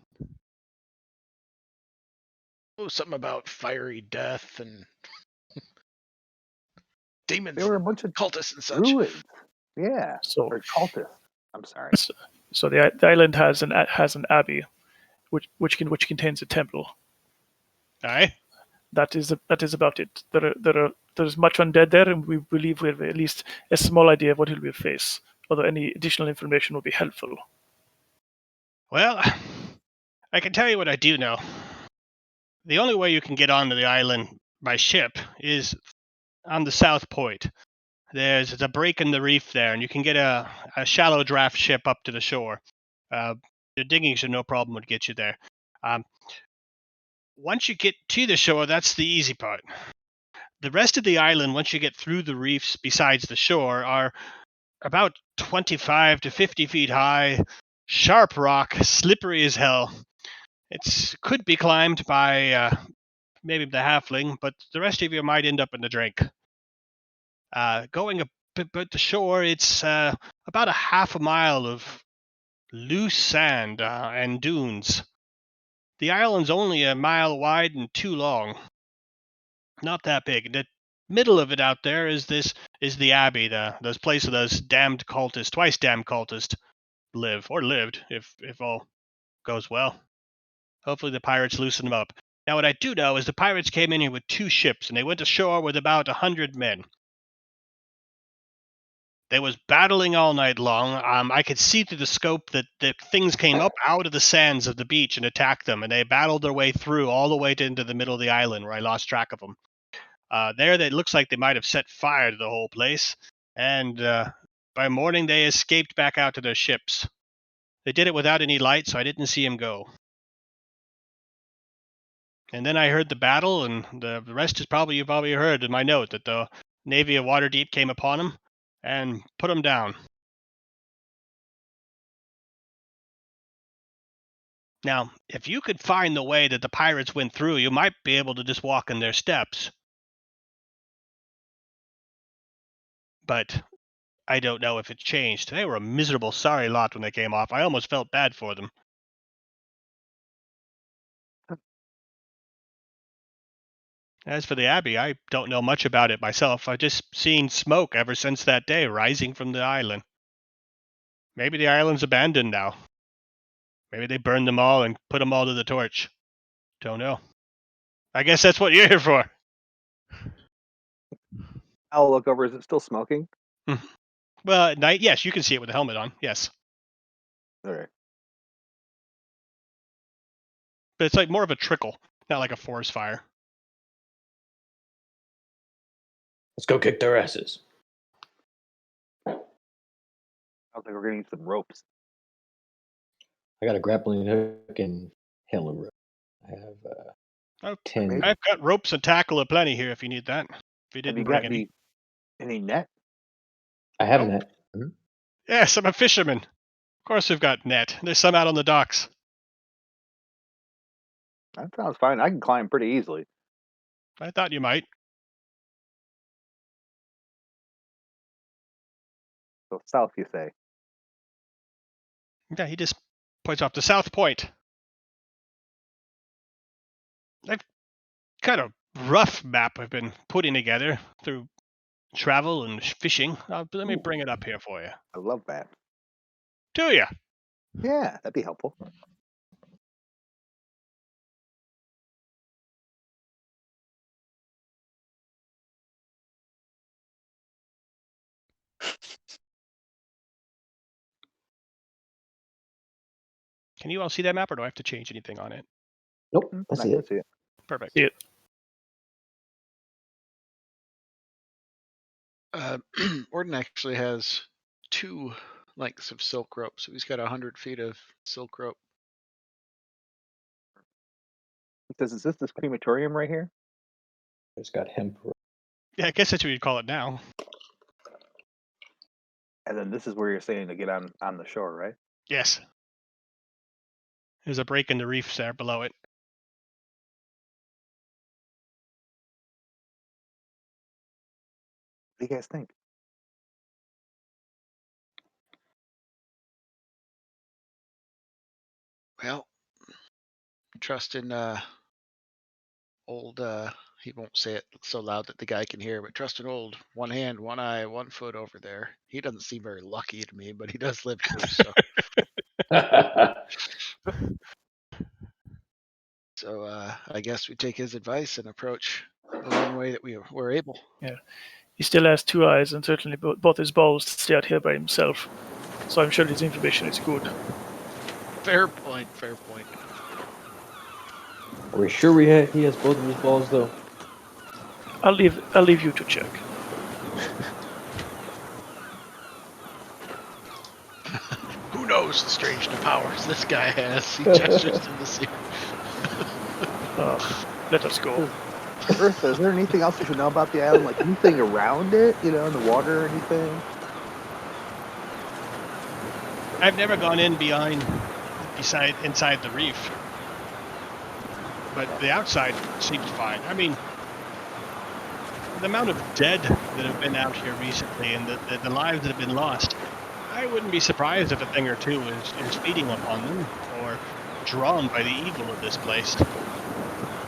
Oh, something about fiery death and demons, They were a bunch of cultists and such. druids. Yeah. So, Or cultists. I'm sorry. so the island has an abbey, which contains a temple. Aye. That is about it. There's much undead there, and we believe we have at least a small idea of what he will face. Although any additional information will be helpful. Well, I can tell you what I do know. The only way you can get onto the island by ship is on the south point. There's a break in the reef there, and you can get a shallow draft ship up to the shore. The digging should no problem would get you there. Once you get to the shore, that's the easy part. The rest of the island, once you get through the reefs besides the shore, are about 25 to 50 feet high, sharp rock, slippery as hell. It could be climbed by maybe the halfling, but the rest of you might end up in the drink. Going a bit the shore, it's about a half a mile of loose sand and dunes. The island's only a mile wide and 2 long. Not that big. The middle of it out there is the abbey, those place where those damned cultists, twice damned cultists, live or lived, if all goes well. Hopefully the pirates loosen them up. Now what I do know is the pirates came in here with 2 ships, and they went ashore with about 100 men. They was battling all night long. I could see through the scope that the things came up out of the sands of the beach and attacked them, and they battled their way through all the way into the middle of the island where I lost track of them. There, it looks like they might have set fire to the whole place, and by morning they escaped back out to their ships. They did it without any light, so I didn't see them go. And then I heard the battle, and the rest is you've probably heard in my note that the Navy of Waterdeep came upon them and put them down. Now, if you could find the way that the pirates went through, you might be able to just walk in their steps. But I don't know if it changed. They were a miserable, sorry lot when they came off. I almost felt bad for them. As for the Abbey, I don't know much about it myself. I've just seen smoke ever since that day rising from the island. Maybe the island's abandoned now. Maybe they burned them all and put them all to the torch. Don't know. I guess that's what you're here for. I'll look over. Is it still smoking? Well, at night, yes, you can see it with the helmet on. Yes. All right. But it's like more of a trickle, not like a forest fire. Let's go kick their asses. I don't think we're gonna need some ropes. I got a grappling hook and hella rope. I have 10. I've got ropes and tackle aplenty here if you need that. If you Have didn't you bring got any net? I have a Nope. net. Yes, I'm a fisherman. Of course we've got net. There's some out on the docks. That sounds fine. I can climb pretty easily. I thought you might. So south, you say? Yeah, he just points off the south point. I've got a rough map I've been putting together through travel and fishing. Let me bring it up here for you. I love that. Do you? Yeah, that'd be helpful. Can you all see that map, or do I have to change anything on it? Nope, I I see can it. see it. Perfect. See it. Orden actually has 2 lengths of silk rope, so he's got 100 feet of silk rope. Is this crematorium right here? It's got hemp. Yeah, I guess that's what you'd call it now. And then this is where you're saying to get on the shore, right? Yes. There's a break in the reefs there below it. What do you guys think? Well, trust in old. He won't say it so loud that the guy can hear, but trust in old 1 hand, 1 eye, 1 foot over there. He doesn't seem very lucky to me, but he does live here, so. So I guess we take his advice and approach the one way that we were able. Yeah. He still has 2 eyes, and certainly both his balls to stay out here by himself. So I'm sure his information is good. Fair point. Fair point. Are we sure he has both of his balls though? I'll leave you to check. Who knows the strange new powers this guy has? He gestures to the sea. Let us go. Earth, is there anything else you should know about the island? Like anything around it, in the water or anything? I've never gone inside the reef. But the outside seems fine. I mean, the amount of dead that have been out here recently and the lives that have been lost, I wouldn't be surprised if a thing or two is feeding upon them or drawn by the evil of this place.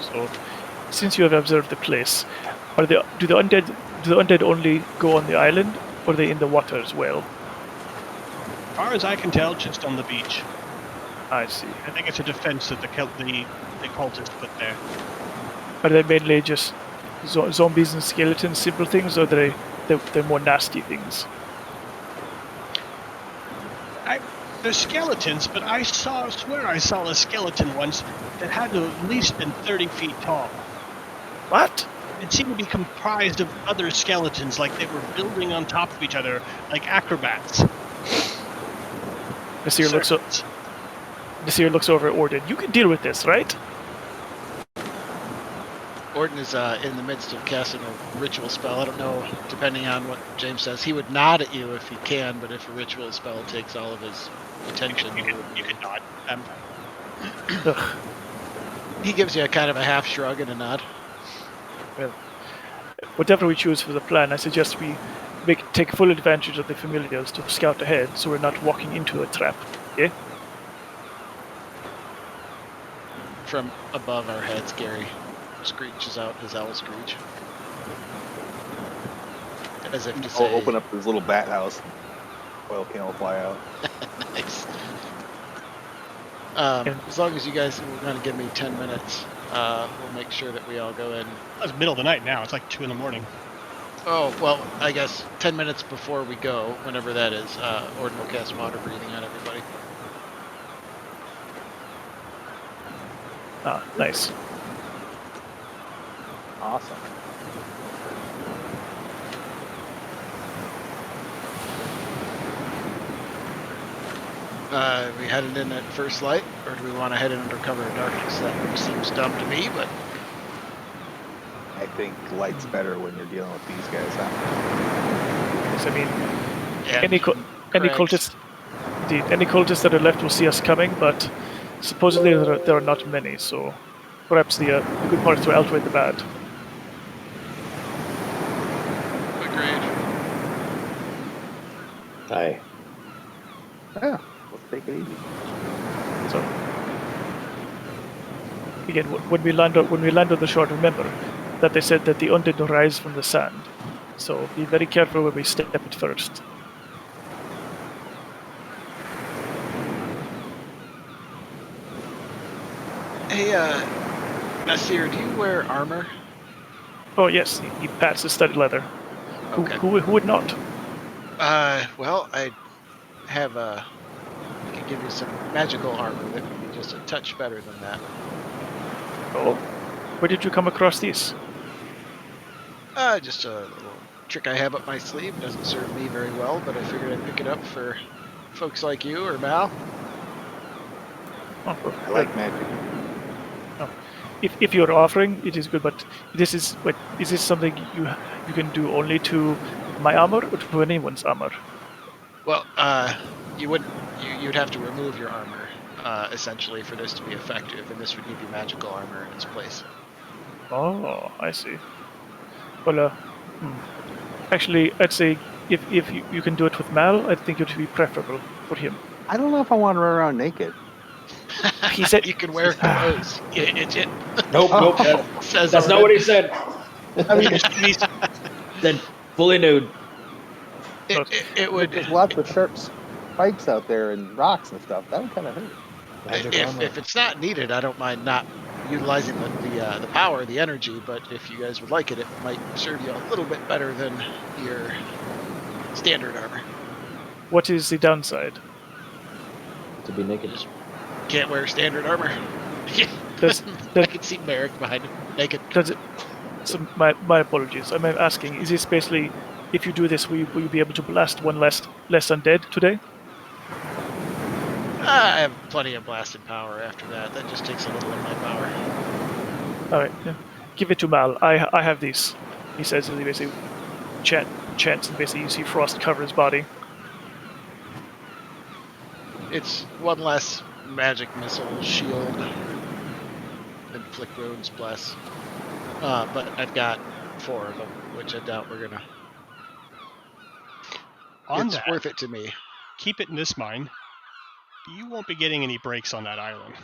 So, since you have observed the place, do the undead only go on the island, or are they in the water as well? As far as I can tell, just on the beach. I see. I think it's a defense that the cultists put there. Are they mainly just zombies and skeletons, simple things, or they're more nasty things? They're skeletons, but I swear I saw a skeleton once that had to at least been 30 feet tall. What? It seemed to be comprised of other skeletons, like they were building on top of each other, like acrobats. The seer looks over at Orden. You can deal with this, right? Orden is in the midst of casting a ritual spell. I don't know, depending on what James says. He would nod at you if he can, but if a ritual spell takes all of his attention, You can nod. He gives you a kind of a half shrug and a nod. Well, whatever we choose for the plan, I suggest we take full advantage of the familiars to scout ahead, so we're not walking into a trap. Okay? From above our heads, Gary screeches out his owl screech. As if to say... I'll open up his little bat house. Oil can will fly out. Nice. As long as you guys are going to give me 10 minutes, we'll make sure that we all go in. It's middle of the night now. It's like 2 a.m. Oh, well, I guess 10 minutes before we go, whenever that is, Orden will cast water breathing on everybody. Ah, nice. Awesome. We headed in at first light, or do we want to head in under cover of darkness? That seems dumb to me, but... I think light's better when you're dealing with these guys. Huh? Yes, I mean, Yeah, any cultists that are left will see us coming, but supposedly there are not many, so perhaps the good parts will outweigh the bad. Agreed. Aye. Yeah, let's take it easy. So again, when we land on the shore, remember that they said that the undead rise from the sand. So be very careful where we step at first. Hey, Nasir, do you wear armor? Oh yes, he pats his studded leather. Okay. Who would not? Well, I have I could give you some magical armor that would be just a touch better than that. Oh, Where did you come across these? Just a little trick I have up my sleeve. Doesn't serve me very well, but I figured I'd pick it up for folks like you or Mal. Oh, I like magic. if you're offering, it is good. But is this something you can do only to my armor or to anyone's armor? Well, you wouldn't. You'd have to remove your armor, essentially, for this to be effective, and this would give you magical armor in its place. Oh, I see. Well, actually, I'd say if you can do it with Mal, I think it would be preferable for him. I don't know if I want to run around naked. He said- you can wear clothes. You idiot. Nope, nope. Says That's not Odin. what he said. I mean, Said fully nude. It would. there's lots of sharp spikes out there and rocks and stuff. That would kind of hurt. If it's not needed, I don't mind not utilizing the power, the energy. But if you guys would like it, it might serve you a little bit better than your standard armor. What is the downside? To be naked. Just can't wear standard armor. I can see Merrick behind him, naked. Does it? So my apologies. I'm asking. Is this basically, if you do this, will you be able to blast one less undead today? I have plenty of blasted power after that. That just takes a little of my power. All right, yeah. Give it to Mal. I have these. He says as he basically chants, and basically you see frost cover his body. It's one less magic missile shield. Inflict wounds, bless. But I've got 4 of them, which I doubt we're gonna. It's worth it to me. Keep it in this mind. You won't be getting any breaks on that island.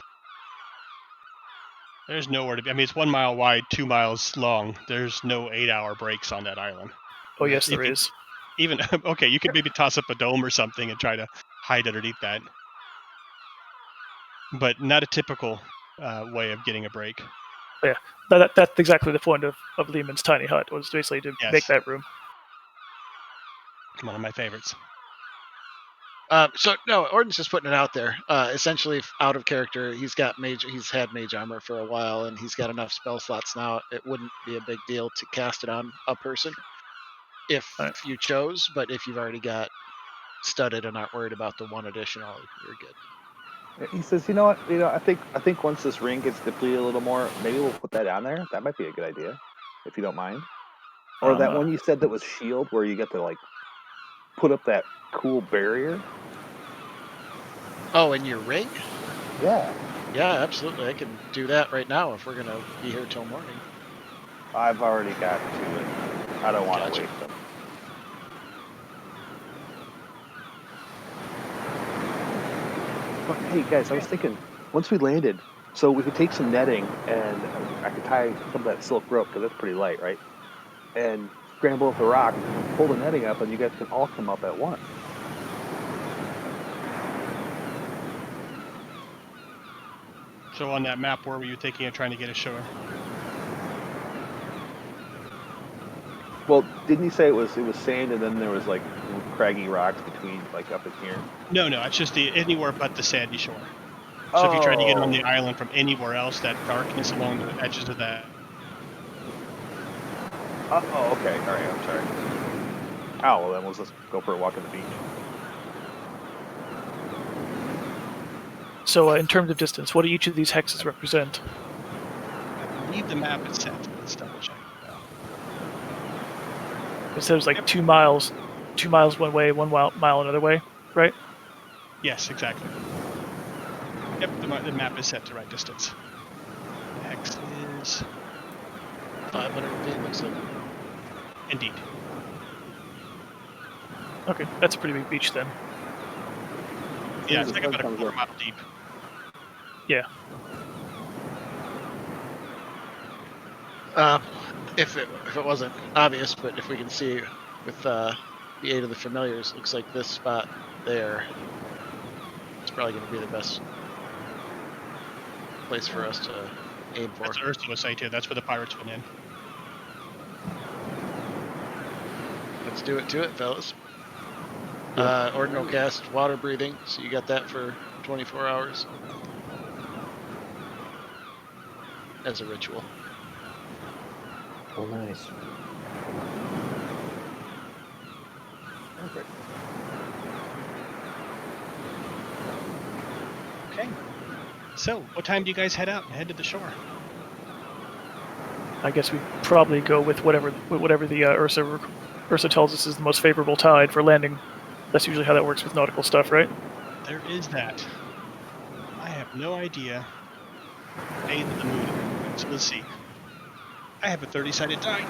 There's nowhere to be. I mean, it's 1 mile wide, 2 miles long. There's no 8-hour breaks on that island. Oh yes, there is. Even okay, you could maybe toss up a dome or something and try to hide underneath that, but not a typical way of getting a break. Yeah, that's exactly the point of Lehman's tiny hut, was basically to make that room. One of my favorites. So no, Orden's just putting it out there. Essentially, out of character, he's had mage armor for a while, and he's got enough spell slots now. It wouldn't be a big deal to cast it on a person if you chose, but if you've already got studded and aren't worried about the 1 additional, you're good. He says, you know what? I think once this ring gets depleted a little more, maybe we'll put that on there. That might be a good idea, if you don't mind. Or that one you said that was shield, where you get to like put up that cool barrier. Oh, in your ring? Yeah. Yeah, absolutely. I can do that right now if we're gonna be here till morning. I've already got to it. I don't want to waste them. But hey, guys, I was thinking, once we landed, so we could take some netting, and I could tie some of that silk rope, because that's pretty light, right? And scramble up the rock, pull the netting up, and you guys can all come up at once. So on that map, where were you thinking of trying to get ashore? Well, didn't you say it was sand, and then there was like craggy rocks between, like up in here? No, it's just anywhere but the sandy shore. So if you try to get on the island from anywhere else, that darkness along the edges of that. Oh, okay. All right, I'm sorry. Oh, well, then we'll just go for a walk on the beach. So in terms of distance, what do each of these hexes represent? I believe the map is set. Let's double check. It says like 2 miles one way, 1 mile another way, right? Yes, exactly. Yep, the map is set to right distance. The hex is 500 feet, looks like. indeed. Okay, that's a pretty big beach then. Yeah, it's like about a quarter mile deep. Yeah. If it wasn't obvious, but if we can see with the aid of the familiars, looks like this spot there is probably going to be the best place for us to aim for. That's what Ursula was saying too. That's where the pirates went in. Let's do it, fellas. Ordinal cast water breathing, so you got that for 24 hours as a ritual. Oh, nice. Perfect. Okay. So, what time do you guys head out and head to the shore? I guess we probably go with whatever the Ursa tells us is the most favorable tide for landing. That's usually how that works with nautical stuff, right? There is that. I have no idea. Phase of the moon at this point. So let's see. I have a 30-sided die.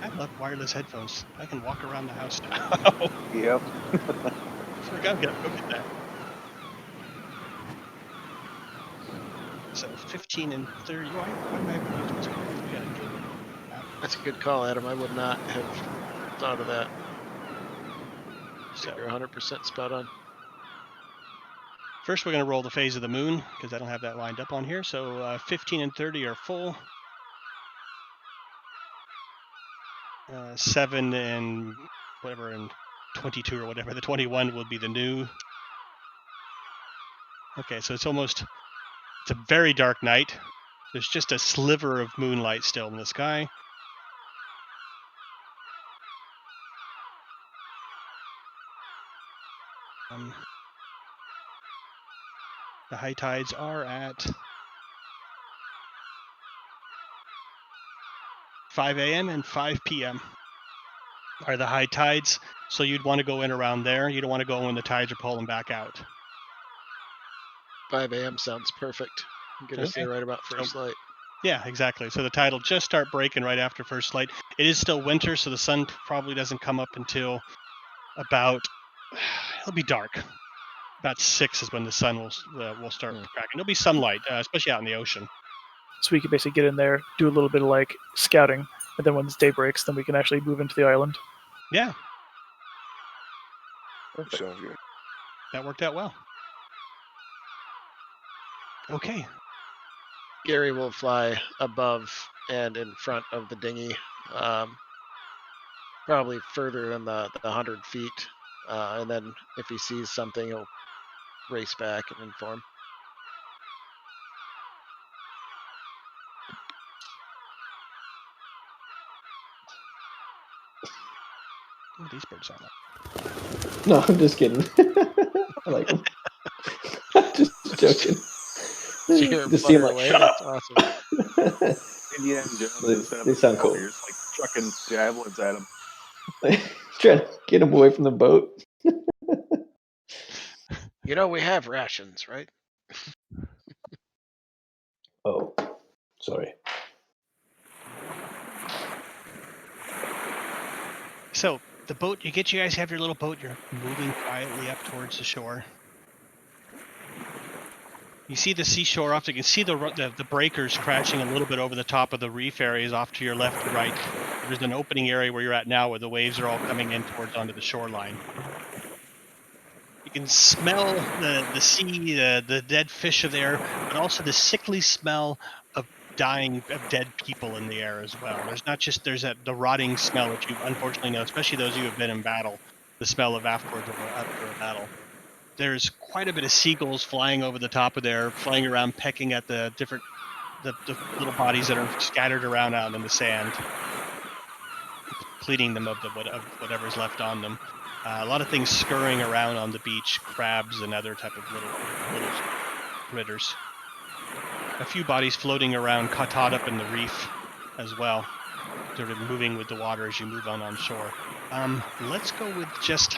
I love wireless headphones. I can walk around the house now. Yep. So go get that. So 15 and 30. Why am I using this? We got a good map. That's a good call, Adam. I would not have thought of that. So You're 100% spot on. first, we're going to roll the phase of the moon because I don't have that lined up on here. So 15 and 30 are full. 7 and whatever, and 22 or whatever. The 21 will be the new. Okay, so it's a very dark night. There's just a sliver of moonlight still in the sky. The high tides are at 5 a.m. and 5 p.m. are the high tides. So you'd want to go in around there. You don't want to go when the tides are pulling back out. 5 a.m. sounds perfect. Get us Okay. there right about first light. Yeah, exactly. So the tide will just start breaking right after first light. It is still winter, so the sun probably doesn't come up until about, it'll be dark. About 6 is when the sun will start cracking. There'll be sunlight, especially out in the ocean. So we can basically get in there, do a little bit of like scouting, and then when day breaks, then we can actually move into the island. Yeah, Perfect. Sounds good. that worked out well. Okay. Gary will fly above and in front of the dinghy, probably further than the 100 feet. And then if he sees something, he'll race back and inform. What do these birds sound like? No, I'm just kidding. I like them. Just joking. You're Just seem flutter like away. shut That's up. awesome. Indiana Jones They- instead of they a sound scalpel, cool. you're just like chucking javelins at him. Trying to get them away from the boat. You know we have rations, right? Oh, sorry. So the boat, you guys have your little boat. You're moving quietly up towards the shore. You see the seashore off. You can see the breakers crashing a little bit over the top of the reef areas off to your left and right. There's an opening area where you're at now, where the waves are all coming in towards onto the shoreline. You can smell the sea, the dead fish are there, but also the sickly smell of dead people in the air as well. There's the rotting smell that you unfortunately know, especially those of you who have been in battle, the smell of after a battle. There's quite a bit of seagulls flying over the top of there, flying around, pecking at the little bodies that are scattered around out in the sand, cleaning them of whatever's left on them. A lot of things scurrying around on the beach, crabs and other type of little critters. A few bodies floating around, caught up in the reef as well, sort of moving with the water as you move on shore. Let's go with just,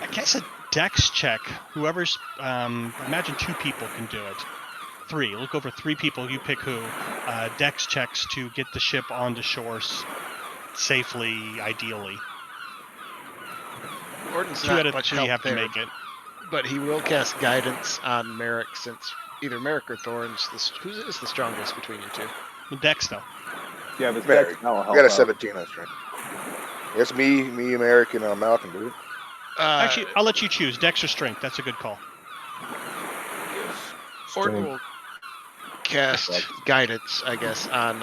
I guess, a dex check. Whoever's, imagine 2 people can do it. 3. Look over 3 people. You pick who. Dex checks to get the ship onto shore safely, ideally. Gordon's 2 not out of much 3 help have there, to make it. but he will cast guidance on Merrick, since either Merrick or Thorns. Who is the strongest between you two? Dex though. Yeah, but Very. that'll I help got a out. 17 on strength. Yes, me, American, Malcolm, dude. Actually, I'll let you choose. Dex or strength. That's a good call. Yes. Gordon will cast guidance, I guess, on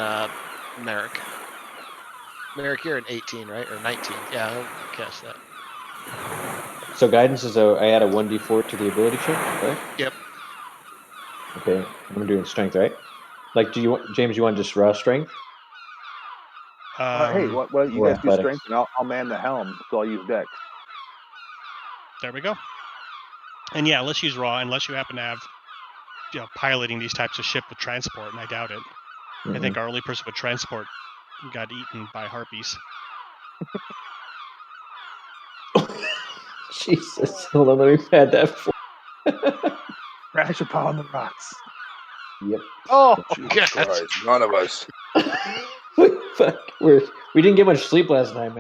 Merrick. Merrick, you're an 18, right? Or 19. Yeah, I'll cast that. So guidance is I add a 1d4 to the ability check, right? Yep. Okay, I'm doing strength, right? Like, do you want James? You want just raw strength? Hey, what you Or guys do athletics. strength, and I'll man the helm, so I'll use Dex. There we go. And yeah, let's use raw unless you happen to have, piloting these types of ship with transport, and I doubt it. I think our only person with transport got eaten by harpies. Jesus, hold on, let me pad that. Crash upon the rocks. Yep. Oh, Jesus Christ, none of us. Fuck, we didn't get much sleep last night, man.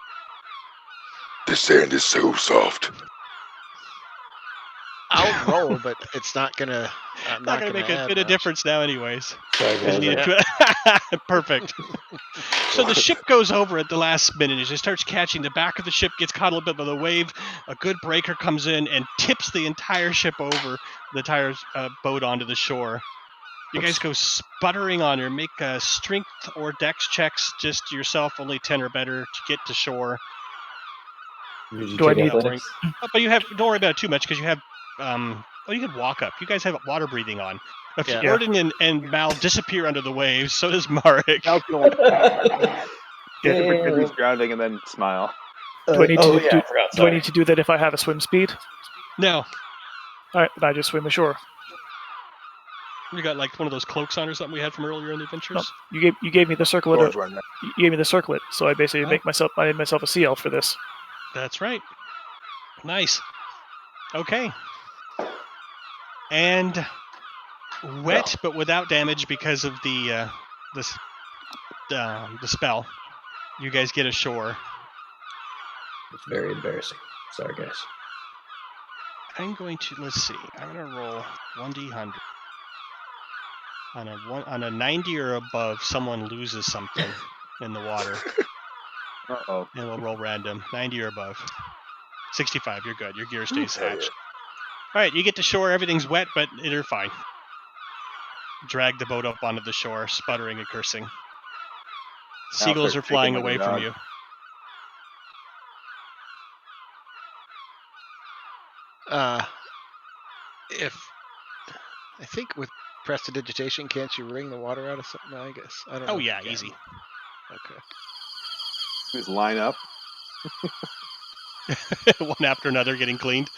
The sand is so soft. I'll roll, but it's not gonna. I'm Not gonna make a bit of difference now, anyways. Sorry, Because guys. perfect. So the ship goes over at the last minute as it starts catching. The back of the ship gets caught a little bit by the wave. A good breaker comes in and tips the entire ship over, the entire boat onto the shore. You guys go sputtering on her. Make strength or dex checks, just yourself, only 10 or better, to get to shore. Did you Do I check need- athletics? But you have, don't worry about it too much because you have. You can walk up. You guys have water breathing on. If Yeah. Orden and Mal disappear under the waves, so does Marek. Mal's gonna pretend Damn. he's drowning and then smile. Do I need to I forgot. do I need to do that if I have a swim speed? No, All right, then I just swim ashore. you got like one of those cloaks on or something we had from earlier in the adventures. No, you gave me the circlet. George right now. You gave me the circlet, so I basically Oh. I made myself a sea elf for this. That's right. Nice. Okay. And wet, but without damage because of the spell. You guys get ashore. It's very embarrassing. Sorry, guys. I'm going to, let's see. I'm going to roll 1d100. On a 90 or above, someone loses something in the water, Uh-oh. and we'll roll random. 90 or above. 65. You're good. Your gear stays Hell yeah. hatched. All right, you get to shore. Everything's wet, but you're fine. Drag the boat up onto the shore, sputtering and cursing. Seagulls are start flying shaking like a away from dog. you. If I think with prestidigitation, can't you wring the water out of something? I guess I don't know. Oh if yeah, you can. easy. Okay. Just line up. One after another getting cleaned.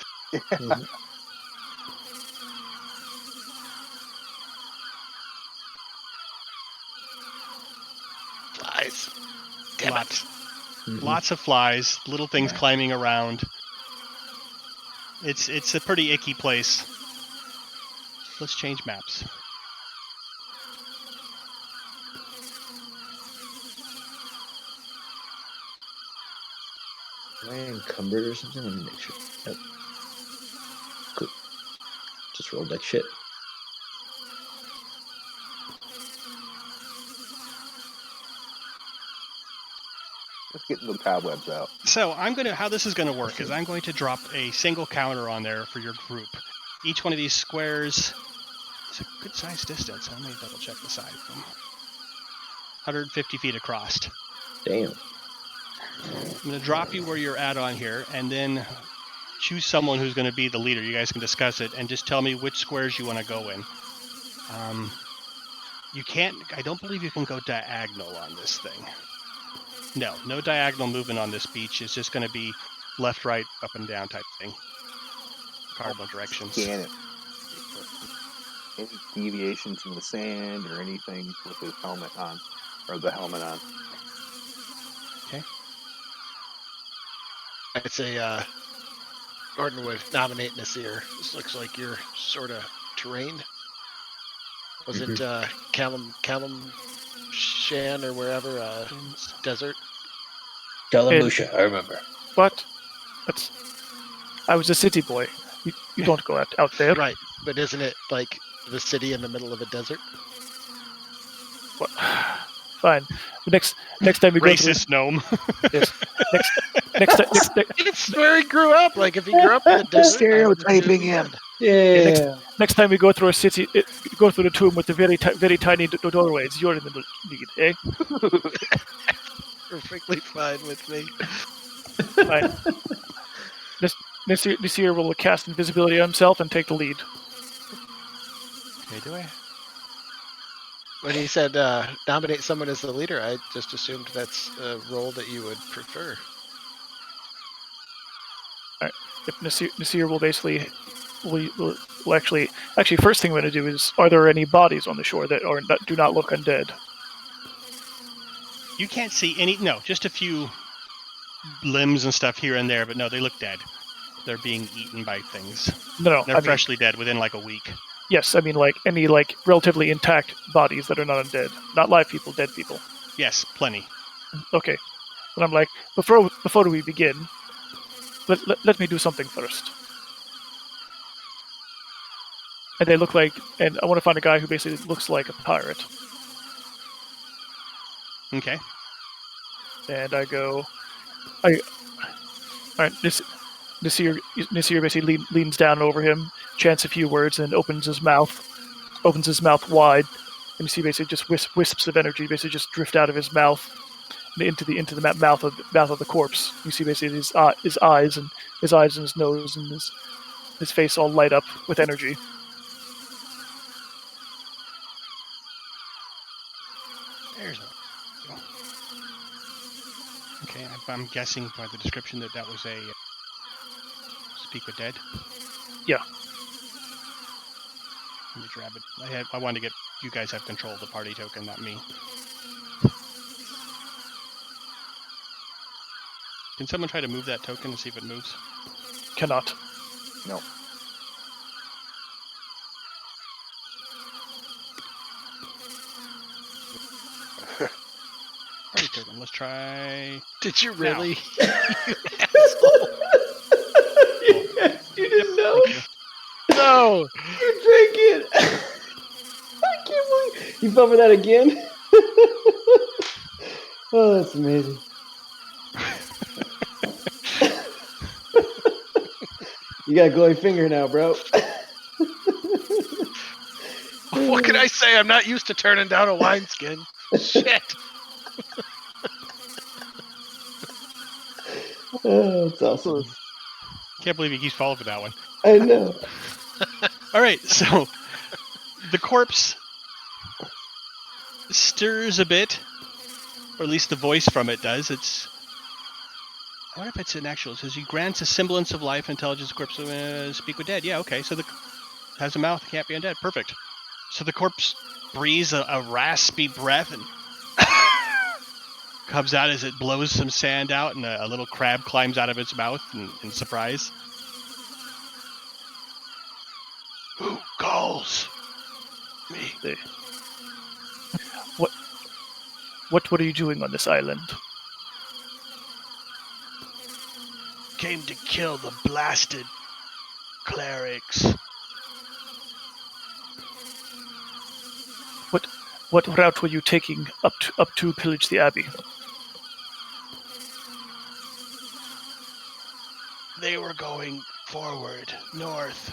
Flies. Damn Lots. it. Lots of flies, little things climbing around. It's a pretty icky place. Let's change maps. Am I encumbered or something? Let me make sure. Nope. Cool. Just rolled like shit. Let's get the cobwebs out. So how this is gonna work is I'm going to drop a single counter on there for your group. Each one of these squares is a good sized distance. Let me double check the side of them. 150 feet across. Damn. I'm gonna drop you where you're at on here, and then choose someone who's going to be the leader. You guys can discuss it, and just tell me which squares you want to go in. You can't. I don't believe you can go diagonal on this thing. No diagonal movement on this beach. It's just going to be left, right, up and down type thing. Cardinal directions. Scan it. Any deviations in the sand or anything with his helmet on, or the helmet on. Okay. I'd say Gordon would nominate Nasir. This looks like your sort of terrain. Was it Callum Shan or wherever desert? Galamusha, I remember. What? I was a city boy. You don't go out there. Right, but isn't it like the city in the middle of a desert? What? Fine. Next time we go through. Racist gnome. Yes. Next. It's where he grew up. Like if he grew up in the desert, Stereotyping him. Yeah. Next time we go through a city, go through the tomb with the very tiny doorways. You're in the lead, eh? Perfectly fine with me. Fine. This year will cast invisibility on himself and take the lead. Okay, do I? When he said nominate someone as the leader, I just assumed that's a role that you would prefer. If Nasir will basically will actually first thing we're going to do is, are there any bodies on the shore that do not look undead? You can't see any. No, just a few limbs and stuff here and there, but no, they look dead. They're being eaten by things. No, They're freshly dead within like a week. Yes, I mean like any like relatively intact bodies that are not undead, not live people, dead people. Yes, plenty. Okay, but I'm like, before we begin, let me do something first. And they look like, and I want to find a guy who basically looks like a pirate. Okay. And I go, all right, Nasir basically leans down over him, chants a few words, and opens his mouth wide, and you see basically just wisps of energy basically just drift out of his mouth into the mouth of the corpse. You see basically his eyes and his nose and his face all light up with energy. There's a. Okay, I'm guessing by the description that was a Speak with Dead. Yeah. Let me grab it. I wanted to get you guys have control of the party token, not me. Can someone try to move that token and see if it moves? Cannot. No. Party token. Let's try. Did you really? You didn't know? No! You drank it! I can't believe you fell for that again. Oh, that's amazing. You got a glowing finger now, bro. What can I say? I'm not used to turning down a wineskin. Shit. Oh, that's awesome. Can't believe he keeps falling for that one. I know. All right, so the corpse stirs a bit, or at least the voice from it does. I wonder if it's an actual. It says he grants a semblance of life, intelligence, corpse, speak with dead. Yeah, okay. So has a mouth, can't be undead. Perfect. So the corpse breathes a raspy breath and comes out as it blows some sand out, and a little crab climbs out of its mouth in surprise. Who calls me? What are you doing on this island? Came to kill the blasted clerics. What route were you taking up to pillage the abbey? They were going forward, north.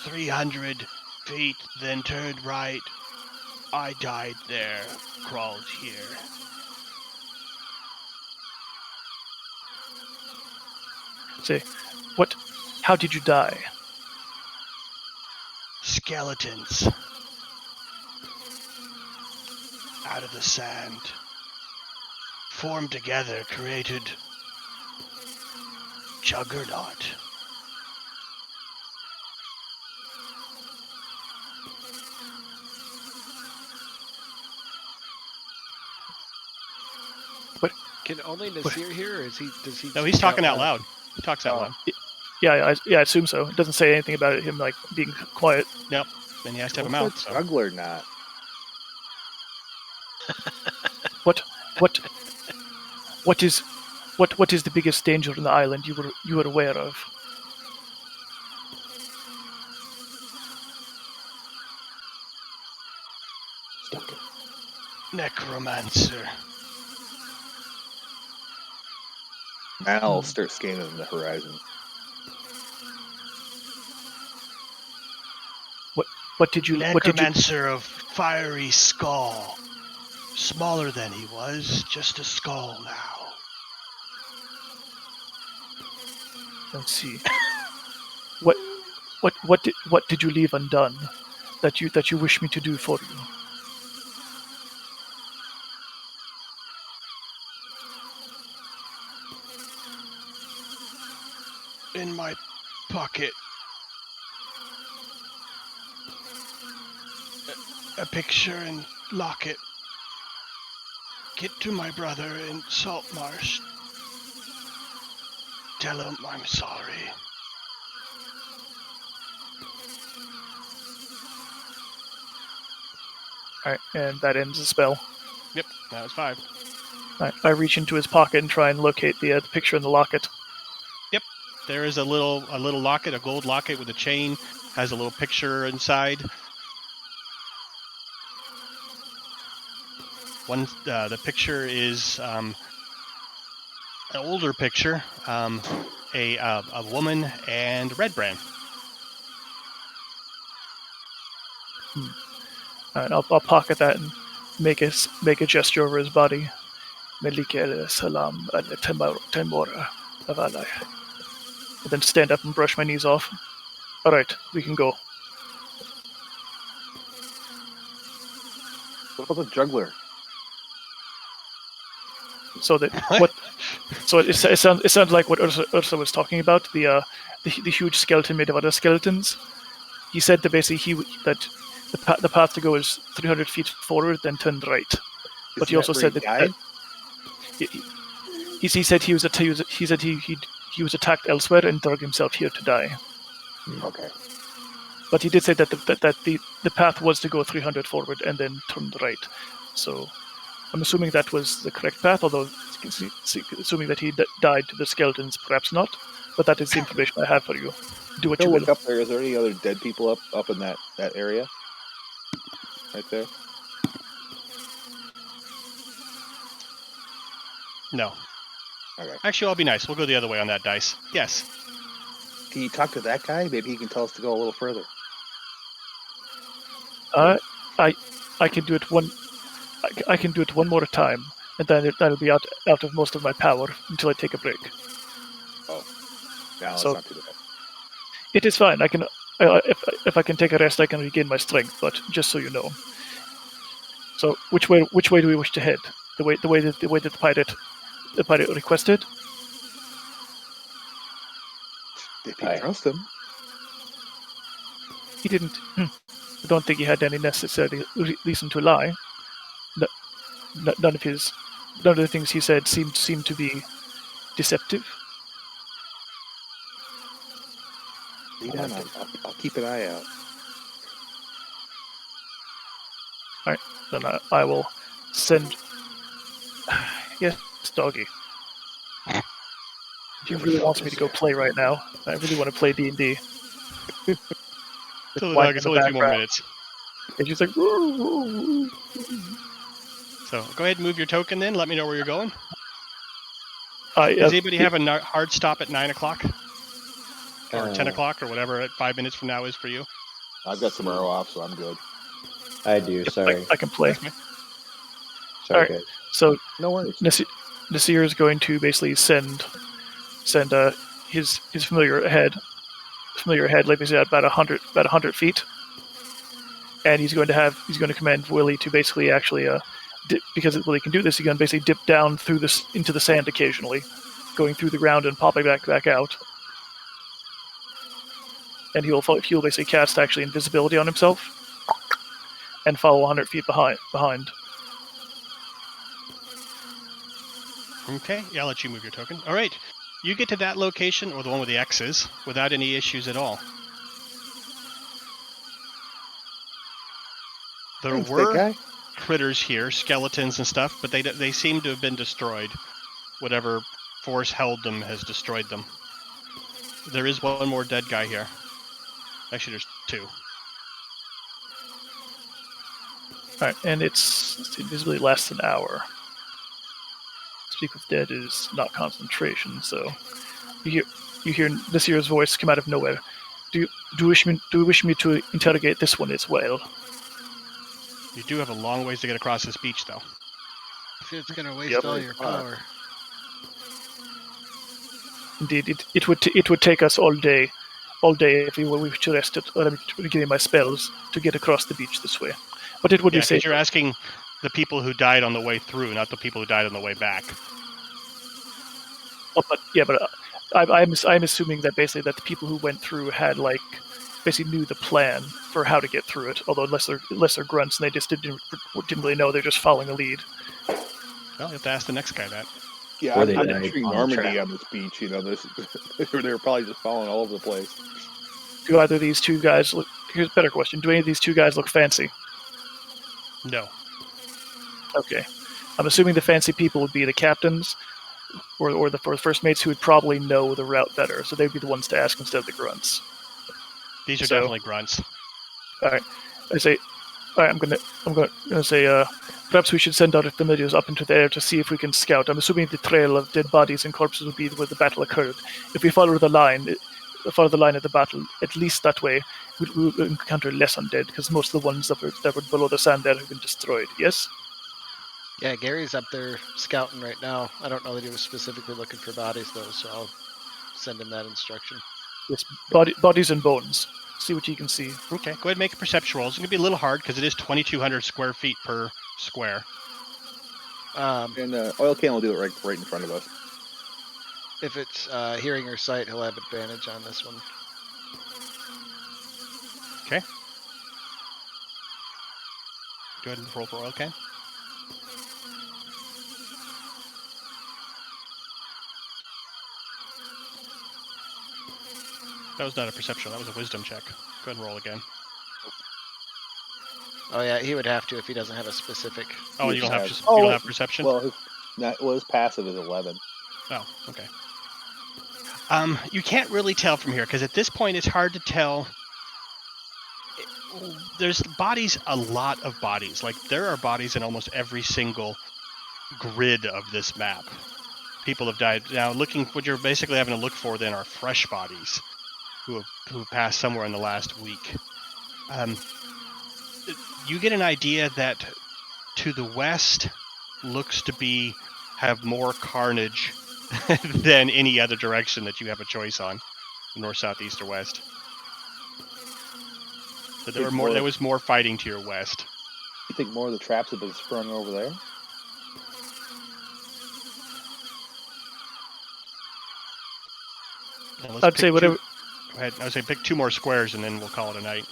300 feet, then turned right. I died there, crawled here. Say, how did you die? Skeletons. Out of the sand. Formed together, created Juggernaut. Can only Nasir hear, or does he? No, he's talking out loud. He talks out loud. Yeah, I assume so. It doesn't say anything about him like being quiet. Nope. And he has to have a What's mouth. that So. juggler not? What is the biggest danger in the island you were aware of? Necromancer. Mal starts scanning the horizon. What did you Necromancer of fiery skull. Smaller than he was, just a skull now. Let's see. What did you leave undone? that you wish me to do for you? In my pocket, a picture and locket. Get to my brother in Saltmarsh. Tell him I'm sorry. All right, and that ends the spell. Yep, that was 5. All right, I reach into his pocket and try and locate the picture in the locket. Yep, there is a little locket, a gold locket with a chain, has a little picture inside. The picture is an older picture, a woman and Red Brand. All right, I'll pocket that and make a gesture over his body. Melike salam al temora avalai. And then stand up and brush my knees off. All right, we can go. What about the juggler? So that what? So it sounds like what Ursa was talking about. The huge skeleton made of other skeletons. He said that basically that the path to go is 300 feet forward, then turn right. But he also said that he said he was attacked elsewhere and dug himself here to die. Okay. But he did say that the path was to go 300 forward and then turn right. So I'm assuming that was the correct path, although assuming that he died to the skeletons, perhaps not. But that is the information I have for you. Do what you will. Look up there. Is there any other dead people up in that area? Right there? No. Okay. Actually, I'll be nice. We'll go the other way on that dice. Yes. Can you talk to that guy? Maybe he can tell us to go a little further. I can do it one. I can do it one more time, and then that'll be out of most of my power until I take a break. Oh, no, So- that's not too bad. It is fine. I can. If I can take a rest, I can regain my strength. But just so you know. So which way do we wish to head? The way that the pirate requested. If you Aye. trust him. He didn't. I don't think he had any necessary reason to lie. None of the things he said seemed to be deceptive. Lead on. I'll keep an eye out. All right, then I will send. Yes, doggy. He really wants me to go play right now. I really want to play D&D. So the dog is only a few more minutes. And she's like, "Woo, woo, woo." So go ahead and move your token then. Let me know where you're going. I, Does anybody have a hard stop at 9 o'clock? Or 10 Uh, o'clock or whatever 5 minutes from now is for you? I've got tomorrow off, so I'm good. I do. Sorry. I can play. Okay. Sorry, alright. guys. So No worries. Nasir is going to basically send his familiar ahead, like we said, about 100 feet, and he's going to command Willie to basically actually dip, because Willie can do this. He's going to basically dip down through this into the sand occasionally, going through the ground and popping back out. And he'll basically cast actually invisibility on himself and follow 100 feet behind. Okay, yeah, I'll let you move your token. All right, you get to that location, or the one with the X's, without any issues at all. There Thanks, were big guy. critters here, skeletons and stuff, but they seem to have been destroyed. Whatever force held them has destroyed them. There is one more dead guy here. Actually, there's 2. Alright, and it's invisibility lasts an hour. Speak with dead is not concentration, so you hear Nasir's voice come out of nowhere. Do you wish me to interrogate this one as well? You do have a long ways to get across this beach, though. If it's gonna waste Yep. all your power. Indeed, it would take us all day. all day if we were to rest it, or give me my spells to get across the beach this way. What did you say? Because you're asking the people who died on the way through, not the people who died on the way back. Oh, but I'm assuming that basically that the people who went through had like basically knew the plan for how to get through it. Although unless they're grunts and they just didn't really know, they're just following a lead. Well, you have to ask the next guy that. Yeah, Or I'm they died picturing on the Normandy track. on this beach. You know, they were probably just falling all over the place. Do either of these two guys look? Here's a better question: do any of these two guys look fancy? No. Okay, I'm assuming the fancy people would be the captains, or the first mates who would probably know the route better, so they'd be the ones to ask instead of the grunts. These are So- definitely grunts. All right, I say, all right, I'm gonna say, perhaps we should send our familiars up into the air to see if we can scout. I'm assuming the trail of dead bodies and corpses would be where the battle occurred. If we follow the line of the battle, at least that way, we'll encounter less undead because most of the ones that were below the sand there have been destroyed. Yes. Yeah, Gary's up there scouting right now. I don't know that he was specifically looking for bodies though, so I'll send him that instruction. Yes, bodies and bones. See what you can see. Okay, go ahead and make a perception roll. It's going to be a little hard because it is 2,200 square feet per square. And Oil Can will do it right in front of us. If it's hearing or sight, he'll have advantage on this one. Okay. Go ahead and roll for oil can. That was not a perception. That was a wisdom check. Go ahead and roll again. Oh yeah, he would have to if he doesn't have a specific. Oh, He you don't have has- you don't have perception. Well, his passive is 11. Oh, okay. You can't really tell from here because at this point it's hard to tell. There's bodies, a lot of bodies. Like there are bodies in almost every single grid of this map. People have died. Now, what you're basically having to look for then are fresh bodies who have passed somewhere in the last week. You get an idea that to the west looks to have more carnage than any other direction that you have a choice on, north, south, east, or west. So there was more fighting to your west. You think more of the traps have been sprung over there? I'd say whatever. Go ahead. I would say pick 2 more squares and then we'll call it a night.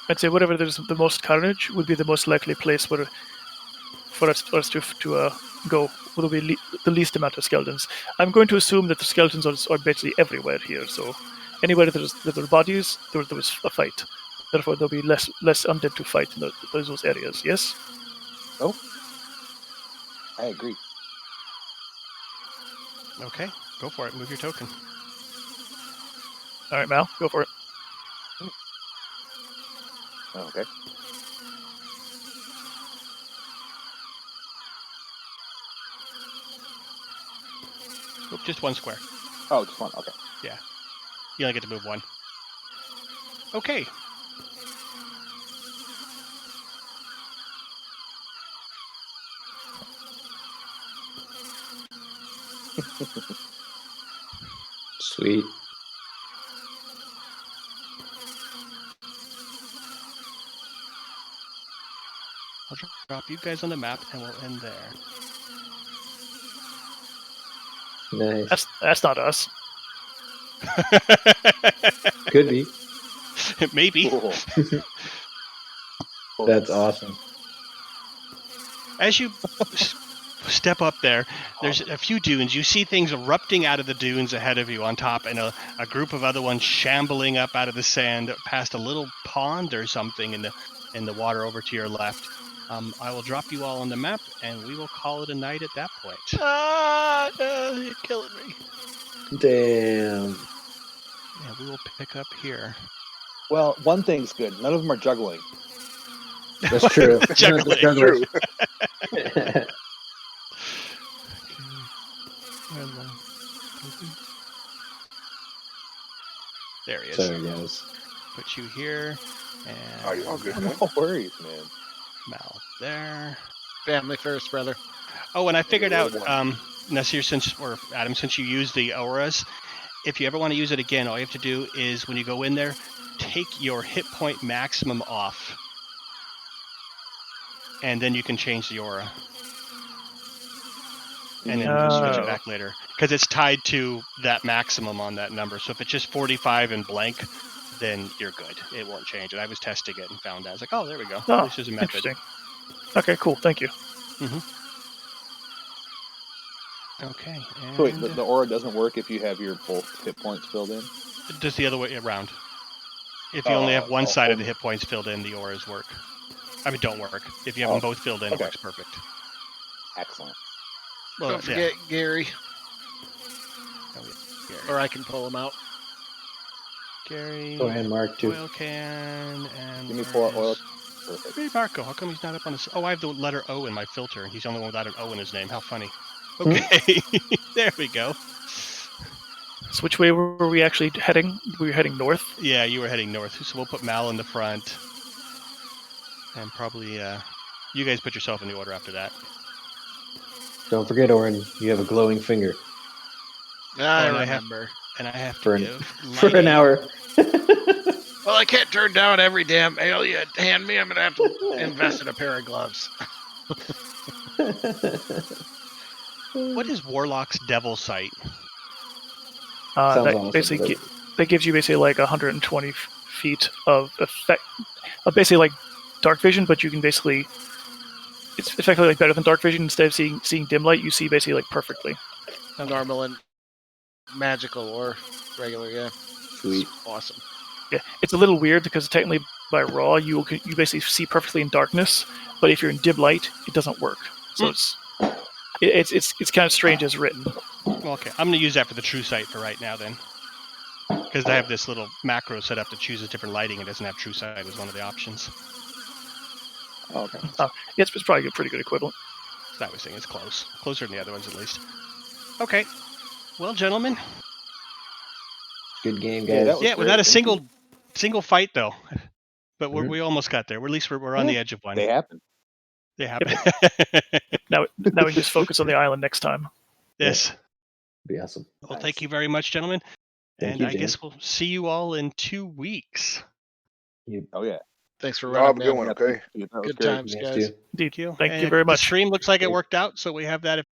I'd say whatever there's the most carnage would be the most likely place for us to go. Will be the least amount of skeletons. I'm going to assume that the skeletons are basically everywhere here. So anywhere that there are bodies, there was a fight. Therefore, there'll be less undead to fight in those areas. Yes. Oh, I agree. Okay, go for it. Move your token. All right, Mal, go for it. Oh, okay. Oop, just 1 square. Oh, just one. Okay. You only get to move 1. Okay. Sweet. I'll drop you guys on the map and we'll end there. Nice. That's not us. Could be. Maybe. Cool. That's awesome. As you step up there, there's a few dunes. You see things erupting out of the dunes ahead of you on top, and a group of other ones shambling up out of the sand past a little pond or something in the water over to your left. I will drop you all on the map, and we will call it a night at that point. You're killing me. Damn. Yeah, we will pick up here. Well, one thing's good. None of them are juggling. That's true. Juggling. Juggling. There he is. Sorry, guys. Put you here, and Are you all good? No worries, man. Mal there. Family first, brother. Oh, and I figured Yeah, out, Nasir, since you used the auras, if you ever want to use it again, all you have to do is when you go in there, take your hit point maximum off, and then you can change the aura. And then you can switch it back later, because it's tied to that maximum on that number. So if it's just 45 and blank, then you're good. It won't change it. I was testing it and found that. I was like, oh, there we go. Oh, At least there's a method. interesting. Okay, cool. Thank you. Okay. And So wait, the aura doesn't work if you have your both hit points filled in? just the other way around. If you only have one side of the hit points filled in, the auras work. I mean, don't work. If you have them both filled in, it works perfect. Excellent. Well, Don't forget Gary. Oh, yeah. Gary. Or I can pull him out. Gary. Go ahead, Mark, too. Oil can. And Give me 4 oil. Perfect. Hey, Marco, how come he's not up on his... Oh, I have the letter O in my filter, and he's the only one without an O in his name. How funny. Okay, there we go. So which way were we actually heading? We were heading north? Yeah, you were heading north, so we'll put Mal in the front. And probably, you guys put yourself in the order after that. Don't forget, Orin, you have a glowing finger. I remember. And I have For to an- give For an lighting. hour. Well, I can't turn down every damn ale you hand me. I'm going to have to invest in a pair of gloves. What is Warlock's Devil Sight? Sounds That awesome, basically but- that gives you basically like 120 feet of effect, of basically like dark vision, but you can basically, it's effectively like better than dark vision. Instead of seeing dim light, you see basically like perfectly. Normal and magical or regular, yeah. Sweet. Awesome. Yeah, it's a little weird because technically by raw you basically see perfectly in darkness, but if you're in dim light, it doesn't work. So it's kind of strange as written. Well, okay, I'm going to use that for the true sight for right now then. Because I have this little macro set up that chooses different lighting and doesn't have true sight as one of the options. Oh, okay. Yeah, it's probably a pretty good equivalent. So that was saying it's close. Closer than the other ones at least. Okay. Well, gentlemen. Good game, Yeah, guys. that was Yeah, great. without a Thank single fight though. But Mhm. we almost got there. At least we're on the edge of one. They happen. They happen. Now we can just focus on the island next time. Yes. Be awesome. Well, thank you very much, gentlemen. Thank And you, I James. guess we'll see you all in 2 weeks. Oh, yeah. Thanks for Y'all have running a good in. one, okay? That was Good great. times, Nice guys. too. Indeed. Thank you. Thank you And very The much. stream looks like it Thanks. worked out, so we have that